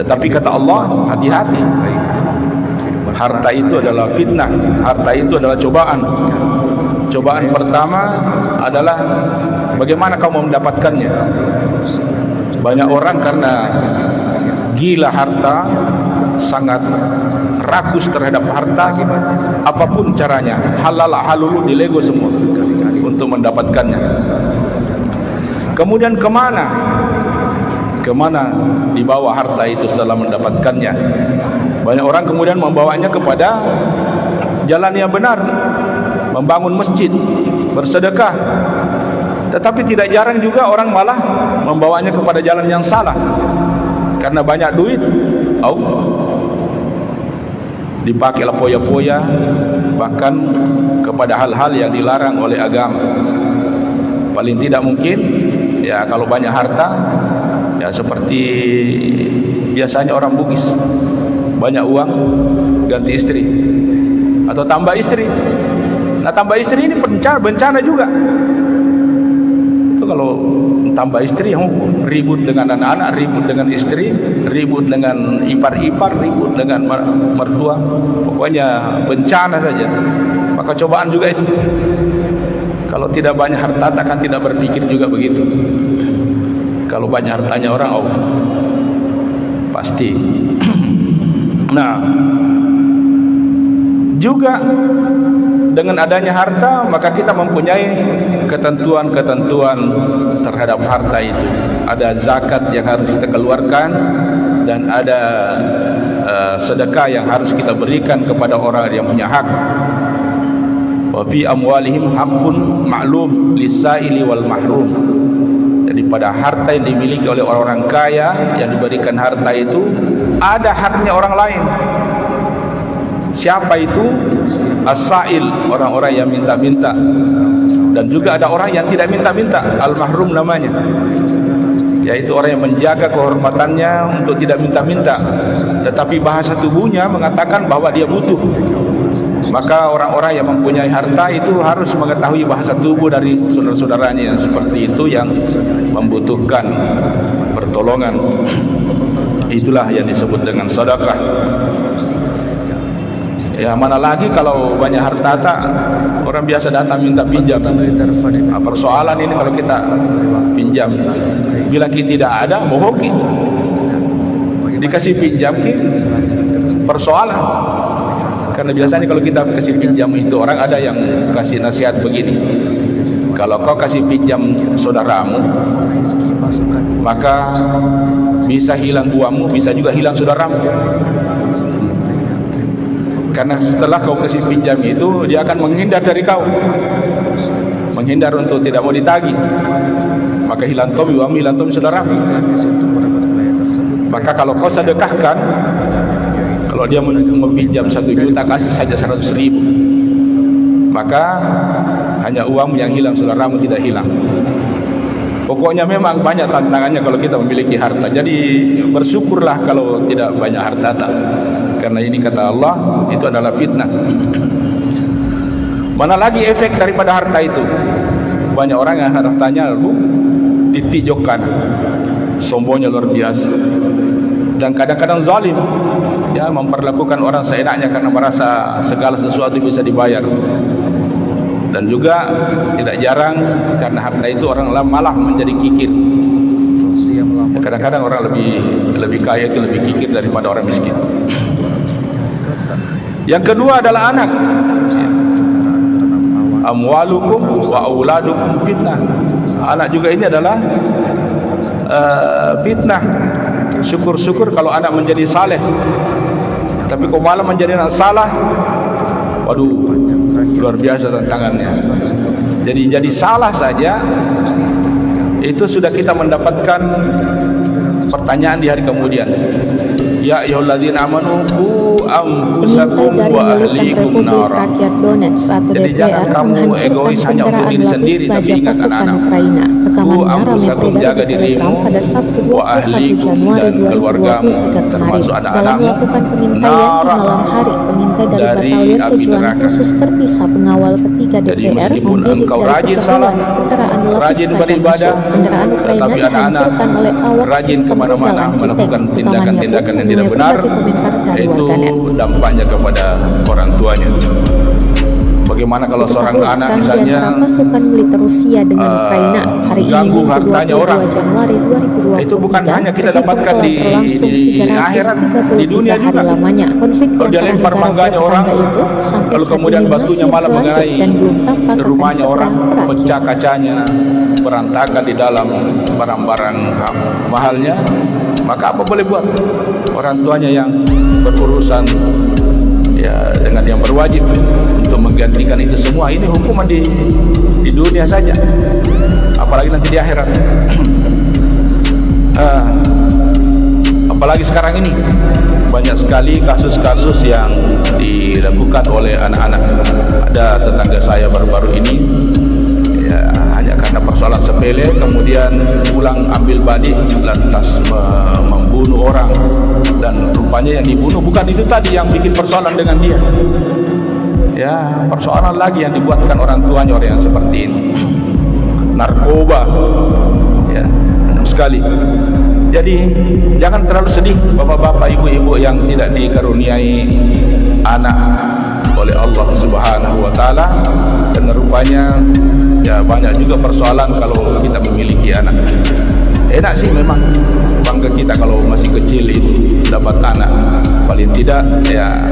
Tetapi kata Allah, hati-hati. Harta itu adalah fitnah, harta itu adalah cobaan. Cobaan pertama adalah bagaimana kau mendapatkannya. Banyak orang karena gila harta, sangat rakus terhadap harta, apapun caranya, halal halulu dilego semua untuk mendapatkannya. Kemudian kemana dibawa harta itu setelah mendapatkannya? Banyak orang kemudian membawanya kepada jalan yang benar, membangun masjid, bersedekah. Tetapi tidak jarang juga orang malah membawanya kepada jalan yang salah. Karena banyak duit, dipakailah poya-poya, bahkan kepada hal-hal yang dilarang oleh agama. Paling tidak mungkin, ya kalau banyak harta, ya seperti biasanya orang Bugis, banyak uang ganti istri atau tambah istri. Nah, tambah istri ini bencana juga. Itu kalau tambah istri, ribut dengan anak-anak, ribut dengan istri, ribut dengan ipar-ipar, ribut dengan mertua, pokoknya bencana saja. Maka cobaan juga itu. Kalau tidak banyak harta, takkan tidak berpikir juga begitu. Kalau banyak hartanya orang, pasti. Nah, juga dengan adanya harta, maka kita mempunyai ketentuan-ketentuan terhadap harta itu. Ada zakat yang harus kita keluarkan, dan ada sedekah yang harus kita berikan kepada orang yang punya hak. Wa fi amwalihim haqqun ma'lum lis-sa'ili wal mahrum. Jadi pada harta yang dimiliki oleh orang-orang kaya yang diberikan harta itu ada haknya orang lain. Siapa itu? As-sa'il, orang-orang yang minta-minta. Dan juga ada orang yang tidak minta-minta, al-mahrum namanya, yaitu orang yang menjaga kehormatannya untuk tidak minta-minta, tetapi bahasa tubuhnya mengatakan bahwa dia butuh. Maka orang-orang yang mempunyai harta itu harus mengetahui bahasa tubuh dari saudara-saudaranya yang seperti itu, yang membutuhkan pertolongan. Itulah yang disebut dengan sedekah. Ya, mana lagi kalau banyak harta, orang biasa datang minta pinjam. Persoalan ini kalau kita pinjam, bila kita tidak ada, bohong kita. Dikasih pinjam, persoalan. Karena biasanya kalau kita kasih pinjam itu, orang ada yang kasih nasihat begini: kalau kau kasih pinjam saudaramu, maka bisa hilang uangmu, bisa juga hilang saudaramu. Karena setelah kau kasih pinjam itu, dia akan menghindar dari kau, menghindar untuk tidak mau ditagih. Maka hilang tomi uang, hilang tomi saudaramu. Maka kalau kau sedekahkan, kalau dia meminjam 1 juta, kasih saja 100.000, maka hanya uang yang hilang, saudaramu tidak hilang. Pokoknya memang banyak tantangannya kalau kita memiliki harta. Jadi bersyukurlah kalau tidak banyak harta, karena ini kata Allah, itu adalah fitnah. Mana lagi efek daripada harta itu? Banyak orang yang hartanya ditijokkan, sombongnya luar biasa, dan kadang-kadang zalim, ya, memperlakukan orang seenaknya karena merasa segala sesuatu bisa dibayar. Dan juga tidak jarang karena harta itu orang malah menjadi kikir. Kadang-kadang orang lebih kaya itu lebih kikir daripada orang miskin. Yang kedua adalah anak. Amwalukum wa auladukum fitnah. Anak juga ini adalah fitnah. Syukur-syukur kalau anak menjadi saleh. Tapi kalau malah menjadi anak salah, waduh, luar biasa tantangannya. Jadi salah saja itu sudah kita mendapatkan pertanyaan di hari kemudian. Ya ayyuhalladzina amanu qu anfusakum wa ahlikum nara. Jadi jangan kamu egois hanya untuk diri sendiri, tapi ingat anak-anak. Rekamannya ramai beredar di Telegram pada Sabtu 21 Januari 2023 kemarin. Dalam melakukan pengintaian di malam hari, pengintai dari Batalion Tujuan Khusus Terpisah Pengawal Ketiga DPR membidik dari keperluan kendaraan lapis kaca musuh. Kendaraan Ukraina dihancurkan oleh awak sistem rudal anti-tank. Tindakan-tindakan yang tidak benar itu dampaknya kepada orang tuanya. Bagaimana kalau seorang anak misalnya pasukan militer Rusia dengan Ukraina hari ini Minggu 22 Januari 2023 itu bukan hanya kita dapatkan di akhirat, di dunia juga. Lamanya konflik dia lempar mangganya orang itu sampai lalu kemudian batunya malah mengenai rumahnya orang, pecah kacanya, berantakan di dalam barang-barang mahalnya. Maka apa boleh buat orang tuanya yang berurusan ya dengan yang berwajib untuk menggantikan itu semua. Ini hukuman di dunia saja, apalagi nanti di akhirat. Apalagi sekarang ini banyak sekali kasus-kasus yang dilakukan oleh anak-anak. Ada tetangga saya baru-baru ini ya, hanya karena persoalan sepele kemudian pulang ambil balik lantas membunuh orang, dan rupanya yang dibunuh bukan itu tadi yang bikin persoalan dengan dia. Ya, persoalan lagi yang dibuatkan orang tuanya, orang yang seperti ini. Narkoba, ya, sekali. Jadi jangan terlalu sedih bapak-bapak, ibu-ibu yang tidak dikaruniai anak oleh Allah Subhanahu wa taala. Dan rupanya ya banyak juga persoalan kalau kita memiliki anak. Enak sih memang, bangga kita kalau masih kecil itu dapat anak. Paling tidak ya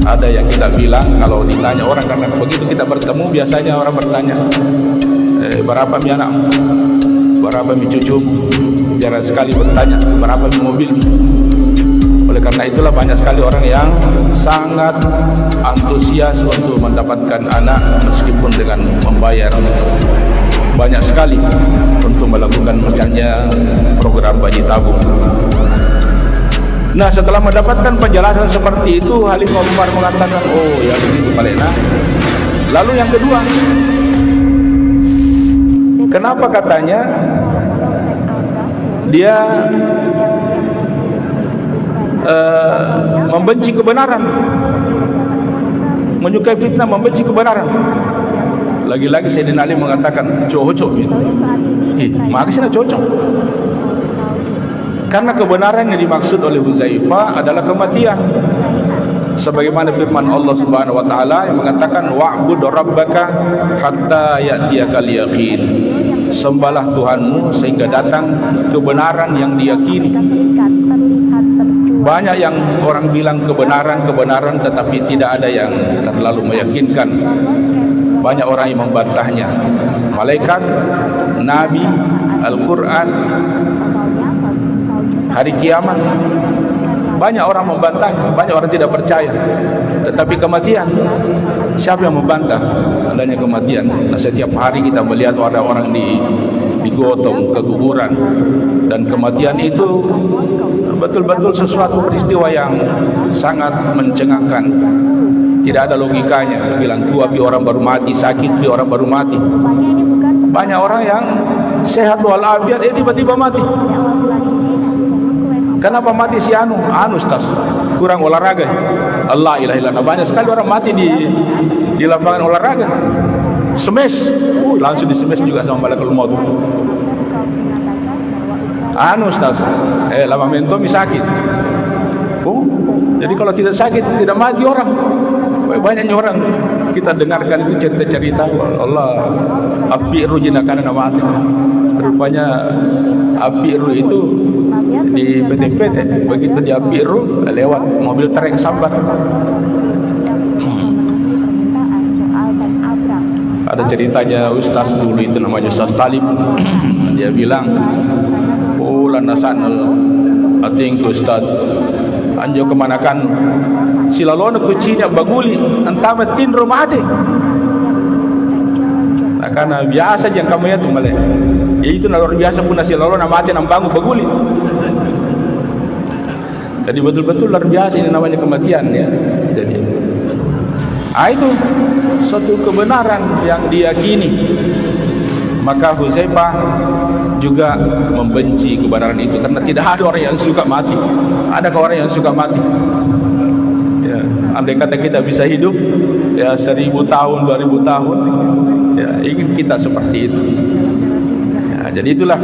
ada yang kita bilang kalau ditanya orang, karena begitu kita bertemu biasanya orang bertanya, berapa mi anak, berapa mi cucu. Jarang sekali bertanya berapa mi mobil. Oleh karena itulah banyak sekali orang yang sangat antusias untuk mendapatkan anak meskipun dengan membayar banyak sekali untuk melakukan misalnya program bayi tabung. Nah, setelah mendapatkan penjelasan seperti itu, Khalifah Umar mengatakan, oh ya begitu Palena. Lalu yang kedua, kenapa katanya dia membenci kebenaran, menyukai fitnah, membenci kebenaran. Lagi-lagi Sayyidina Ali mengatakan cocok gitu. Maksudnya cocok. Karena kebenaran yang dimaksud oleh Huzaifah adalah kematian. Sebagaimana firman Allah Subhanahu wa taala yang mengatakan wa'bud rabbaka hatta ya'tiyakal yaqin. Sembahlah Tuhanmu sehingga datang kebenaran yang diyakini. Banyak yang orang bilang kebenaran tetapi tidak ada yang terlalu meyakinkan. Banyak orang yang membantahnya. Malaikat, Nabi, Al-Quran, hari kiamat. Banyak orang membantahnya, banyak orang tidak percaya. Tetapi kematian, siapa yang membantah adanya kematian? Nah, setiap hari kita melihat orang-orang digotong ke kuburan, dan kematian itu betul-betul sesuatu peristiwa yang sangat mencengangkan. Tidak ada logikanya. Bilang tua pi orang baru mati, sakit pi orang baru mati. Banyak orang yang sehat walafiat tiba-tiba mati. Kenapa mati si anu Ustaz? Kurang olahraga. Allah ilaha illallah. Banyak sekali orang mati di lapangan olahraga. Smash, langsung di smash juga sama malaikat maut. Ustaz, lamamento mi sakit. Jadi kalau tidak sakit tidak mati orang. Banyaknya orang kita dengarkan itu cerita-cerita Allah api ru jinakan nama mati. Rupanya api ru itu di PT-PT. Begitu dia biru, lewat mobil trek sambar. Ada ceritanya Ustaz dulu itu namanya Ustaz Talib. Dia bilang, oh lanasan ating Ustaz anjo kemanakan silalono kucinya baguli antama tin rumah ate. Nah, karena biasa yang kamu ya tuh malah. Ya itu luar biasa pun silalono mati nambangu baguli. Jadi betul-betul luar biasa ini namanya kematian ya. Jadi itu suatu kebenaran yang diyakini. Maka Hudzaifah juga membenci kebenaran itu karena tidak ada orang yang suka mati. Adakah orang yang suka mati? Ya, andai kata kita bisa hidup ya 1000 tahun, 2000 tahun, ya ingin kita seperti itu. Ya, jadi itulah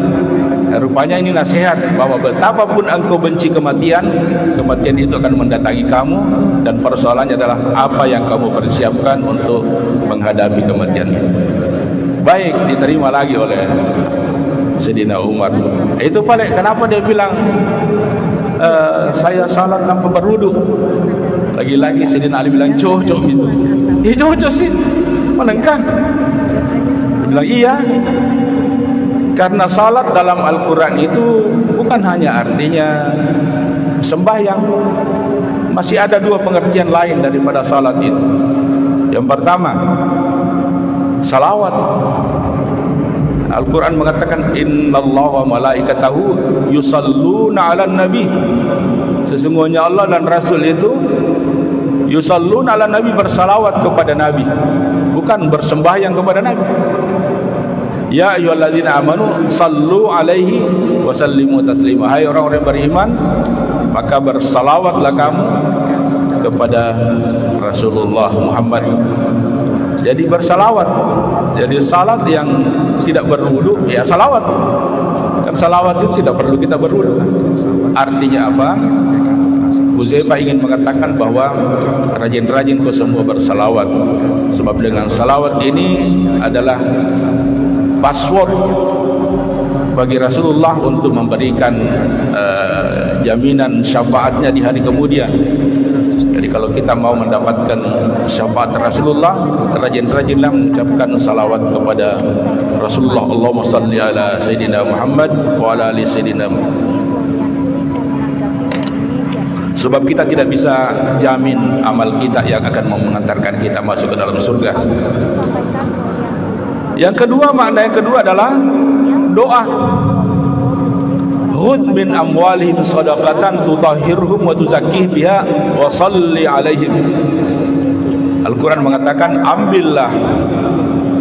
rupanya ini nasihat bahwa betapapun engkau benci kematian, kematian itu akan mendatangi kamu dan persoalannya adalah apa yang kamu persiapkan untuk menghadapi kematian itu. Baik, diterima lagi oleh Sayyidina Umar. Itu paling kenapa dia bilang saya salat tanpa berwudu. Lagi-lagi Sayyidina Ali bilang cocok itu. Cocok sih, melengkap. Bilang iya. Karena salat dalam Al-Quran itu bukan hanya artinya sembahyang. Masih ada dua pengertian lain daripada salat itu. Yang pertama, salawat. Al-Quran mengatakan innallaha wa malaikatahu yusalluna 'alan nabi. Sesungguhnya Allah dan Rasul itu yusalluna 'alan nabi, bersalawat kepada Nabi, bukan bersembahyang kepada Nabi. Ya ayyuhalladzina amanu sallu alaihi wa sallimu taslima. Hai orang-orang beriman, maka bersalawatlah kamu kepada Rasulullah Muhammad. Jadi bersalawat. Jadi salat yang tidak berwudu ya salawat. Dan salawat itu tidak perlu kita berwudu. Artinya apa? Hudzaifah ingin mengatakan bahwa rajin-rajin kau semua bersalawat. Sebab dengan salawat ini adalah password bagi Rasulullah untuk memberikan jaminan syafaatnya di hari kemudian. Jadi kalau kita mau mendapatkan syafaat Rasulullah, rajin-rajinlah mengucapkan salawat kepada Rasulullah. Allahumma salli ala Sayyidina Muhammad wa ala ali Sayyidina Muhammad. Sebab kita tidak bisa jamin amal kita yang akan mengantarkan kita masuk ke dalam surga. Yang kedua, makna yang kedua adalah doa. Khudh min amwalihim shadaqatan tutahhirhum wa tuzakkih biha wa shalli alaihim. Al-Quran mengatakan, ambillah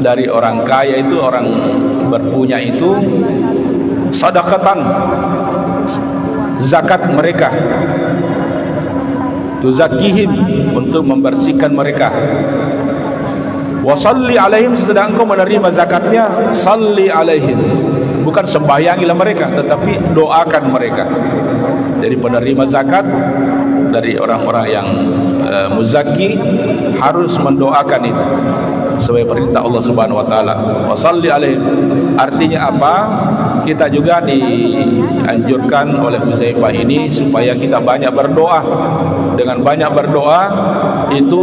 dari orang kaya itu, orang berpunya itu, sadaqatan, zakat mereka, tuzakkihim, untuk membersihkan mereka, wa shalli alaihim, sedang engkau menerima zakatnya, shalli alaihim, bukan sembayangilah mereka, tetapi doakan mereka. Jadi penerima zakat dari orang-orang yang muzaki harus mendoakan itu sebagai perintah Allah Subhanahu wa taala. Wa shalli alaihim artinya apa? Kita juga dianjurkan oleh Hudzaifah ini supaya kita banyak berdoa. Dengan banyak berdoa itu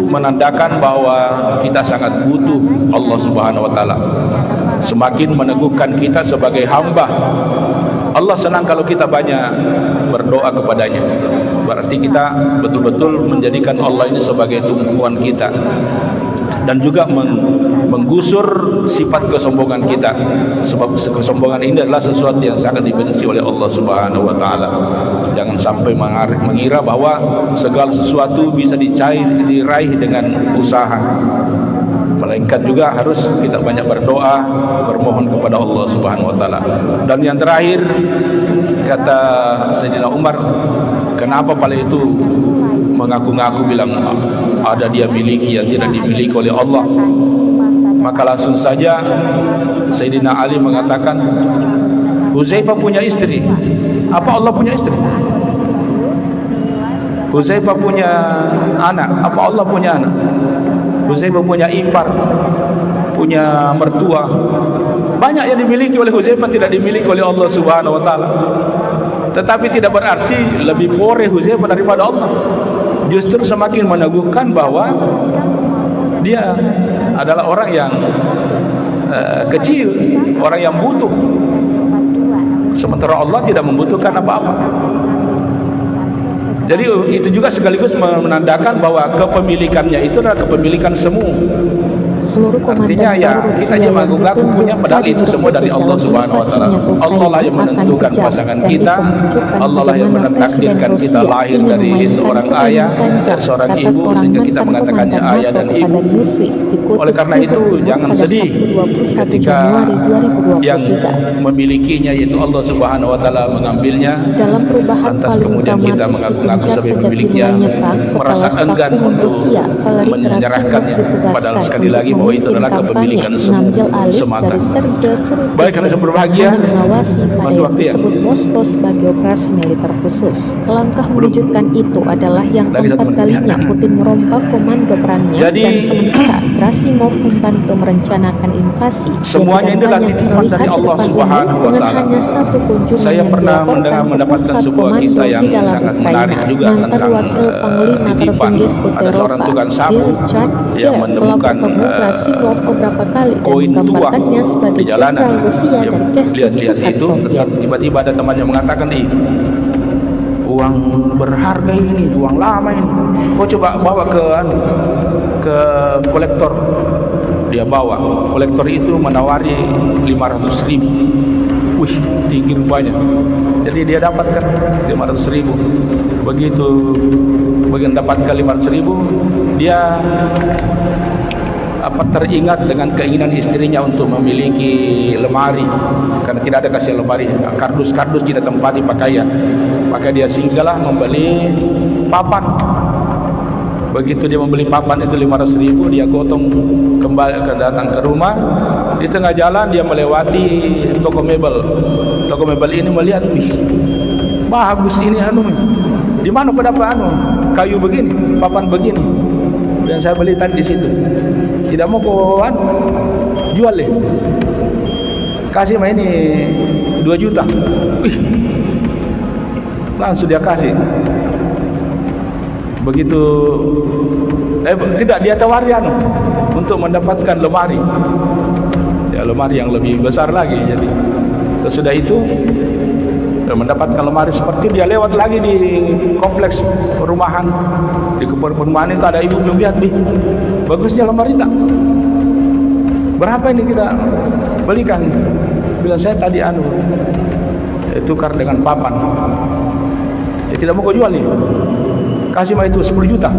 menandakan bahwa kita sangat butuh Allah Subhanahu wa taala. Semakin meneguhkan kita sebagai hamba. Allah senang kalau kita banyak berdoa kepadanya. Berarti kita betul-betul menjadikan Allah ini sebagai tumpuan kita. Dan juga menggusur sifat kesombongan kita. Sebab kesombongan ini adalah sesuatu yang sangat dibenci oleh Allah Subhanahu wa taala. Jangan sampai mengira bahwa segala sesuatu bisa diraih dengan usaha. Melainkan juga harus kita banyak berdoa, bermohon kepada Allah Subhanahu wa taala. Dan yang terakhir, kata Sayyidina Umar, kenapa paling itu mengaku-ngaku bilang ada dia miliki yang tidak dimiliki oleh Allah? Maka langsung saja Sayyidina Ali mengatakan, Hudzaifah punya istri. Apa Allah punya istri? Hudzaifah punya anak. Apa Allah punya anak? Hudzaifah punya ipar, punya mertua. Banyak yang dimiliki oleh Hudzaifah tidak dimiliki oleh Allah Subhanahu wa taala. Tetapi tidak berarti lebih pore Huzaifah daripada Allah. Justru semakin meneguhkan bahwa dia adalah orang yang kecil, orang yang butuh. Sementara Allah tidak membutuhkan apa-apa. Jadi itu juga sekaligus menandakan bahwa kepemilikannya itu adalah kepemilikan semu. Seluruh artinya ya kita hanya mengaku punya, padahal itu semua dari Allah Subhanahu wa taala. Allah lah yang menentukan pasangan kita, Allah lah yang menakdirkan kita lahir dari seorang ayah dan seorang ibu, sehingga kita mengatakannya ayah dan ibu. Oleh karena itu jangan sedih ketika yang memilikinya yaitu Allah Subhanahu wa taala mengambilnya, dalam perubahan lantas kemudian kita mengaku sebagai pemiliknya, merasa enggan untuk menyerahkannya. Padahal sekali lagi bahwa itu adalah kepemilikan semata. Baik, karena berbahagia mengawasi pada yang disebut Moskow sebagai operasi militer khusus. Langkah mewujudkan itu adalah yang keempat kalinya Putin merombak komando perangnya, dan sementara Gerasimov membantu merencanakan invasi. Semuanya inilah titipan dari Allah Subhanahu wa taala. Hanya satu kunjungan saya yang pernah dilaporkan ke pusat komando di dalam Ukraina. Mantan wakil panglima tertinggi Skuteropa Richard Sirlev telah bertemu Gerasimov beberapa kali dan menggambarkannya sebagai jenderal Rusia dari Kestik pusat Soviet. Tiba-tiba ada temannya mengatakan, uang berharga ini, uang lama ini, kau coba bawa ke kolektor. Dia bawa, kolektor itu menawari 500.000. Wih, tinggi rupanya. Jadi dia dapatkan 500.000. Begitu mendapatkan 500.000, dia teringat dengan keinginan istrinya untuk memiliki lemari, karena tidak ada kasih lemari, kardus-kardus tidak tempati pakaian. Maka dia singgahlah membeli papan. Begitu dia membeli papan itu 500.000, dia gotong kembali datang ke rumah. Di tengah jalan dia melewati toko mebel. Toko mebel ini melihat, bagus ini di mana kau dapat kayu begini, papan begini? Dan saya beli tadi di situ. Tidak mau kau jual deh. Kasih mah ini 2 juta. Langsung dia kasih. Begitu tidak, dia tawari untuk mendapatkan lemari. Ya, lemari yang lebih besar lagi. Jadi sesudah itu mendapatkan lemari seperti dia lewat lagi di kompleks perumahan. Di perumahan itu ada ibu belum lihat, bagusnya lemari tak? Berapa ini kita belikan? Bilang saya tadi tukar dengan papan. Ya, tidak mau kau jual nih. Kasih mah itu 10 juta.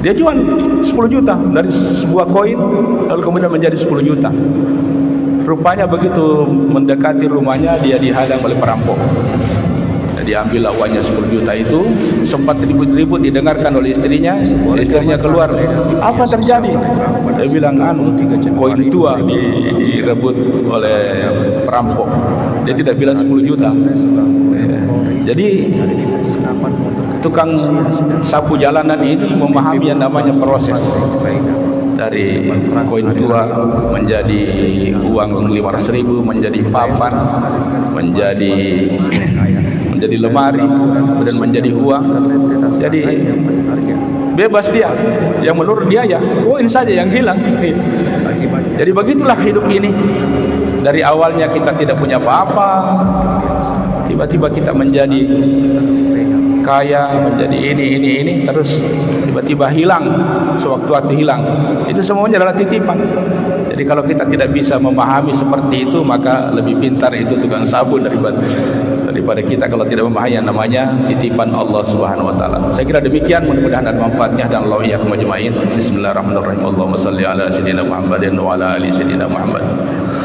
Dia jual 10 juta dari sebuah koin, lalu kemudian menjadi 10 juta. Rupanya begitu mendekati rumahnya, dia dihadang oleh perampok. Diambil uangnya 10 juta itu. Sempat ribut-ribut didengarkan oleh istrinya. Istrinya keluar, apa terjadi? Dia bilang, koin tua direbut oleh perampok. Dia tidak bilang 10 juta. Jadi tukang sapu jalanan ini memahami yang namanya proses dari koin tua menjadi uang 500.000, menjadi papan, menjadi lemari, kemudian menjadi uang. Jadi bebas dia. Yang menurut dia ya koin saja yang hilang. Jadi begitulah hidup ini. Dari awalnya kita tidak punya apa-apa, tiba-tiba kita menjadi kaya, menjadi ini, terus tiba-tiba hilang, sewaktu-waktu hilang. Itu semuanya adalah titipan. Jadi kalau kita tidak bisa memahami seperti itu, maka lebih pintar itu tukang sabun daripada kita kalau tidak memahami yang namanya titipan Allah Subhanahu wa taala. Saya kira demikian, mudah-mudahan ada manfaatnya dan Allah iyyakum ajmain. Bismillahirrahmanirrahim. Allahumma shalli ala sayyidina Muhammadin wa ala ali sayyidina Muhammad.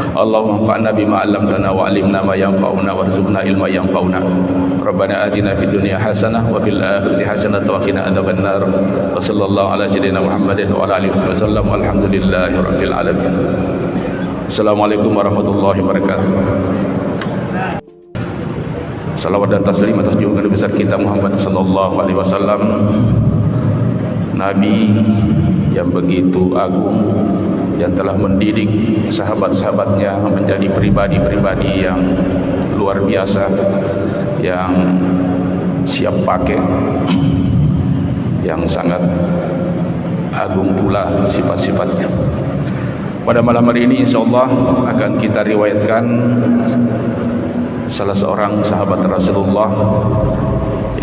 Allahumma anfa'na bima 'allamtana wa 'allimna ma yanfa'una warzuqna ilma yanfa'una. Rabbana atina fid dunya hasanah wa fil akhirati hasanah wa qina adzabannar. Wa sallallahu ala sayyidina Muhammadin wa ala alihi wasallam. Walhamdulillahi rabbil alamin. Assalamualaikum warahmatullahi wabarakatuh. Salawat dan taslim atas junjungan besar kita Muhammad sallallahu alaihi wasallam, Nabi yang begitu agung, yang telah mendidik sahabat-sahabatnya menjadi pribadi-pribadi yang luar biasa yang siap pakai, yang sangat agung pula sifat-sifatnya. Pada malam hari ini insyaallah akan kita riwayatkan salah seorang sahabat Rasulullah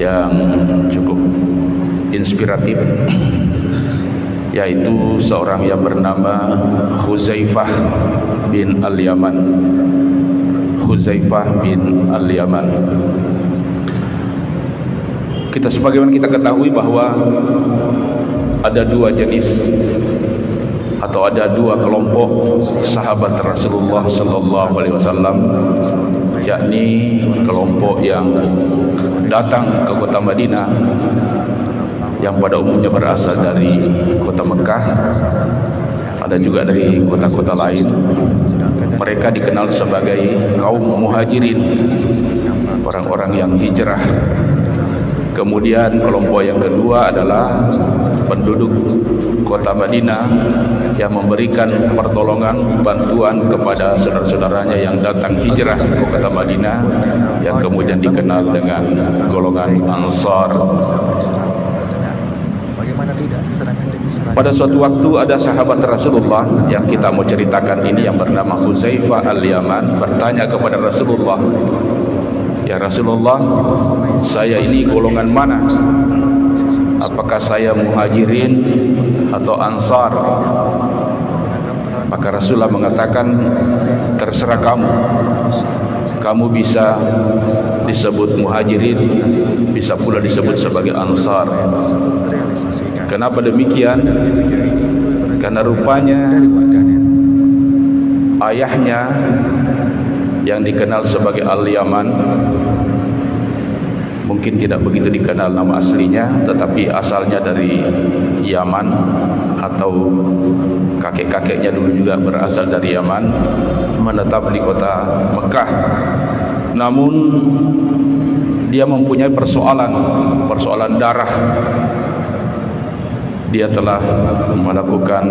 yang cukup inspiratif, yaitu seorang yang bernama Huzaifah bin Al-Yaman. Huzaifah bin Al-Yaman. Sebagaimana kita ketahui bahwa ada dua jenis atau ada dua kelompok sahabat Rasulullah sallallahu alaihi wasallam, yakni kelompok yang datang ke kota Madinah yang pada umumnya berasal dari kota Mekah, ada juga dari kota-kota lain. Mereka dikenal sebagai kaum muhajirin, orang-orang yang hijrah. Kemudian kelompok yang kedua adalah penduduk kota Madinah yang memberikan pertolongan, bantuan kepada saudara-saudaranya yang datang hijrah ke kota Madinah, yang kemudian dikenal dengan golongan Ansar. Pada suatu waktu ada sahabat Rasulullah yang kita mau ceritakan ini yang bernama Huzaifah Al-Yaman bertanya kepada Rasulullah, "Ya Rasulullah, saya ini golongan mana? Apakah saya muhajirin atau ansar?" Maka Rasulullah mengatakan, "Terserah kamu. Kamu bisa disebut muhajirin, bisa pula disebut sebagai ansar." Kenapa demikian? Karena rupanya ayahnya yang dikenal sebagai Al-Yaman, mungkin tidak begitu dikenal nama aslinya, tetapi asalnya dari Yaman, atau kakek-kakeknya dulu juga berasal dari Yaman, menetap di kota Mekah. Namun dia mempunyai persoalan darah. Dia telah melakukan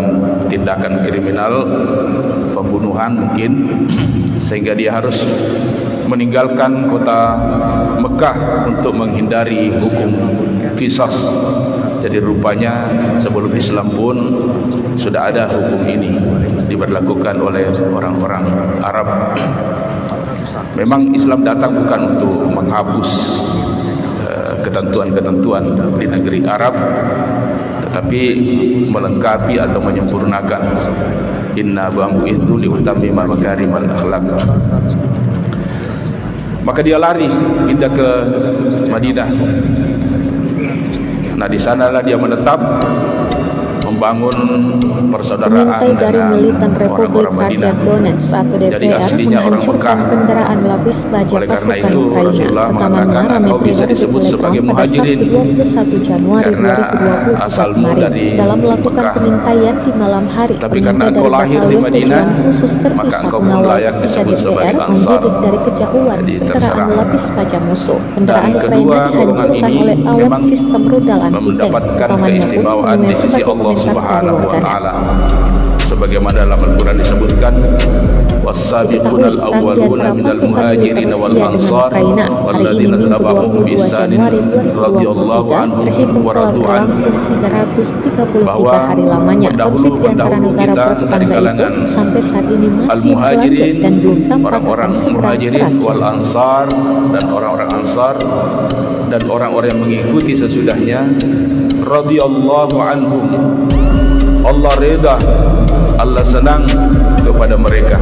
tindakan kriminal, pembunuhan mungkin, sehingga dia harus meninggalkan kota Mekah untuk menghindari hukum qisas. Jadi rupanya sebelum Islam pun sudah ada hukum ini diberlakukan oleh orang-orang Arab. Memang Islam datang bukan untuk menghapus ketentuan-ketentuan di negeri Arab, tetapi melengkapi atau menyempurnakan. Inna bu'itsu liutammima makarimal akhlaq. Maka dia lari pindah ke Madinah. Nah, di sanalah dia menetap, membangun persaudaraan dari militan Republik Rakyat Donetsk atau DPR menghancurkan kendaraan lapis baja pasukan Ukraina. Rekamannya ramai beredar di Telegram pada Sabtu 21 Januari 2023 kemarin. Dalam melakukan pengintaian di malam hari, pengintai dari batalion tujuan khusus terpisah mengawal ketika DPR mendidik dari kejauhan kendaraan lapis baja musuh. Kendaraan Ukraina dihancurkan oleh awan sistem rudal anti-tank. Rekamannya pun menuai berbagai Subhanahu wa ta'ala, sebagaimana dalam Al-Quran disebutkan, was-sabiqunal awwaluna minal muhajirin wal ansar walladzina tabauhum bi ihsanin radhiyallahu anhum wa radu anhu. 333 hari lamanya konflik di antara negara bertetangga itu sampai saat ini masih berlanjut dan belum tampak akan segera berakhir. Wal ansar, dan orang-orang ansar dan orang-orang yang mengikuti sesudahnya, radhiyallahu anhum, Allah reda, Allah senang kepada mereka,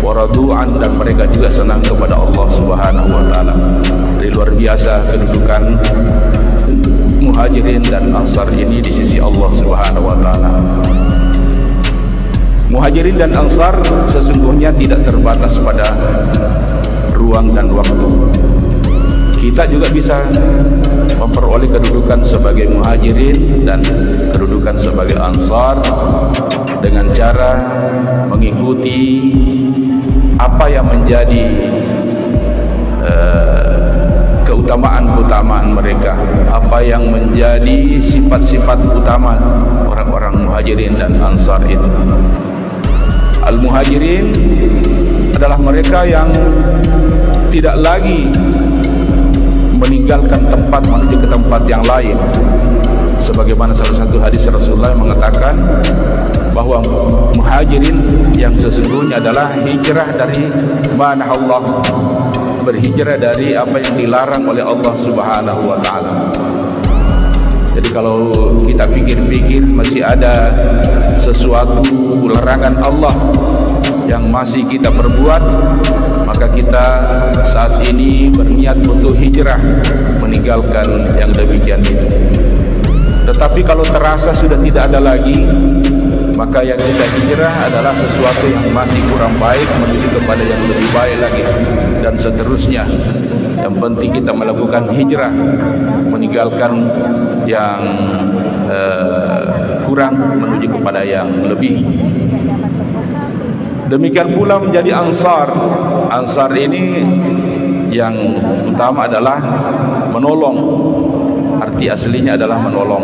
waradu'an, dan mereka juga senang kepada Allah Subhanahu wa ta'ala. Dari luar biasa kedudukan muhajirin dan ansar ini di sisi Allah Subhanahu wa ta'ala. Muhajirin dan ansar sesungguhnya tidak terbatas pada ruang dan waktu. Kita juga bisa memperoleh kedudukan sebagai muhajirin dan kedudukan sebagai ansar dengan cara mengikuti apa yang menjadi keutamaan mereka, apa yang menjadi sifat-sifat utama orang-orang muhajirin dan ansar itu. Al-muhajirin adalah mereka yang tidak lagi meninggalkan tempat menuju ke tempat yang lain, sebagaimana salah satu hadis Rasulullah yang mengatakan bahwa muhajirin yang sesungguhnya adalah hijrah dari mana Allah, berhijrah dari apa yang dilarang oleh Allah Subhanahu wa taala. Jadi kalau kita pikir-pikir masih ada sesuatu larangan Allah yang masih kita perbuat, maka kita saat ini berniat untuk hijrah meninggalkan yang demikian itu. Tetapi kalau terasa sudah tidak ada lagi, maka yang kita hijrah adalah sesuatu yang masih kurang baik menuju kepada yang lebih baik lagi, dan seterusnya. Yang penting kita melakukan hijrah, meninggalkan yang kurang menuju kepada yang lebih. Demikian pula menjadi ansar. Ansar ini yang utama adalah menolong. Arti aslinya adalah menolong.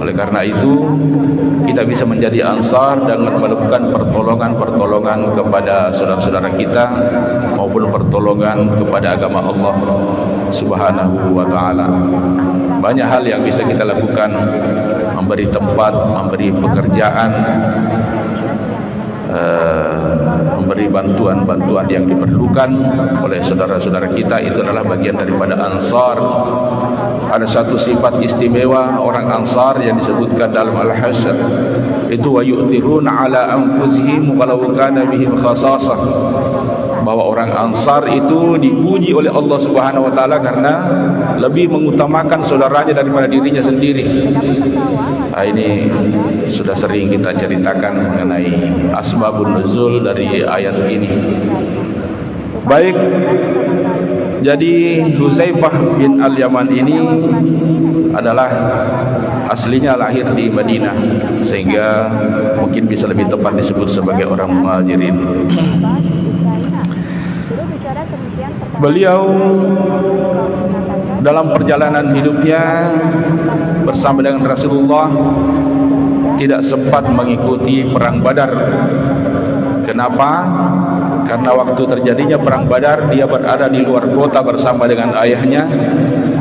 Oleh karena itu, kita bisa menjadi ansar dengan melakukan pertolongan-pertolongan kepada saudara-saudara kita, maupun pertolongan kepada agama Allah Subhanahu wa taala. Banyak hal yang bisa kita lakukan, memberi tempat, memberi pekerjaan, memberi bantuan-bantuan yang diperlukan oleh saudara-saudara kita. Itu adalah bagian daripada ansar. Ada satu sifat istimewa orang ansar yang disebutkan dalam Al-Hasyr, itu wa yu'thiruna ala anfusihim walau kana bihim khasasah, bahwa orang ansar itu dipuji oleh Allah Subhanahu wa taala karena lebih mengutamakan saudaranya daripada dirinya sendiri. Ini sudah sering kita ceritakan mengenai asbabun nuzul dari ayat ini. Baik, jadi Huzaifah bin Al-Yaman ini adalah aslinya lahir di Madinah, sehingga mungkin bisa lebih tepat disebut sebagai orang Muhajirin. Beliau dalam perjalanan hidupnya bersama dengan Rasulullah tidak sempat mengikuti perang Badar. Kenapa? Karena waktu terjadinya perang Badar, dia berada di luar kota bersama dengan ayahnya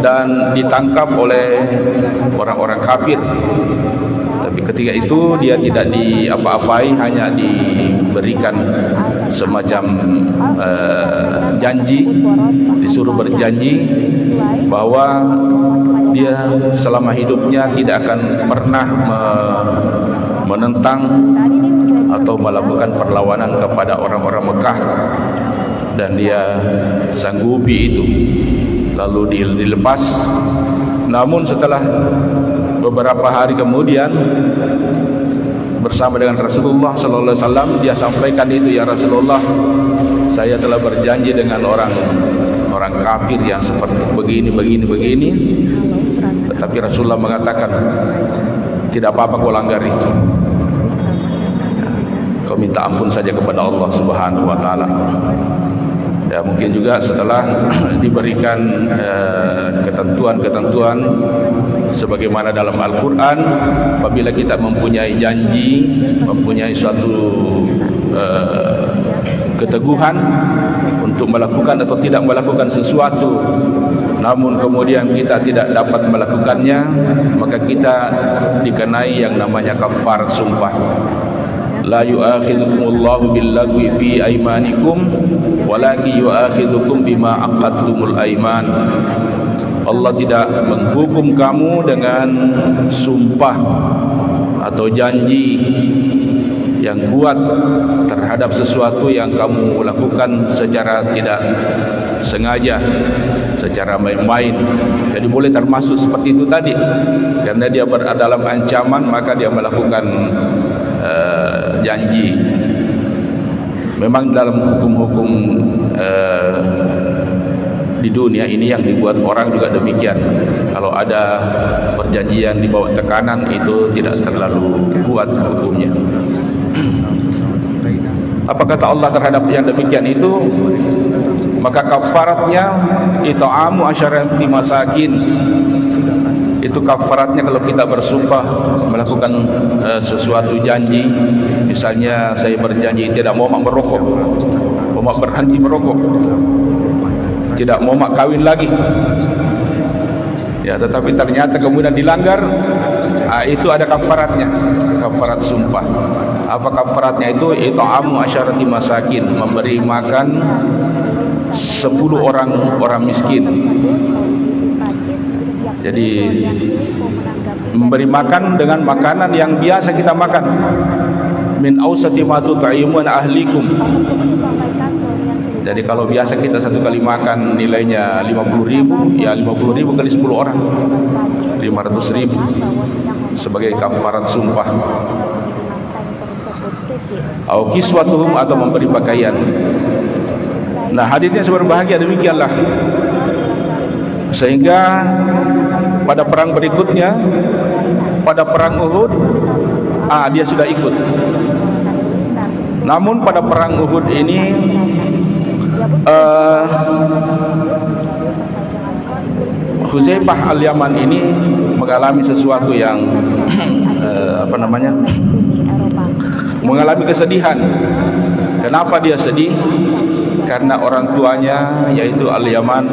dan ditangkap oleh orang-orang kafir. Tapi ketika itu dia tidak diapa-apai, hanya diberikan semacam janji, disuruh berjanji bahwa dia selama hidupnya tidak akan pernah menentang atau melakukan perlawanan kepada orang-orang Mekah, dan dia sanggupi itu. Lalu dilepas. Namun setelah beberapa hari kemudian bersama dengan Rasulullah sallallahu alaihi wasallam, dia sampaikan itu, ya Rasulullah, saya telah berjanji dengan orang kafir yang seperti begini. Tetapi Rasulullah mengatakan, tidak apa-apa kau langgar itu. Kau minta ampun saja kepada Allah Subhanahu wa taala. Ya, mungkin juga setelah diberikan ketentuan-ketentuan sebagaimana dalam Al-Qur'an, apabila kita mempunyai janji, mempunyai suatu keteguhan untuk melakukan atau tidak melakukan sesuatu, namun kemudian kita tidak dapat melakukannya, maka kita dikenai yang namanya kafarat sumpah. La yu'akhidhukumullahu billagwi fi aymanikum walakin yu'akhidhukum bima aqadtumul ayman. Allah tidak menghukum kamu dengan sumpah atau janji yang kuat terhadap sesuatu yang kamu lakukan secara tidak sengaja, secara main-main. Jadi boleh termasuk seperti itu tadi, karena dia berada dalam ancaman, maka dia melakukan janji. Memang dalam hukum-hukum di dunia ini yang dibuat orang juga demikian. Kalau ada perjanjian di bawah tekanan, itu tidak terlalu kuat hukumnya. Apa kata Allah terhadap yang demikian itu? Maka kafaratnya it'amu asyarati masakin, Itu kafaratnya kalau kita bersumpah melakukan sesuatu janji. Misalnya saya berjanji tidak mau mak merokok, mau mak berhenti merokok, tidak mau mak kawin lagi. Ya, tetapi ternyata kemudian dilanggar, itu ada kafaratnya, kafarat sumpah. Apa kafaratnya itu? It'amu asyarati masakin, memberi makan 10 orang miskin. Jadi memberi makan dengan makanan yang biasa kita makan. Min awsati ma tut'imun ahlikum. Jadi kalau biasa kita satu kali makan nilainya 50.000, ya 50.000 kali 10 orang 500.000 sebagai kafarat sumpah. Au kiswatuhum, atau memberi pakaian. Nah, hadirnya berbahagia demikianlah. Sehingga pada perang berikutnya, pada perang Uhud, dia sudah ikut. Namun pada perang Uhud ini Huzaifah al-Yaman ini mengalami sesuatu yang mengalami kesedihan. Kenapa dia sedih? Karena orang tuanya, yaitu Al-Yaman,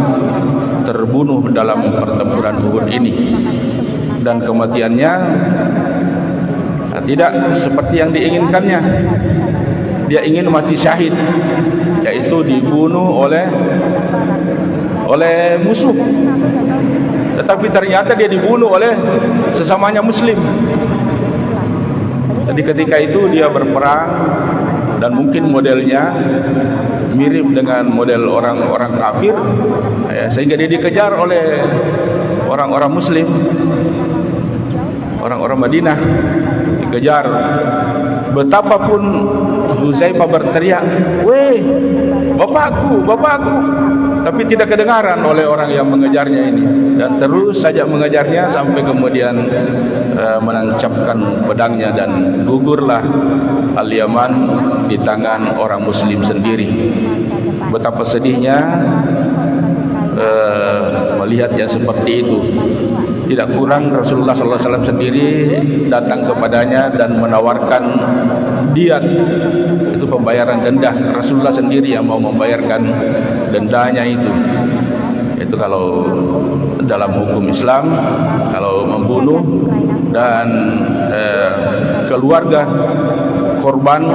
terbunuh dalam pertempuran Uhud ini, dan kematiannya tidak seperti yang diinginkannya. Dia ingin mati syahid, yaitu dibunuh oleh musuh. Tetapi ternyata dia dibunuh oleh sesamanya muslim. Jadi ketika itu dia berperang, dan mungkin modelnya mirip dengan model orang-orang kafir, sehingga dia dikejar oleh orang-orang muslim, orang-orang Madinah dikejar. Betapapun Huzaifah berteriak, "Weh, bapakku, bapakku!" tapi tidak kedengaran oleh orang yang mengejarnya ini, dan terus saja mengejarnya sampai kemudian menancapkan pedangnya, dan gugurlah Al-Yaman di tangan orang muslim sendiri. Betapa sedihnya melihat yang seperti itu. Tidak kurang Rasulullah SAW sendiri datang kepadanya dan menawarkan diat, itu pembayaran denda. Rasulullah sendiri yang mau membayarkan dendanya itu. Itu kalau dalam hukum Islam, kalau membunuh dan keluarga korban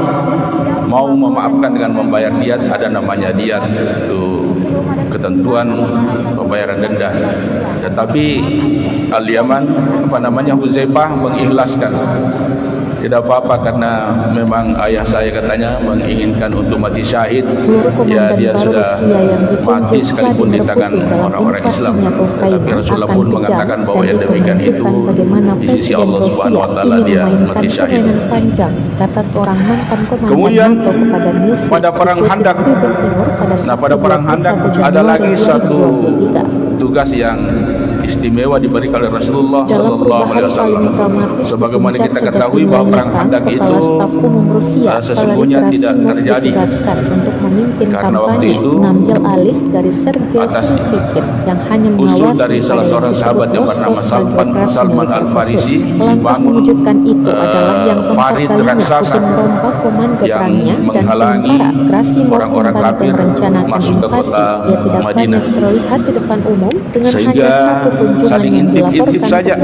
mau memaafkan dengan membayar diat, ada namanya diat, itu ketentuan pembayaran denda. Tetapi Al-Yaman, Huzaifah mengikhlaskan. Tidak apa-apa, karena memang ayah saya katanya menginginkan untuk mati syahid. Ya, dia sudah mati sekalipun di tangan orang-orang Islam. Tapi Rasulullah pun mengatakan bahwa yang demikian itu di sisi Allah Subhanahu Wa Taala dia mati syahid. Kemudian pada perang Khandaq, pada perang Khandaq ada lagi satu tugas yang istimewa diberikan oleh Rasulullah Sallallahu Alaihi Wasallam. Sebagaimana kita ketahui bahwa perang Khandaq itu sesungguhnya tidak terjadi karena waktu itu atas usul dari salah seorang sahabat yang bernama Salman Al-Farisi dibangun parit raksasa yang menghalangi orang-orang kafir masuk ke kota Madinah, sehingga saling intip-intip saja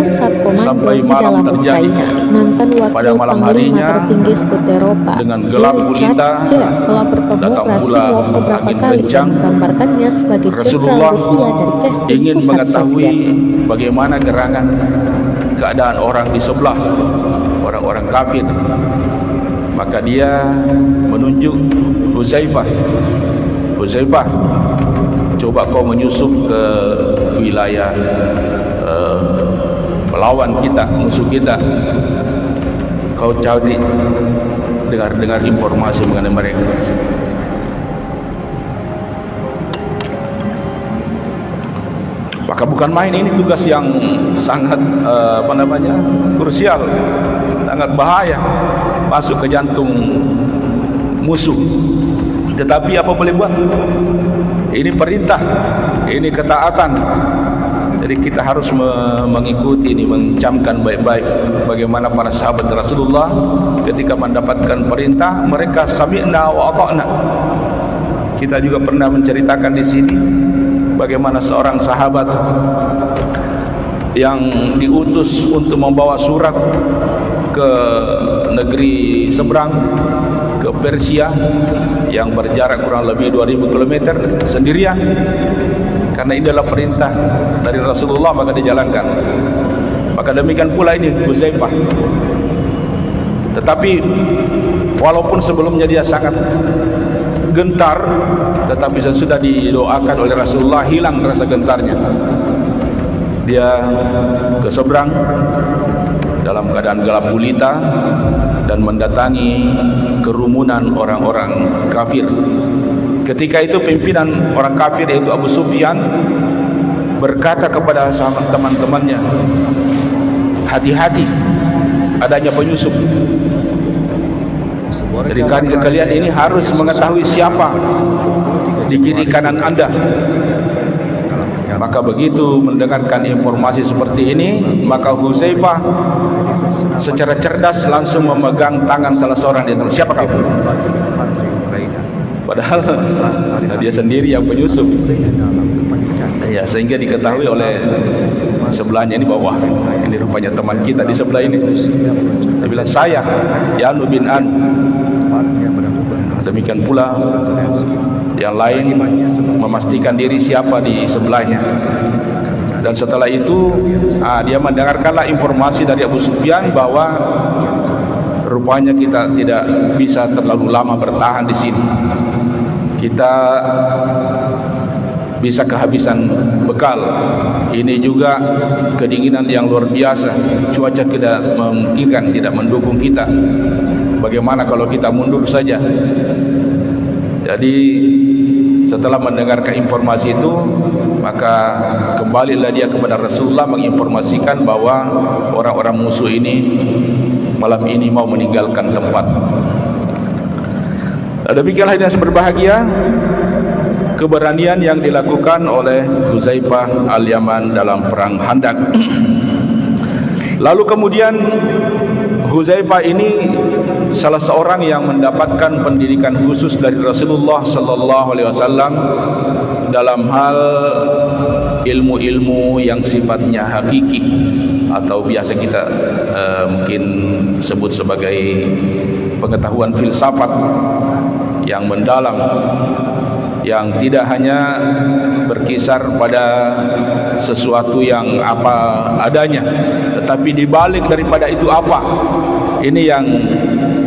sampai malam terjadi. Pada malam harinya dengan gelap gulita datang pula angin kencang. Rasulullah ingin mengetahui bagaimana gerangan keadaan orang di sebelah, orang-orang kafir. Maka dia menunjuk Huzaifah, "Huzaifah, coba kau menyusup ke wilayah melawan kita, musuh kita. Kau cari, dengar informasi mengenai mereka." Maka bukan main, ini tugas yang sangat krusial, sangat bahaya, masuk ke jantung musuh. Tetapi apa boleh buat? Ini perintah, ini ketaatan. Jadi kita harus mengikuti ini, mencamkan baik-baik bagaimana para sahabat Rasulullah ketika mendapatkan perintah mereka sami'na wa ata'na. Kita juga pernah menceritakan di sini bagaimana seorang sahabat yang diutus untuk membawa surat ke negeri seberang, ke Persia yang berjarak kurang lebih 2000 km sendirian. Karena ini adalah perintah dari Rasulullah, maka dijalankan. Maka demikian pula ini Huzaifah. Tetapi walaupun sebelumnya dia sangat gentar, tetapi sesudah didoakan oleh Rasulullah hilang rasa gentarnya. Dia ke seberang dalam keadaan gelap gulita dan mendatangi kerumunan orang-orang kafir. Ketika itu pimpinan orang kafir yaitu Abu Sufyan berkata kepada teman-temannya, hati-hati, adanya penyusup. Jadi kalian ini harus mengetahui siapa di kiri kanan Anda. Maka begitu mendengarkan informasi seperti ini, maka Huzaifah secara cerdas langsung memegang tangan salah seorang di antara. Siapa kamu? Padahal dia sendiri yang penyusup. Ya, sehingga diketahui oleh sebelahnya ini bahwa ini rupanya teman kita di sebelah ini. Dia bilang, saya Yanu bin Anu. Demikian pula yang lain memastikan diri siapa di sebelahnya. Dan setelah itu dia mendengarkanlah informasi dari Abu Sufyan bahwa rupanya kita tidak bisa terlalu lama bertahan di sini. Kita bisa kehabisan bekal. Ini juga kedinginan yang luar biasa. Cuaca tidak memungkinkan, tidak mendukung kita. Bagaimana kalau kita mundur saja? Jadi setelah mendengarkan informasi itu, maka kembalilah dia kepada Rasulullah menginformasikan bahwa orang-orang musuh ini malam ini mau meninggalkan tempat. Demikianlah yang berbahagia keberanian yang dilakukan oleh Huzaifah al-Yaman dalam perang Khandaq. Lalu kemudian Huzaifah ini salah seorang yang mendapatkan pendidikan khusus dari Rasulullah sallallahu alaihi wasallam dalam hal ilmu-ilmu yang sifatnya hakiki atau biasa kita mungkin sebut sebagai pengetahuan filsafat yang mendalam, yang tidak hanya berkisar pada sesuatu yang apa adanya, tetapi dibalik daripada itu apa. Ini yang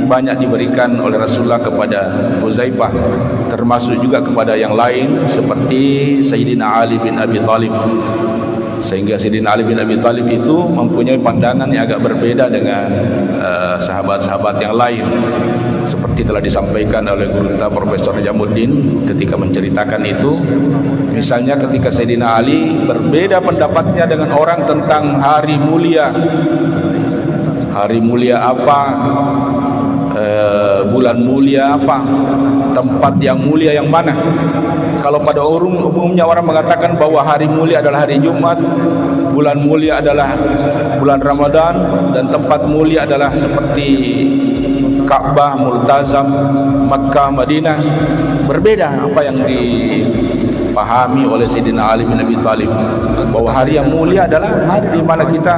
banyak diberikan oleh Rasulullah kepada Huzaifah, termasuk juga kepada yang lain seperti Sayyidina Ali bin Abi Thalib. Sehingga Sayyidina Ali bin Abi Thalib itu mempunyai pandangan yang agak berbeda dengan sahabat-sahabat yang lain, seperti telah disampaikan oleh guru kita Profesor Jamuddin ketika menceritakan itu. Misalnya ketika Sayyidina Ali berbeda pendapatnya dengan orang tentang hari mulia. Hari mulia apa? Bulan mulia apa? Tempat yang mulia yang mana? Kalau pada umumnya orang mengatakan bahwa hari mulia adalah hari Jumat, bulan mulia adalah bulan Ramadan, dan tempat mulia adalah seperti Ka'bah, Multazam, Makkah, Madinah. Berbeda apa yang dipahami oleh Sayyidina Ali bin Abi Thalib, bahwa hari yang mulia adalah hari di mana kita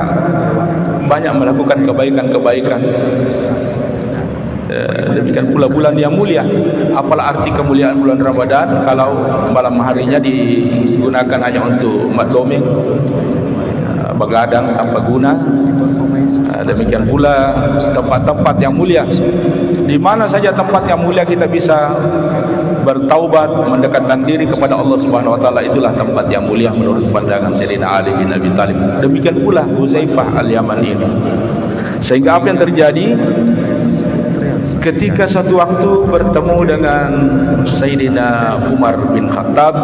banyak melakukan kebaikan-kebaikan. Demikian pula bulan yang mulia. Apalah arti kemuliaan bulan Ramadan kalau malam harinya digunakan hanya untuk madoming, begadang tanpa guna. Demikian pula tempat-tempat yang mulia. Di mana saja tempat yang mulia kita bisa bertaubat, mendekatkan diri kepada Allah Subhanahu wa taala, itulah tempat yang mulia menurut pandangan Sayyidina Ali bin Abi Thalib. Demikian pula Huzaifah al-Yaman ini. Sehingga apa yang terjadi ketika suatu waktu bertemu dengan Sayyidina Umar bin Khattab.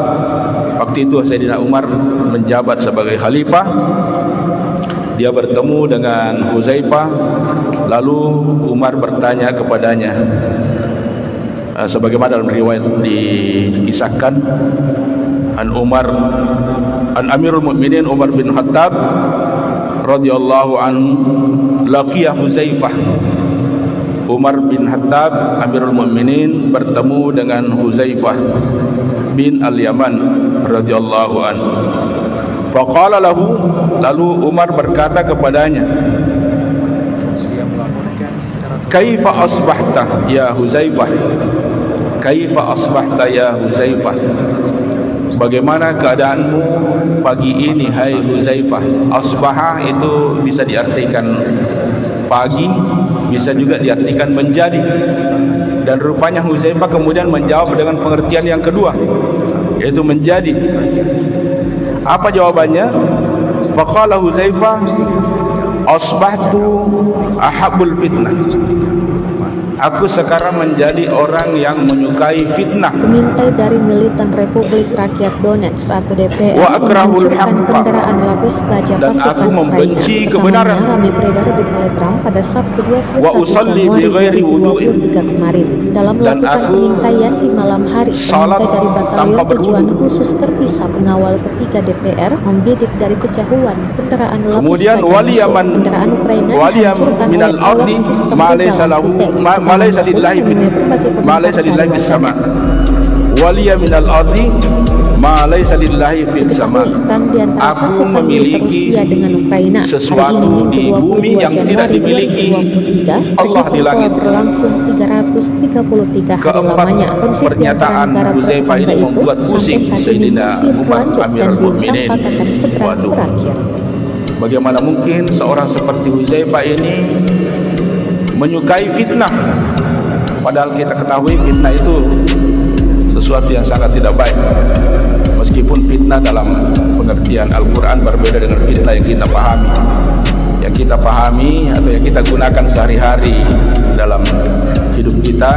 Waktu itu Sayyidina Umar menjabat sebagai khalifah. Dia bertemu dengan Huzaifah, lalu Umar bertanya kepadanya, sebagaimana dalam riwayat dikisahkan, an Umar an Amirul Mukminin Umar bin Khattab radhiyallahu anhu laqiya Huzaifah. Umar bin Khattab Amirul Mukminin bertemu dengan Huzaifah bin Al-Yaman radhiyallahu anhu. Faqala lahu, lalu Umar berkata kepadanya, kaifa asbahta ya Huzaifah? Kaifa asbahta ya Huzaifah? Bagaimana keadaanmu pagi ini hai Huzaifah? Asbaha itu bisa diartikan pagi, bisa juga diartikan menjadi. Dan rupanya Huzaifah kemudian menjawab dengan pengertian yang kedua, yaitu menjadi. Apa jawabannya? Faqala Huzaifah, asbahtu ahabbul fitnah. Aku sekarang menjadi orang yang menyukai fitnah. Pengintai dari militan Republik Rakyat Donetsk atau DPR Wa akrahul menghancurkan haqqa. kendaraan lapis baja Dan pasukan aku membenci Ukraina. kebenaran. Rekamannya ramai beredar di Telegram pada Sabtu 21 Wa usalli bi ghairi wudu'in. 2023 kemarin. Dalam Dan melakukan aku pengintaian di malam hari, salat pengintai dari batalion tanpa tujuan berwudu. khusus terpisah pengawal ketiga DPR membidik dari kejauhan kendaraan lapis Kemudian baja wali musuh. yaman Kendaraan Ukraina wali dihancurkan minal oleh ardi alat sistem ma begal laysa lahu anti-tank. ma laysa lillahi ma laysa lillahi fis sama. Wali minal ardi ma laysa lillahi fis sama. Perang di antara Aku pasukan militer memiliki Rusia dengan Ukraina. sesuatu Hari ini, di Minggu bumi 22 yang tidak Januari dimiliki 2023, Allah di terhitung langit. telah berlangsung 333 hari Keempat, lamanya konflik di antara pernyataan negara Huzaifah bertetangga ini itu membuat sampai pusing saat ini Sayyidina masih Umar berlanjut dan Amirul belum Mukminin. tampak akan segera Waduh. berakhir. Bagaimana mungkin seorang seperti Huzaifah ini menyukai fitnah? Padahal kita ketahui fitnah itu sesuatu yang sangat tidak baik. Meskipun fitnah dalam pengertian Al-Quran berbeda dengan fitnah yang kita pahami. Yang kita pahami atau yang kita gunakan sehari-hari dalam hidup kita,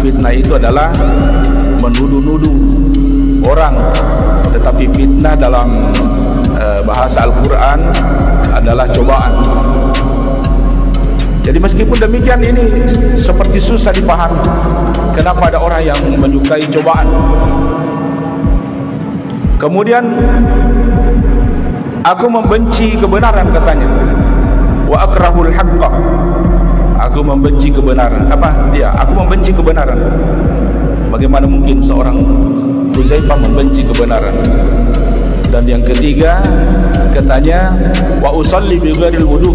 fitnah itu adalah menuduh-nuduh orang. Tetapi fitnah dalam bahasa Al-Quran adalah cobaan. Jadi meskipun demikian ini seperti susah dipahami. Kenapa ada orang yang menyukai cobaan? Kemudian aku membenci kebenaran katanya. Wa akrahul haqqa. Aku membenci kebenaran. Apa dia? Aku membenci kebenaran. Bagaimana mungkin seorang Huzaifah membenci kebenaran? Dan yang ketiga katanya wa usalli bi ghairil wudu.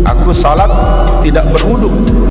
Aku salat tidak berwudu.